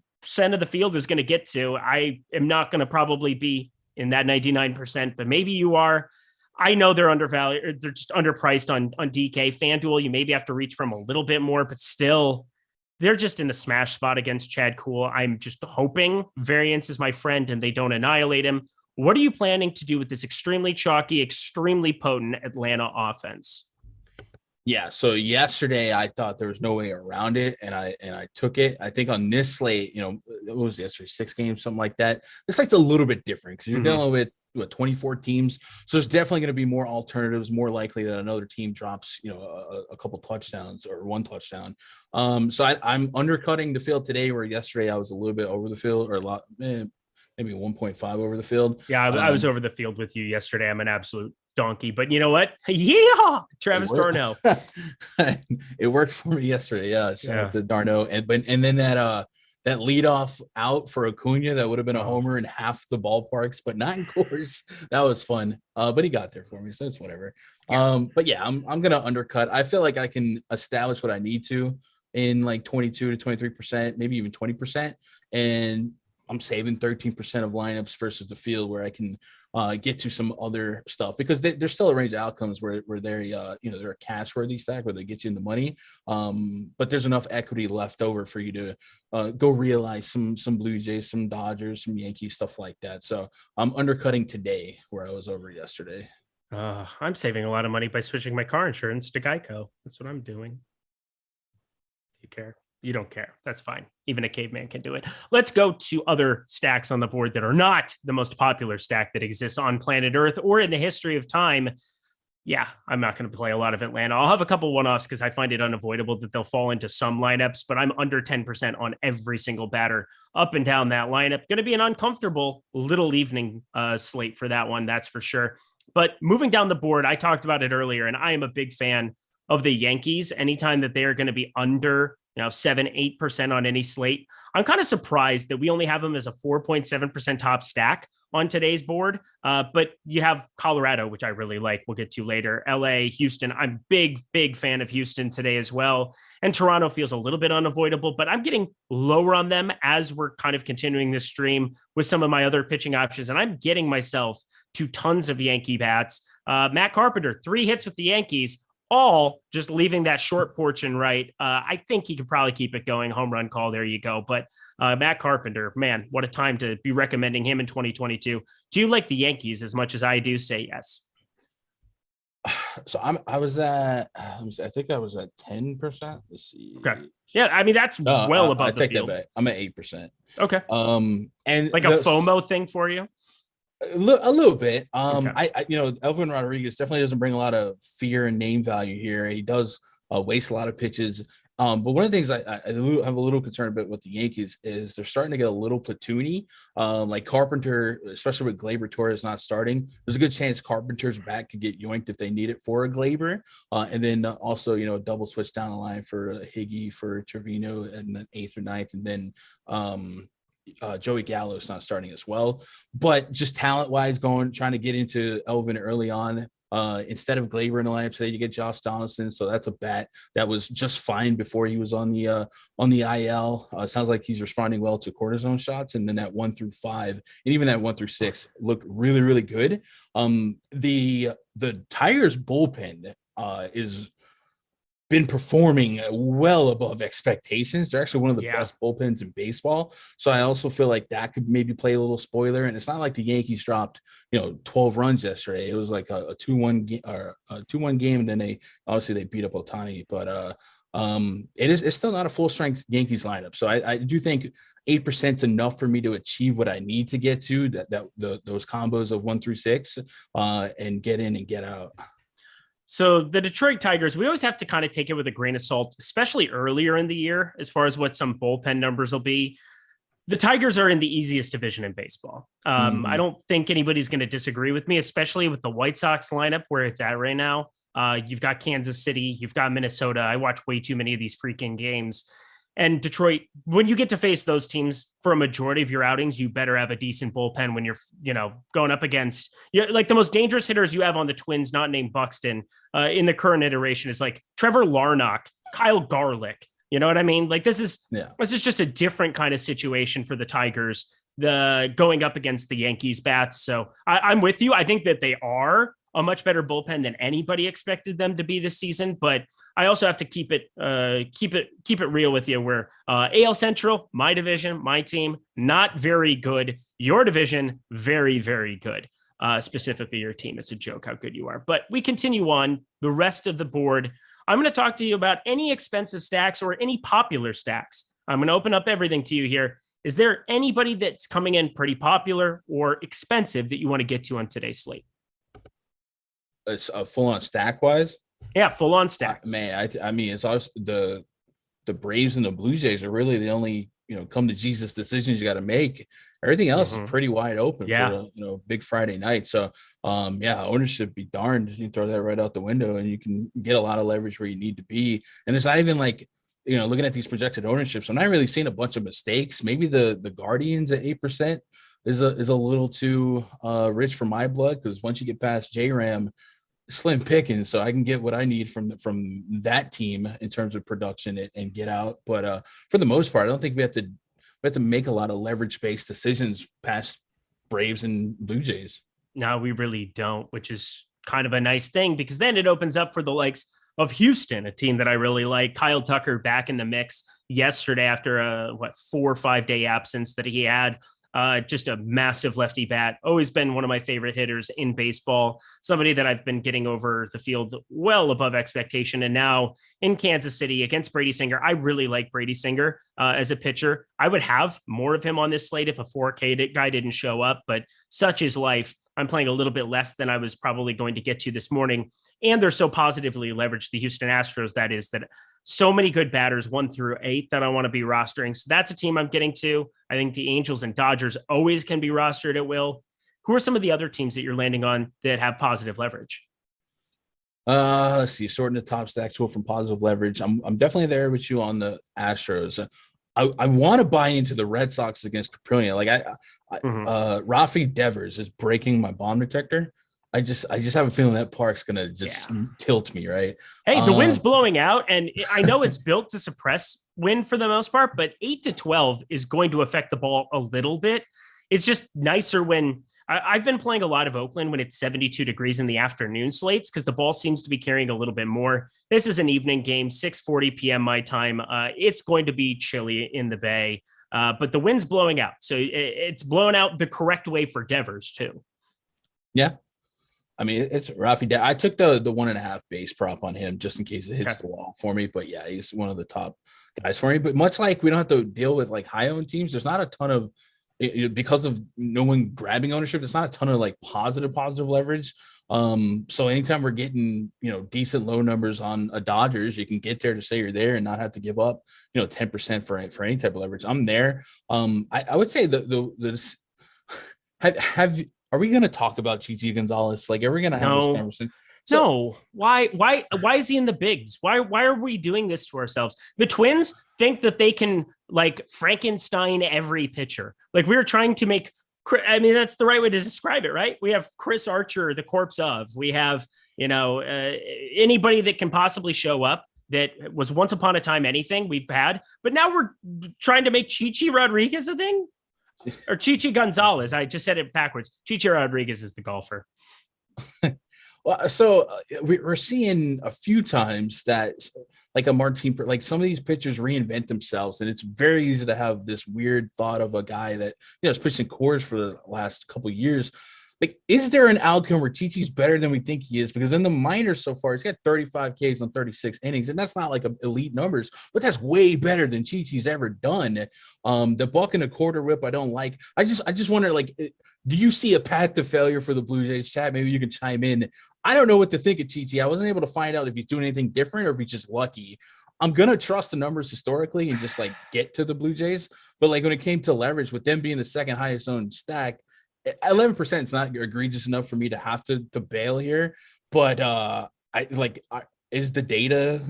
of the field is going to get to. I am not going to probably be in that 99%, but maybe you are. I know they're undervalued. They're just underpriced on DK. FanDuel, you maybe have to reach from a little bit more, but still, they're just in a smash spot against Chad Kuhl. I'm just hoping variance is my friend and they don't annihilate him. What are you planning to do with this extremely chalky, extremely potent Atlanta offense? Yeah, so yesterday I thought there was no way around it, and I took it. I think on this slate, what was yesterday, 6 games, something like that. This slate's a little bit different because you're dealing with 24 teams, so there's definitely going to be more alternatives. More likely that another team drops, a couple touchdowns or 1 touchdown. So I'm undercutting the field today, where yesterday I was a little bit over the field, or a lot, maybe 1.5 over the field. Yeah, I was over the field with you yesterday. I'm an absolute donkey, but you know what? Yeah, Travis d'Arnaud. It worked for me yesterday. Yeah, shout out to d'Arnaud, and then that leadoff out for Acuna that would have been a homer in half the ballparks, but not in Coors. That was fun. But he got there for me, so it's whatever. But yeah, I'm gonna undercut. I feel like I can establish what I need to in like 22 to 23%, maybe even 20%, and I'm saving 13% of lineups versus the field where I can get to some other stuff, because there's still a range of outcomes where they're they're a cash worthy stack where they get you in the money. But there's enough equity left over for you to go realize some Blue Jays, some Dodgers, some Yankees, stuff like that. So I'm undercutting today where I was over yesterday. I'm saving a lot of money by switching my car insurance to Geico. That's what I'm doing. Do you care? You don't care. That's fine. Even a caveman can do it. Let's go to other stacks on the board that are not the most popular stack that exists on planet Earth or in the history of time. Yeah, I'm not going to play a lot of Atlanta. I'll have a couple one-offs because I find it unavoidable that they'll fall into some lineups, but I'm under 10% on every single batter up and down that lineup. Going to be an uncomfortable little evening slate for that one, that's for sure. But moving down the board, I talked about it earlier, and I am a big fan of the Yankees. Anytime that they are going to be under 7-8% on any slate, I'm kind of surprised that we only have them as a 4.7% top stack on today's board. But you have Colorado, which I really like. We'll get to later. LA, Houston. I'm big fan of Houston today as well. And Toronto feels a little bit unavoidable, but I'm getting lower on them as we're kind of continuing this stream with some of my other pitching options. And I'm getting myself to tons of Yankee bats. Matt Carpenter, 3 hits with the Yankees, all just leaving that short portion right. I think he could probably keep it going. Home run call. There you go. But Matt Carpenter, man, what a time to be recommending him in 2022. Do you like the Yankees as much as I do? Say yes. So I think I was at 10%. Let's see. Okay. Yeah. I mean, that's well above the take field. that back. I'm at 8%. Okay. And like a FOMO thing for you? A little bit. Okay. I Elvin Rodriguez definitely doesn't bring a lot of fear and name value here. He does waste a lot of pitches. But one of the things I have a little concern about with the Yankees is they're starting to get a little platoony. Like Carpenter, especially with Gleyber Torres not starting, there's a good chance Carpenter's back could get yoinked if they need it for a Gleyber. And then also, a double switch down the line for Higgy, for Trevino, and then 8th or 9th, and then Joey Gallo's not starting as well. But just talent-wise, trying to get into Elvin early on. Instead of Gleyber in the lineup today, you get Josh Donaldson. So that's a bat that was just fine before he was on the IL. It sounds like he's responding well to cortisone shots. And then that 1 through 5, and even that 1 through 6 looked really, really good. The Tigers bullpen is been performing well above expectations. They're actually one of the best bullpens in baseball. So I also feel like that could maybe play a little spoiler. And it's not like the Yankees dropped, 12 runs yesterday. It was like a 2-1 game. And then they beat up Ohtani, but it's still not a full strength Yankees lineup. So I do think 8% is enough for me to achieve what I need to get to those combos of 1 through 6 and get in and get out. So the Detroit Tigers, we always have to kind of take it with a grain of salt, especially earlier in the year, as far as what some bullpen numbers will be. The Tigers are in the easiest division in baseball. I don't think anybody's going to disagree with me, especially with the White Sox lineup where it's at right now. You've got Kansas City, you've got Minnesota. I watch way too many of these freaking games. And Detroit, when you get to face those teams for a majority of your outings, you better have a decent bullpen when you're, going up against like the most dangerous hitters you have on the Twins, not named Buxton, in the current iteration is like Trevor Larnach, Kyle Garlick. You know what I mean? Like this is just a different kind of situation for the Tigers, going up against the Yankees bats. So I'm with you. I think that they are a much better bullpen than anybody expected them to be this season. But I also have to keep it real with you where AL Central, my division, my team, not very good. Your division, very, very good. Specifically your team. It's a joke how good you are. But we continue on the rest of the board. I'm going to talk to you about any expensive stacks or any popular stacks. I'm going to open up everything to you here. Is there anybody that's coming in pretty popular or expensive that you want to get to on today's slate? It's full on stack wise. Yeah, full on stacks. Man, I mean, it's also the Braves and the Blue Jays are really the only come to Jesus decisions you got to make. Everything else is pretty wide open for big Friday night. So ownership be darned. You can throw that right out the window, and you can get a lot of leverage where you need to be. And it's not even like looking at these projected ownerships, I'm not really seeing a bunch of mistakes. Maybe the Guardians at 8% is a little too rich for my blood, because once you get past J-Ram, slim picking, so I can get what I need from that team in terms of production and get out. But for the most part, I don't think we have to make a lot of leverage based decisions past Braves and Blue Jays. No, we really don't, which is kind of a nice thing, because then it opens up for the likes of Houston, a team that I really like. Kyle Tucker back in the mix yesterday after a 4 or 5 day absence that he had. Just a massive lefty bat. Always been one of my favorite hitters in baseball. Somebody that I've been getting over the field well above expectation. And now in Kansas City against Brady Singer, I really like Brady Singer as a pitcher. I would have more of him on this slate if a 4K guy didn't show up, but such is life. I'm playing a little bit less than I was probably going to get to this morning. And they're so positively leveraged, the Houston Astros, that so many good batters 1 through 8 that I want to be rostering. So that's a team I'm getting to. I think the Angels and Dodgers always can be rostered at will. Who are some of the other teams that you're landing on that have positive leverage? Let's see, sorting the top stack tool from positive leverage. I'm definitely there with you on the Astros. I want to buy into the Red Sox against Caprelli. Like Rafi Devers is breaking my bomb detector. I just have a feeling that park's gonna just tilt me, right? Hey, the wind's blowing out, and I know it's built to suppress wind for the most part, but 8 to 12 is going to affect the ball a little bit. It's just nicer when I've been playing a lot of Oakland when it's 72 degrees in the afternoon slates because the ball seems to be carrying a little bit more. This is an evening game, 6:40 p.m. my time. It's going to be chilly in the Bay, but the wind's blowing out, so it's blowing out the correct way for Devers too. Yeah. I mean, it's Rafi. I took the 1.5 base prop on him just in case it hits the wall for me. But yeah, he's one of the top guys for me. But much like we don't have to deal with like high owned teams, there's not a ton of because of no one grabbing ownership. There's not a ton of like positive leverage. So anytime we're getting decent low numbers on a Dodgers, you can get there to say you're there and not have to give up 10% for any type of leverage. I'm there. I would say are we going to talk about Chichi Gonzalez? Like, are we going to have this conversation? No. Why is he in the bigs? Why are we doing this to ourselves? The Twins think that they can like Frankenstein every pitcher. Like we're trying to make, I mean, that's the right way to describe it, right? We have Chris Archer, the corpse of, we have, anybody that can possibly show up that was once upon a time anything we've had, but now we're trying to make Chichi Rodriguez a thing. Or Chichi Gonzalez. I just said it backwards. Chichi Rodriguez is the golfer. Well, so we're seeing a few times that like a Martin, like some of these pitchers reinvent themselves, and it's very easy to have this weird thought of a guy that is pitching cores for the last couple of years. Like, is there an outcome where Chichi's better than we think he is? Because in the minors so far, he's got 35 Ks on 36 innings, and that's not like elite numbers, but that's way better than Chichi's ever done. The buck and a quarter whip, I don't like. I just wonder, like, do you see a path to failure for the Blue Jays? Chat, maybe you can chime in. I don't know what to think of Chichi. I wasn't able to find out if he's doing anything different or if he's just lucky. I'm going to trust the numbers historically and just like get to the Blue Jays. But like when it came to leverage, with them being the second highest owned stack, 11% is not egregious enough for me to have to bail here, but is the data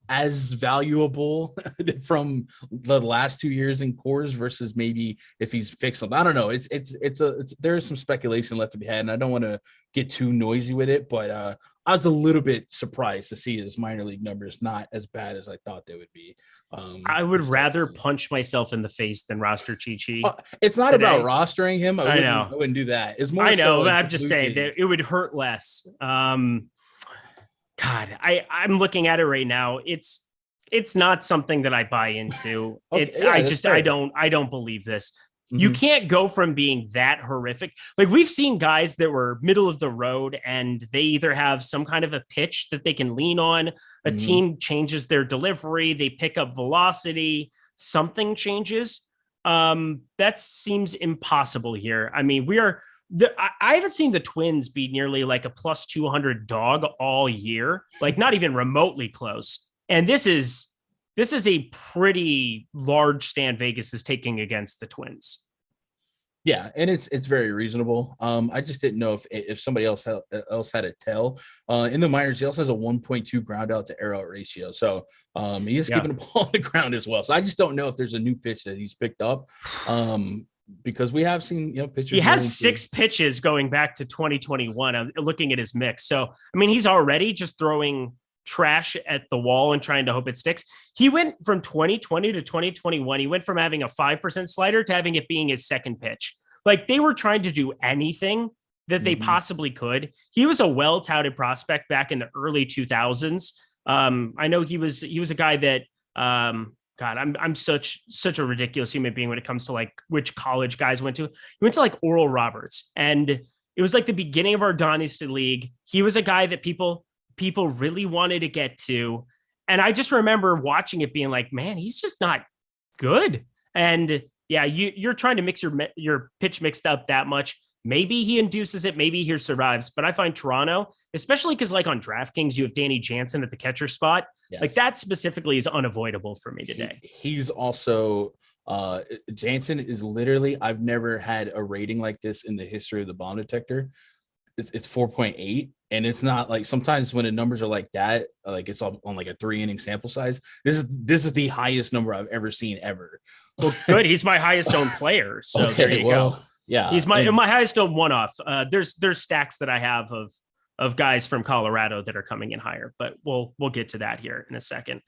as valuable from the last 2 years in cores versus maybe if he's fixed them? I don't know. There is some speculation left to be had, and I don't want to get too noisy with it, but I was a little bit surprised to see his minor league numbers not as bad as I thought they would be. I would rather punch myself in the face than roster Chichi. It's not today. About rostering him. I wouldn't do that. It's more. I know, but I'm just saying that it would hurt less. God, I'm looking at it right now. It's not something that I buy into. I don't believe this. You can't go from being that horrific. Like we've seen guys that were middle of the road and they either have some kind of a pitch that they can lean on. A team changes their delivery. They pick up velocity. Something changes. That seems impossible here. I mean, I haven't seen the Twins be nearly like a plus 200 dog all year, like not even remotely close. And this is a pretty large stand Vegas is taking against the Twins. Yeah, and it's very reasonable. I just didn't know if somebody else had a tell. In the minors, he also has a 1.2 ground out to air out ratio. So he is keeping the ball on the ground as well. So I just don't know if there's a new pitch that he's picked up. Because we have seen, pitchers. He has 6 pitches going back to 2021. I'm looking at his mix. So, I mean, he's already just throwing trash at the wall and trying to hope it sticks. He went from 2020 to 2021. He went from having a 5% slider to having it being his second pitch. Like they were trying to do anything that they possibly could. He was a well-touted prospect back in the early 2000s. I know he was a guy that God, I'm such a ridiculous human being when it comes to like which college guys went to. He went to like Oral Roberts, and it was like the beginning of our dynasty league. He was a guy that people really wanted to get to, and I just remember watching it being like, man, he's just not good. And yeah, you're trying to mix your pitch mixed up that much. Maybe he induces it, maybe he survives. But I find Toronto, especially because like on DraftKings, you have Danny Jansen at the catcher spot. Yes. Like that specifically is unavoidable for me today. He's also Jansen is literally, I've never had a rating like this in the history of the bomb detector. It's 4.8. And it's not like sometimes when the numbers are like that, like it's on like a 3-inning sample size. This is the highest number I've ever seen ever. Well, good. He's my highest owned player. So okay, there you go. Yeah, he's my highest owned one-off. There's stacks that I have of guys from Colorado that are coming in higher, but we'll get to that here in a second.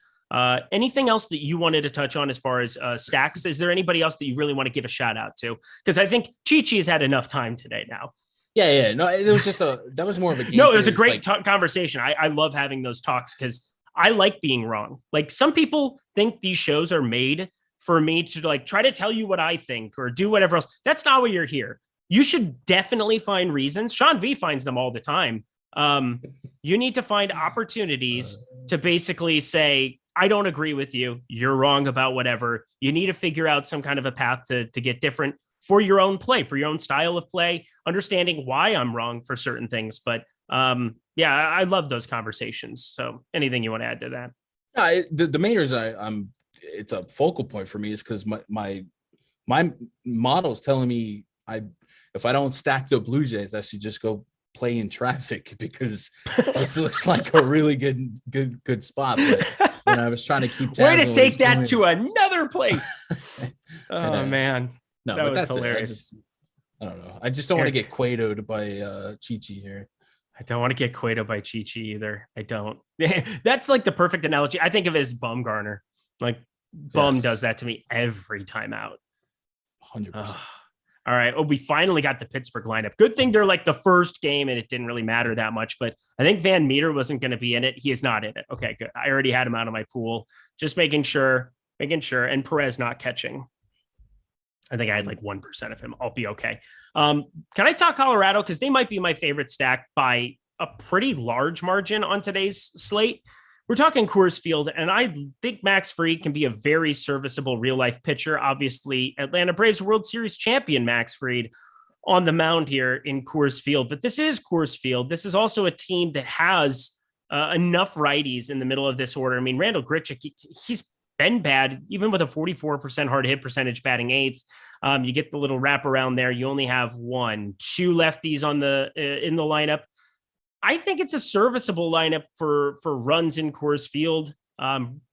Anything else that you wanted to touch on as far as stacks? Is there anybody else that you really want to give a shout out to? Because I think Chichi has had enough time today now. Yeah. No, it was just that was more of a game. No, it was a great conversation. I love having those talks because I like being wrong. Like some people think these shows are made for me to like try to tell you what I think or do whatever else. That's not why you're here. You should definitely find reasons. Sean V finds them all the time. You need to find opportunities to basically say, I don't agree with you. You're wrong about whatever. You need to figure out some kind of a path to get different for your own play, for your own style of play, understanding why I'm wrong for certain things. But yeah, I love those conversations. So anything you want to add to that? The main reason it's a focal point for me is because my model is telling me if I don't stack the Blue Jays, I should just go play in traffic because it looks like a really good spot. But when I was trying to keep way to take that to another place. Oh man, no, that was that's hilarious. I don't know. I just don't want to get Cueto'd by Chichi here. I don't want to get Cueto by Chichi either. I don't. That's like the perfect analogy. I think of it as Bumgarner. Like Bum does that to me every time out. 100%. All right. Oh, we finally got the Pittsburgh lineup. Good thing they're like the first game and it didn't really matter that much, but I think Van Meter wasn't going to be in it. He is not in it. Okay, good. I already had him out of my pool. Just making sure. And Perez not catching. I think I had like 1% of him. I'll be okay. Can I talk Colorado? Because they might be my favorite stack by a pretty large margin on today's slate. We're talking Coors Field, and I think Max Fried can be a very serviceable real-life pitcher. Obviously, Atlanta Braves World Series champion Max Fried on the mound here in Coors Field. But this is Coors Field. This is also a team that has enough righties in the middle of this order. I mean, Randall Grichuk, he's been bad, even with a 44% hard hit percentage batting eighth. You get the little wraparound there. You only have 2 lefties on in the lineup. I think it's a serviceable lineup for runs in Coors Field.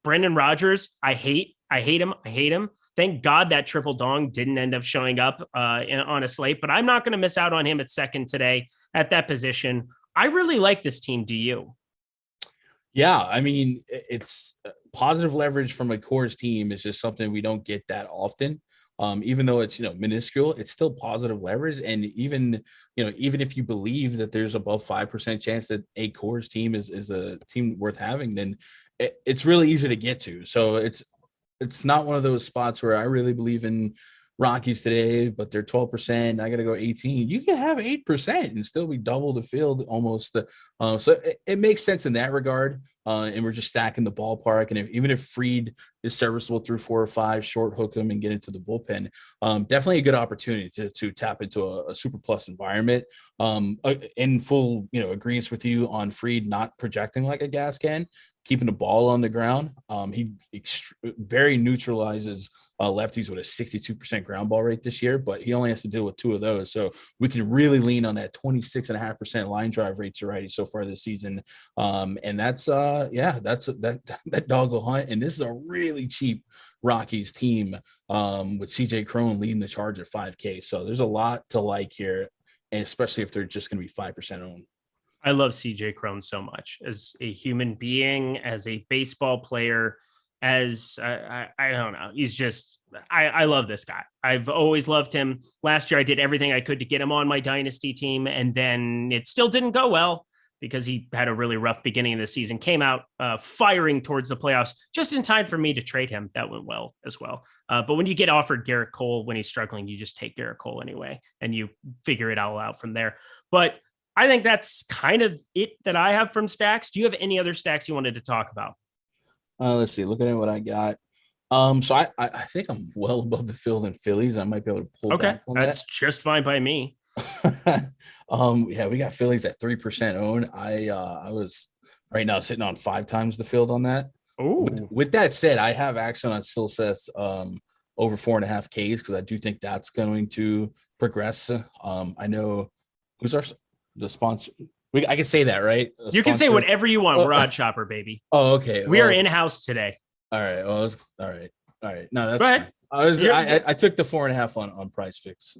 Brendan Rodgers, I hate him. Thank God that triple dong didn't end up showing up on a slate, but I'm not going to miss out on him at second today at that position. I really like this team. Do you? Yeah, I mean, it's positive leverage from a Coors team is just something we don't get that often. Even though it's, minuscule, it's still positive leverage. And even if you believe that there's above 5% chance that a Coors team is a team worth having, then it's really easy to get to. So it's not one of those spots where I really believe in Rockies today, but they're 12%. I got to go 18. You can have 8% and still be double the field almost. So it makes sense in that regard. And we're just stacking the ballpark. And even if Fried is serviceable through 4 or 5, short hook him and get into the bullpen, definitely a good opportunity to tap into a super plus environment. In full, agreement with you on Fried not projecting like a gas can, keeping the ball on the ground. He very neutralizes lefties with a 62% ground ball rate this year, but he only has to deal with 2 of those. So we can really lean on that 26.5% line drive rate to righty so far this season. And that's that dog will hunt. And this is a really cheap Rockies team with CJ Cron leading the charge at $5K. So there's a lot to like here, and especially if they're just going to be 5% owned. I love CJ Cron so much as a human being, as a baseball player, as I don't know. He's just, I love this guy. I've always loved him. Last year, I did everything I could to get him on my dynasty team, and then it still didn't go well. because he had a really rough beginning of the season, came out firing towards the playoffs just in time for me to trade him. That went well as well. But when you get offered Garrett Cole when he's struggling, you just take Garrett Cole anyway, and you figure it all out from there. But I think that's kind of it that I have from stacks. Do you have any other stacks you wanted to talk about? Let's see. Looking at what I got. So I think I'm well above the field in Phillies. I might be able to pull back on that's that. just fine by me. Yeah, we got Phillies at 3% owned. I was right now sitting on 5 times the field on that. Oh, with that said, I have action on Silseth over 4.5 Ks because I do think that's going to progress. I know who's the sponsor. I can say that, right? You can say whatever you want. We're Odd Shopper, baby. Oh, okay. We are in-house today. All right. Well, all right. No, that's go ahead. I took the 4.5 on Price Fix.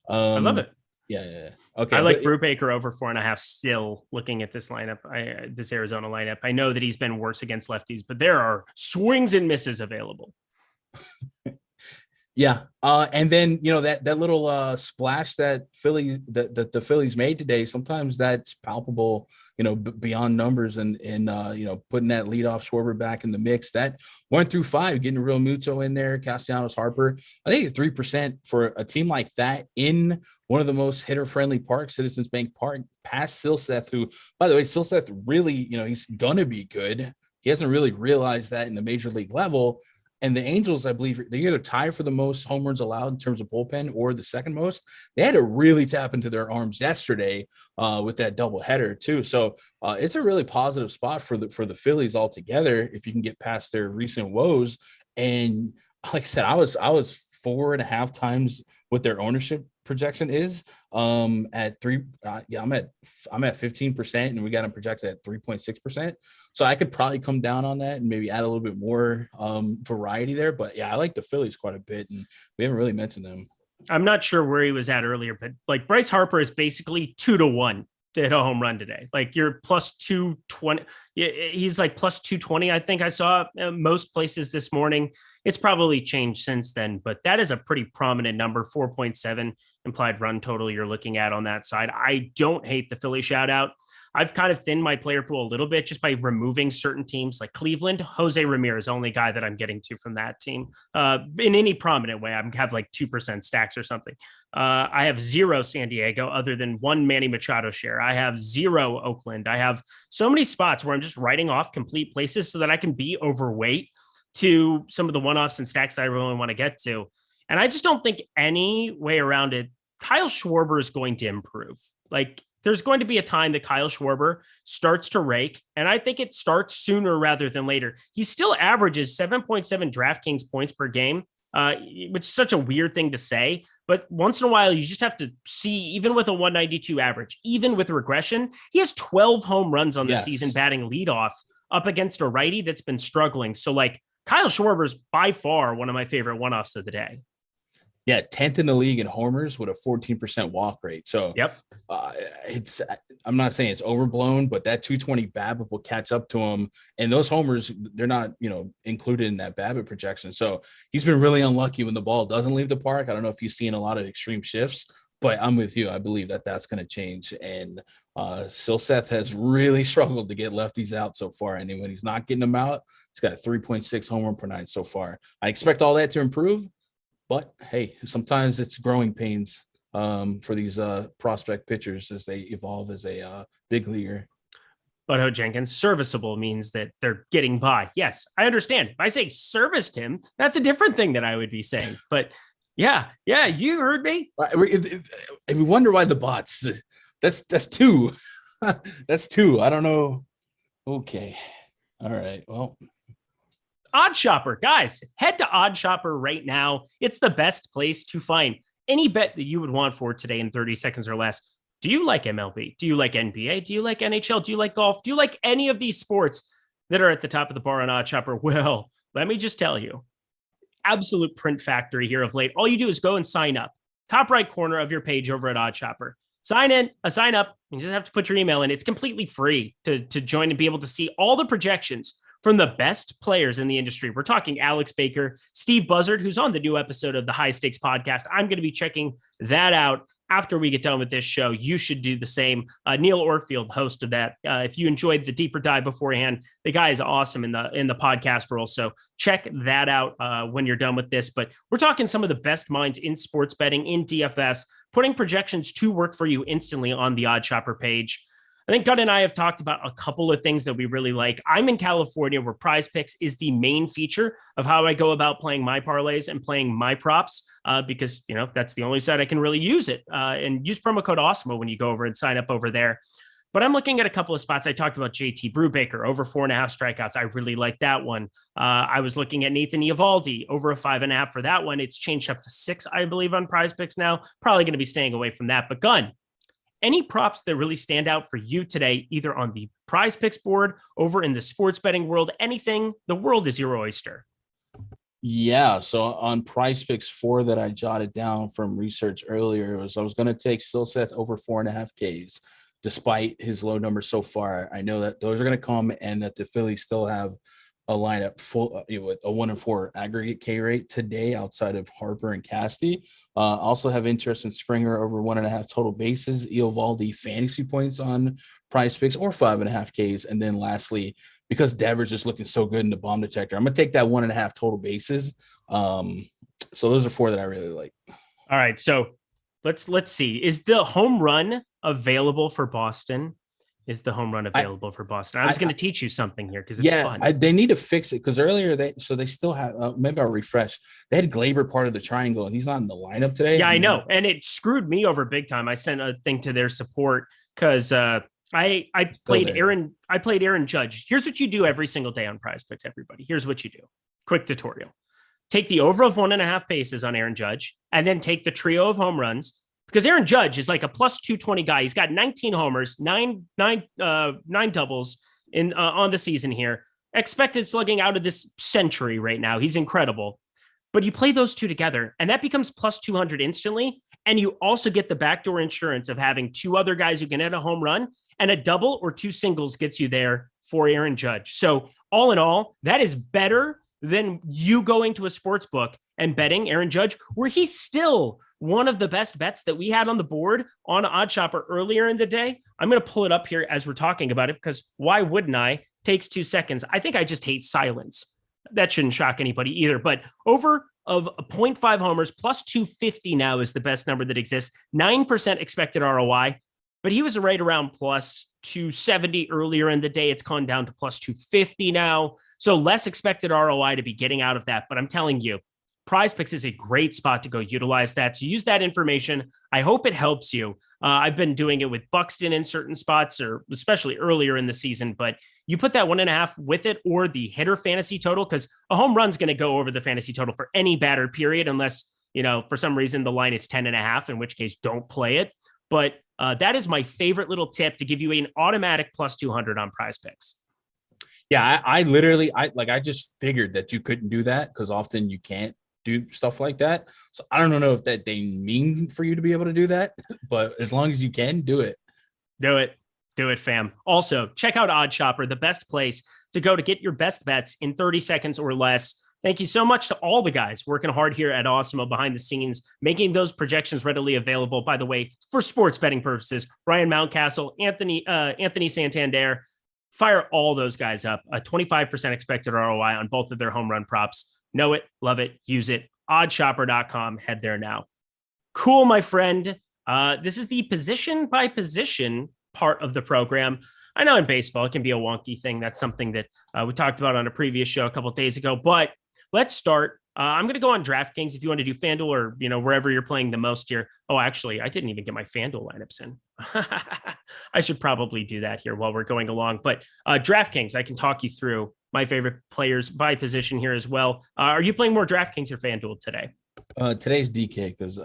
I love it. Yeah. Okay. I like Brubaker over 4.5 still looking at this lineup, this Arizona lineup. I know that he's been worse against lefties, but there are swings and misses available. Yeah. And then, that little splash that the Phillies made today, sometimes that's palpable, beyond numbers and putting that leadoff Schwarber back in the mix. That 1 through 5, getting Real Muto in there, Castellanos, Harper. I think 3% for a team like that in one of the most hitter-friendly parks, Citizens Bank Park, past Silseth, who, by the way, Silseth really, he's going to be good. He hasn't really realized that in the major league level. And the Angels, I believe, they either tie for the most home runs allowed in terms of bullpen or the second most. They had to really tap into their arms yesterday with that doubleheader too. So it's a really positive spot for the Phillies altogether if you can get past their recent woes. And like I said, I was 4.5 times what their ownership projection is at 3. I'm at 15%, and we got them projected at 3.6%. So I could probably come down on that and maybe add a little bit more variety there. But yeah, I like the Phillies quite a bit, and we haven't really mentioned them. I'm not sure where he was at earlier, but like Bryce Harper is basically 2-1 to hit a home run today. Like you're plus 220. He's like plus 220. I think I saw most places this morning. It's probably changed since then, but that is a pretty prominent number. 4.7 implied run total you're looking at on that side. I don't hate the Philly shout out. I've kind of thinned my player pool a little bit just by removing certain teams like Cleveland. Jose Ramirez, only guy that I'm getting to from that team in any prominent way. I have like 2% stacks or something. I have 0 San Diego other than 1 Manny Machado share. I have 0 Oakland. I have so many spots where I'm just writing off complete places so that I can be overweight to some of the one-offs and stacks that I really want to get to. And I just don't think any way around it. Kyle Schwarber is going to improve. Like, there's going to be a time that Kyle Schwarber starts to rake, and I think it starts sooner rather than later. He still averages 7.7 DraftKings points per game, which is such a weird thing to say. But once in a while, you just have to see, even with a 192 average, even with regression, he has 12 home runs on the season batting leadoff up against a righty that's been struggling. So, like, Kyle Schwarber is by far one of my favorite one-offs of the day. Yeah, 10th in the league in homers with a 14% walk rate. So yep, I'm not saying it's overblown, but that 220 BABIP will catch up to him. And those homers, they're not, included in that BABIP projection. So he's been really unlucky when the ball doesn't leave the park. I don't know if he's seeing a lot of extreme shifts, but I'm with you. I believe that that's going to change. And Silseth has really struggled to get lefties out so far. And when he's not getting them out, he's got a 3.6 home run per night so far. I expect all that to improve. But hey, sometimes it's growing pains for these prospect pitchers as they evolve as a big leaguer. But Jenkins, serviceable means that they're getting by. Yes, I understand. If I say serviced him, that's a different thing that I would be saying. But yeah, you heard me. If you wonder why the bots, that's 2. That's 2. I don't know. Okay. All right. Well. Odd Shopper, guys, head to Odd Shopper right now. It's the best place to find any bet that you would want for today in 30 seconds or less. Do you like MLB? Do you like NBA? Do you like NHL? Do you like golf? Do you like any of these sports that are at the top of the bar on Odd Shopper? Well, let me just tell you, absolute print factory here of late. All you do is go and sign up. Top right corner of your page over at Odd Shopper. Sign up. You just have to put your email in. It's completely free to join and be able to see all the projections from the best players in the industry. We're talking Alex Baker, Steve Buzzard, who's on the new episode of the High Stakes podcast. I'm going to be checking that out after we get done with this show, you should do the same. Neil Orfield, host of that. If you enjoyed the deeper dive beforehand, the guy is awesome in the podcast role. So check that out when you're done with this. But we're talking some of the best minds in sports betting, in DFS, putting projections to work for you instantly on the Odd Shopper page. I think Gunn and I have talked about a couple of things that we really like. I'm in California, where Prize Picks is the main feature of how I go about playing my parlays and playing my props, because, that's the only site I can really use it. And use promo code Awesemo when you go over and sign up over there. But I'm looking at a couple of spots. I talked about JT Brubaker, over 4.5 strikeouts. I really like that one. I was looking at Nathan Eovaldi, over a 5.5 for that one. It's changed up to 6, I believe, on Prize Picks now. Probably going to be staying away from that. But Gunn, any props that really stand out for you today, either on the Prize Picks board, over in the sports betting world, anything, the world is your oyster. Yeah, so on Prize Picks 4 that I jotted down from research earlier, I was going to take Silseth over 4.5 Ks, despite his low numbers so far. I know that those are going to come, and that the Phillies still have a lineup full with a 1-4 aggregate K rate today outside of Harper and Casty. Also have interest in Springer over 1.5 total bases, Eovaldi fantasy points on Prize Picks or 5.5 Ks. And then lastly, because Devers is looking so good in the bomb detector, I'm going to take that 1.5 total bases. So those are 4 that I really like. All right. So let's see. Is the home run available for Boston? Is the home run available for Boston? I was going to teach you something here because it's fun. They need to fix it because earlier they still have maybe I'll refresh. They had Gleyber part of the triangle and he's not in the lineup today. Yeah, I know, and it screwed me over big time. I sent a thing to their support because I played Aaron Judge. Here's what you do every single day on Prize Picks. Everybody, here's what you do. Quick tutorial: take the over of 1.5 bases on Aaron Judge, and then take the trio of home runs. Because Aaron Judge is like a plus 220 guy. He's got 19 homers, nine doubles on the season here. Expected slugging out of this century right now. He's incredible. But you play those two together, and that becomes plus 200 instantly. And you also get the backdoor insurance of having 2 other guys who can hit a home run, and a double or 2 singles gets you there for Aaron Judge. So all in all, that is better than you going to a sports book and betting Aaron Judge, where he's still one of the best bets that we had on the board on Odd Shopper earlier in the day. I'm going to pull it up here as we're talking about it, because why wouldn't I? Takes 2 seconds. I think I just hate silence. That shouldn't shock anybody either. But over of 0.5 homers plus 250 now is the best number that exists. 9% expected ROI, but he was right around plus 270 earlier in the day. It's gone down to plus 250 now. So less expected ROI to be getting out of that. But I'm telling you, Prize Picks is a great spot to go utilize that. So use that information. I hope it helps you. I've been doing it with Buxton in certain spots, or especially earlier in the season, but you put that 1.5 with it, or the hitter fantasy total, because a home run's going to go over the fantasy total for any batter period, unless, for some reason the line is 10.5, in which case don't play it. But that is my favorite little tip to give you an automatic plus 200 on Prize Picks. Yeah, I just figured that you couldn't do that because often you can't do stuff like that. So I don't know if that they mean for you to be able to do that, but as long as you can, do it. Do it, fam. Also, check out Odd Shopper, the best place to go to get your best bets in 30 seconds or less. Thank you so much to all the guys working hard here at Awesemo behind the scenes, making those projections readily available. By the way, for sports betting purposes, Ryan Mountcastle, Anthony Santander, fire all those guys up. A 25% expected ROI on both of their home run props. Know it, love it, use it. Oddshopper.com. Head there now. Cool, my friend. This is the position by position part of the program. I know in baseball, it can be a wonky thing. That's something that we talked about on a previous show a couple of days ago. But let's start. I'm going to go on DraftKings if you want to do FanDuel or, wherever you're playing the most here. Oh, actually, I didn't even get my FanDuel lineups in. I should probably do that here while we're going along. But DraftKings, I can talk you through my favorite players by position here as well. Are you playing more DraftKings or FanDuel today? Today's DK, because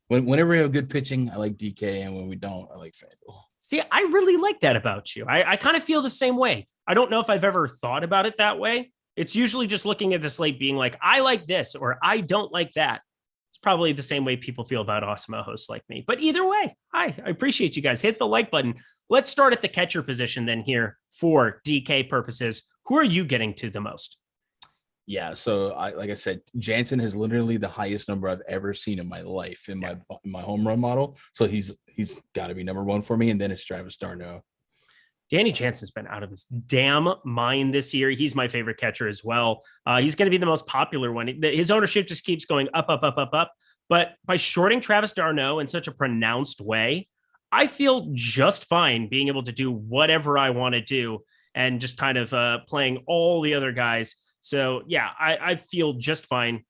whenever we have good pitching, I like DK, and when we don't, I like FanDuel. See, I really like that about you. I kind of feel the same way. I don't know if I've ever thought about it that way. It's usually just looking at the slate being like, I like this or I don't like that. It's probably the same way people feel about Awesemo hosts like me. But either way, I appreciate you guys. Hit the like button. Let's start at the catcher position then here for DK purposes. Who are you getting to the most? Yeah, so like I said, Jansen has literally the highest number I've ever seen in my life in my home run model. So he's got to be number one for me, and then it's Travis d'Arnaud. Danny Jansen's been out of his damn mind this year. He's my favorite catcher as well. He's going to be the most popular one. His ownership just keeps going up, up, up, up, up. But by shorting Travis d'Arnaud in such a pronounced way, I feel just fine being able to do whatever I want to do and just kind of playing all the other guys. So, yeah, I feel just fine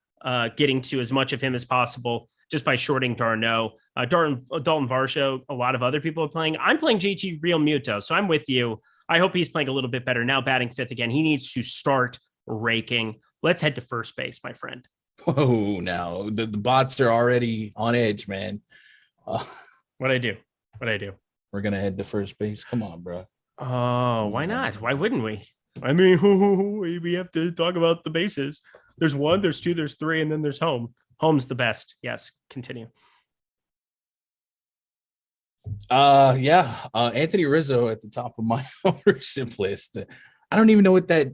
getting to as much of him as possible just by shorting d'Arnaud. Dalton Varsho, a lot of other people are playing. I'm playing JT Realmuto, so I'm with you. I hope he's playing a little bit better. Now batting fifth again. He needs to start raking. Let's head to first base, my friend. Whoa, now the bots are already on edge, man. What'd I do? We're going to head to first base. Come on, bro. Oh, why not? Why wouldn't we? I mean, we have to talk about the bases. There's 1, there's 2, there's 3, and then there's home. Home's the best. Yes, continue. Anthony Rizzo at the top of my ownership list. I don't even know what that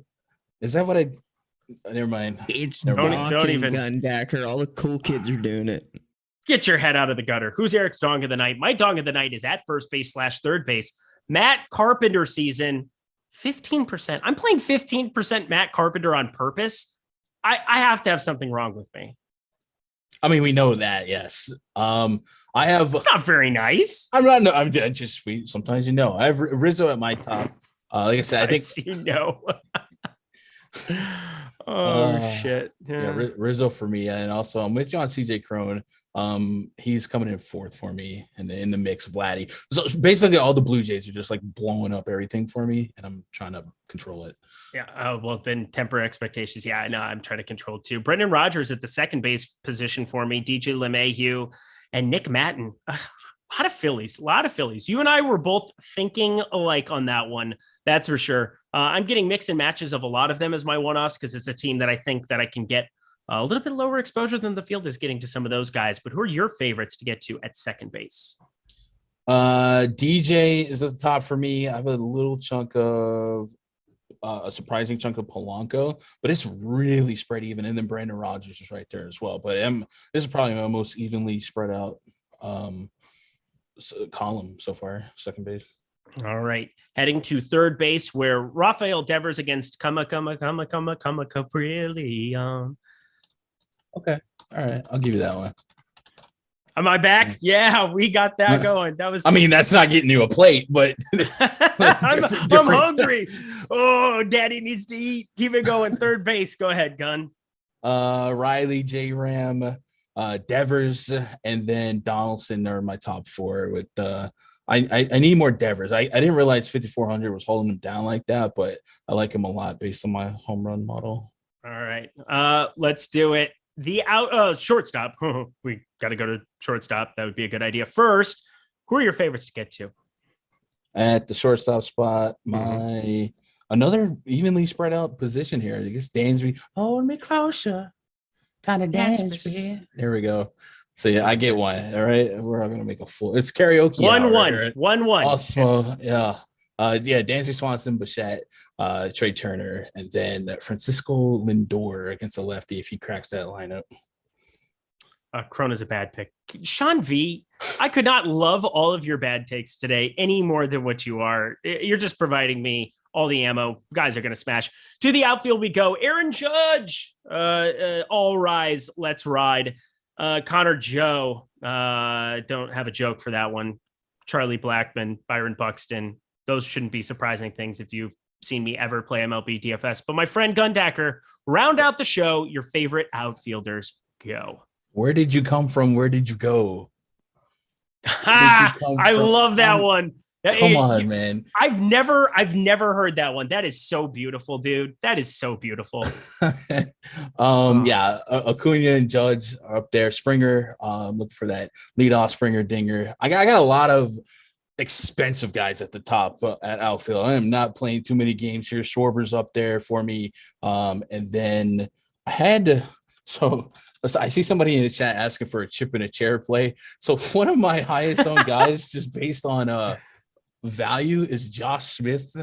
is. That what I never mind. It's don't even Gundacker. All the cool kids are doing it. Get your head out of the gutter. Who's Eric's dong of the night? My dong of the night is at first base / third base. Matt Carpenter season, 15%. I'm playing 15% Matt Carpenter on purpose. I have to have something wrong with me. I mean, we know that, yes. I have. It's not very nice. I'm not. No, I'm just sweet. Sometimes you know. I have Rizzo at my top. Like I said, I think you know. Shit. Yeah, Rizzo for me, and also I'm with you on CJ Cron. He's coming in fourth for me, and in the mix, Vladdy. So basically, all the Blue Jays are just like blowing up everything for me, and I'm trying to control it. Yeah. Well, then temper expectations. Yeah, I know. I'm trying to control too. Brendan Rodgers at the second base position for me. DJ LeMahieu and Nick Matton. A lot of Phillies. You and I were both thinking alike on that one. That's for sure. I'm getting mix and matches of a lot of them as my one-offs because it's a team that I think that I can get a little bit lower exposure than the field is getting to some of those guys. But who are your favorites to get to at second base? DJ is at the top for me. I have a little chunk of a surprising chunk of Polanco, but it's really spread even. And then Brandon Rodgers is right there as well. But this is probably my most evenly spread out column so far, second base. All right. Heading to third base where Rafael Devers against Caprelli. Okay. All right. I'll give you that one. Am I back? Yeah, we got that going. That was. I mean, that's not getting you a plate, but I'm hungry. Oh, Daddy needs to eat. Keep it going. Third base. Go ahead, Gun. Riley, J Ram, Devers, and then Donaldson are my top four. With I need more Devers. I didn't realize 5,400 was holding him down like that, but I like him a lot based on my home run model. All right, let's do it. The shortstop. We got to go to shortstop. That would be a good idea. First, who are your favorites to get to? At the shortstop spot, another evenly spread out position here. I guess Dansby. Hold me closer. Kind of Dansby. There we go. So yeah, I get one. All right. We're all gonna make a full. It's karaoke. 1-1. 1-1. Awesemo. Yeah. Dansby Swanson, Bichette, Trey Turner, and then Francisco Lindor against a lefty if he cracks that lineup. Crona's a bad pick. Sean V, I could not love all of your bad takes today any more than what you are. You're just providing me all the ammo. Guys are going to smash. To the outfield we go. Aaron Judge, all rise. Let's ride. Connor Joe, don't have a joke for that one. Charlie Blackmon, Byron Buxton. Those shouldn't be surprising things if you've seen me ever play MLB DFS. But my friend Gundacker, round out the show. Your favorite outfielders, go. Where did you come from? Where did you go? I love that one. Come on, man. I've never heard that one. That is so beautiful, dude. That is so beautiful. Yeah, Acuna and Judge are up there. Springer, looking for that leadoff Springer dinger. I got a lot of expensive guys at the top at outfield. I am not playing too many games here. Schwarber's up there for me. And then I had to, I see somebody in the chat asking for a chip in a chair play. So one of my highest owned guys, just based on value, is Josh Smith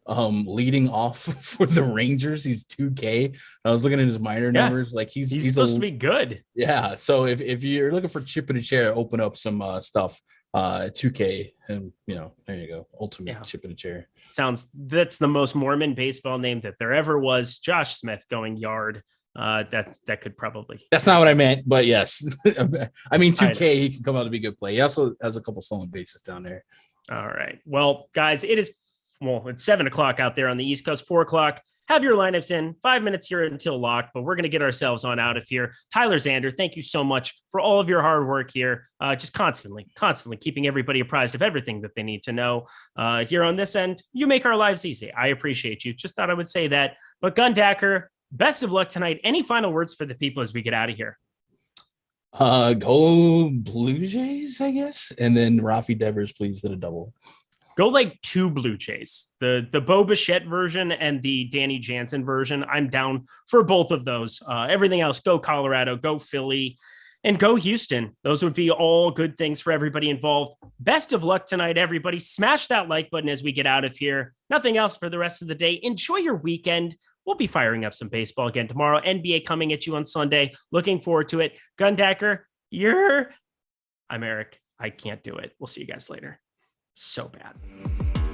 leading off for the Rangers. He's 2K. I was looking at his minor numbers. Like he's supposed to be good. Yeah. So if you're looking for chip in a chair, open up some stuff. 2K, and there you go. Ultimate chip in a chair. That's the most Mormon baseball name that there ever was. Josh Smith going yard. That could probably. That's not what I meant, but yes. I mean, 2K, he can come out to be a good play. He also has a couple stolen bases down there. All right. Well, guys, it's 7:00 out there on the East Coast, 4:00. Have your lineups in 5 minutes here until lock, but we're going to get ourselves on out of here. Tyler Zander, thank you so much for all of your hard work here. Just constantly keeping everybody apprised of everything that they need to know here on this end. You make our lives easy. I appreciate you. Just thought I would say that. But Gundacker, best of luck tonight. Any final words for the people as we get out of here? Go Blue Jays, I guess. And then Rafi Devers, please, did a double. Go like 2 Blue Jays, the Bo Bichette version and the Danny Jansen version. I'm down for both of those. Everything else, go Colorado, go Philly, and go Houston. Those would be all good things for everybody involved. Best of luck tonight, everybody. Smash that like button as we get out of here. Nothing else for the rest of the day. Enjoy your weekend. We'll be firing up some baseball again tomorrow. NBA coming at you on Sunday. Looking forward to it. Gundacker, I'm Eric. I can't do it. We'll see you guys later. So bad.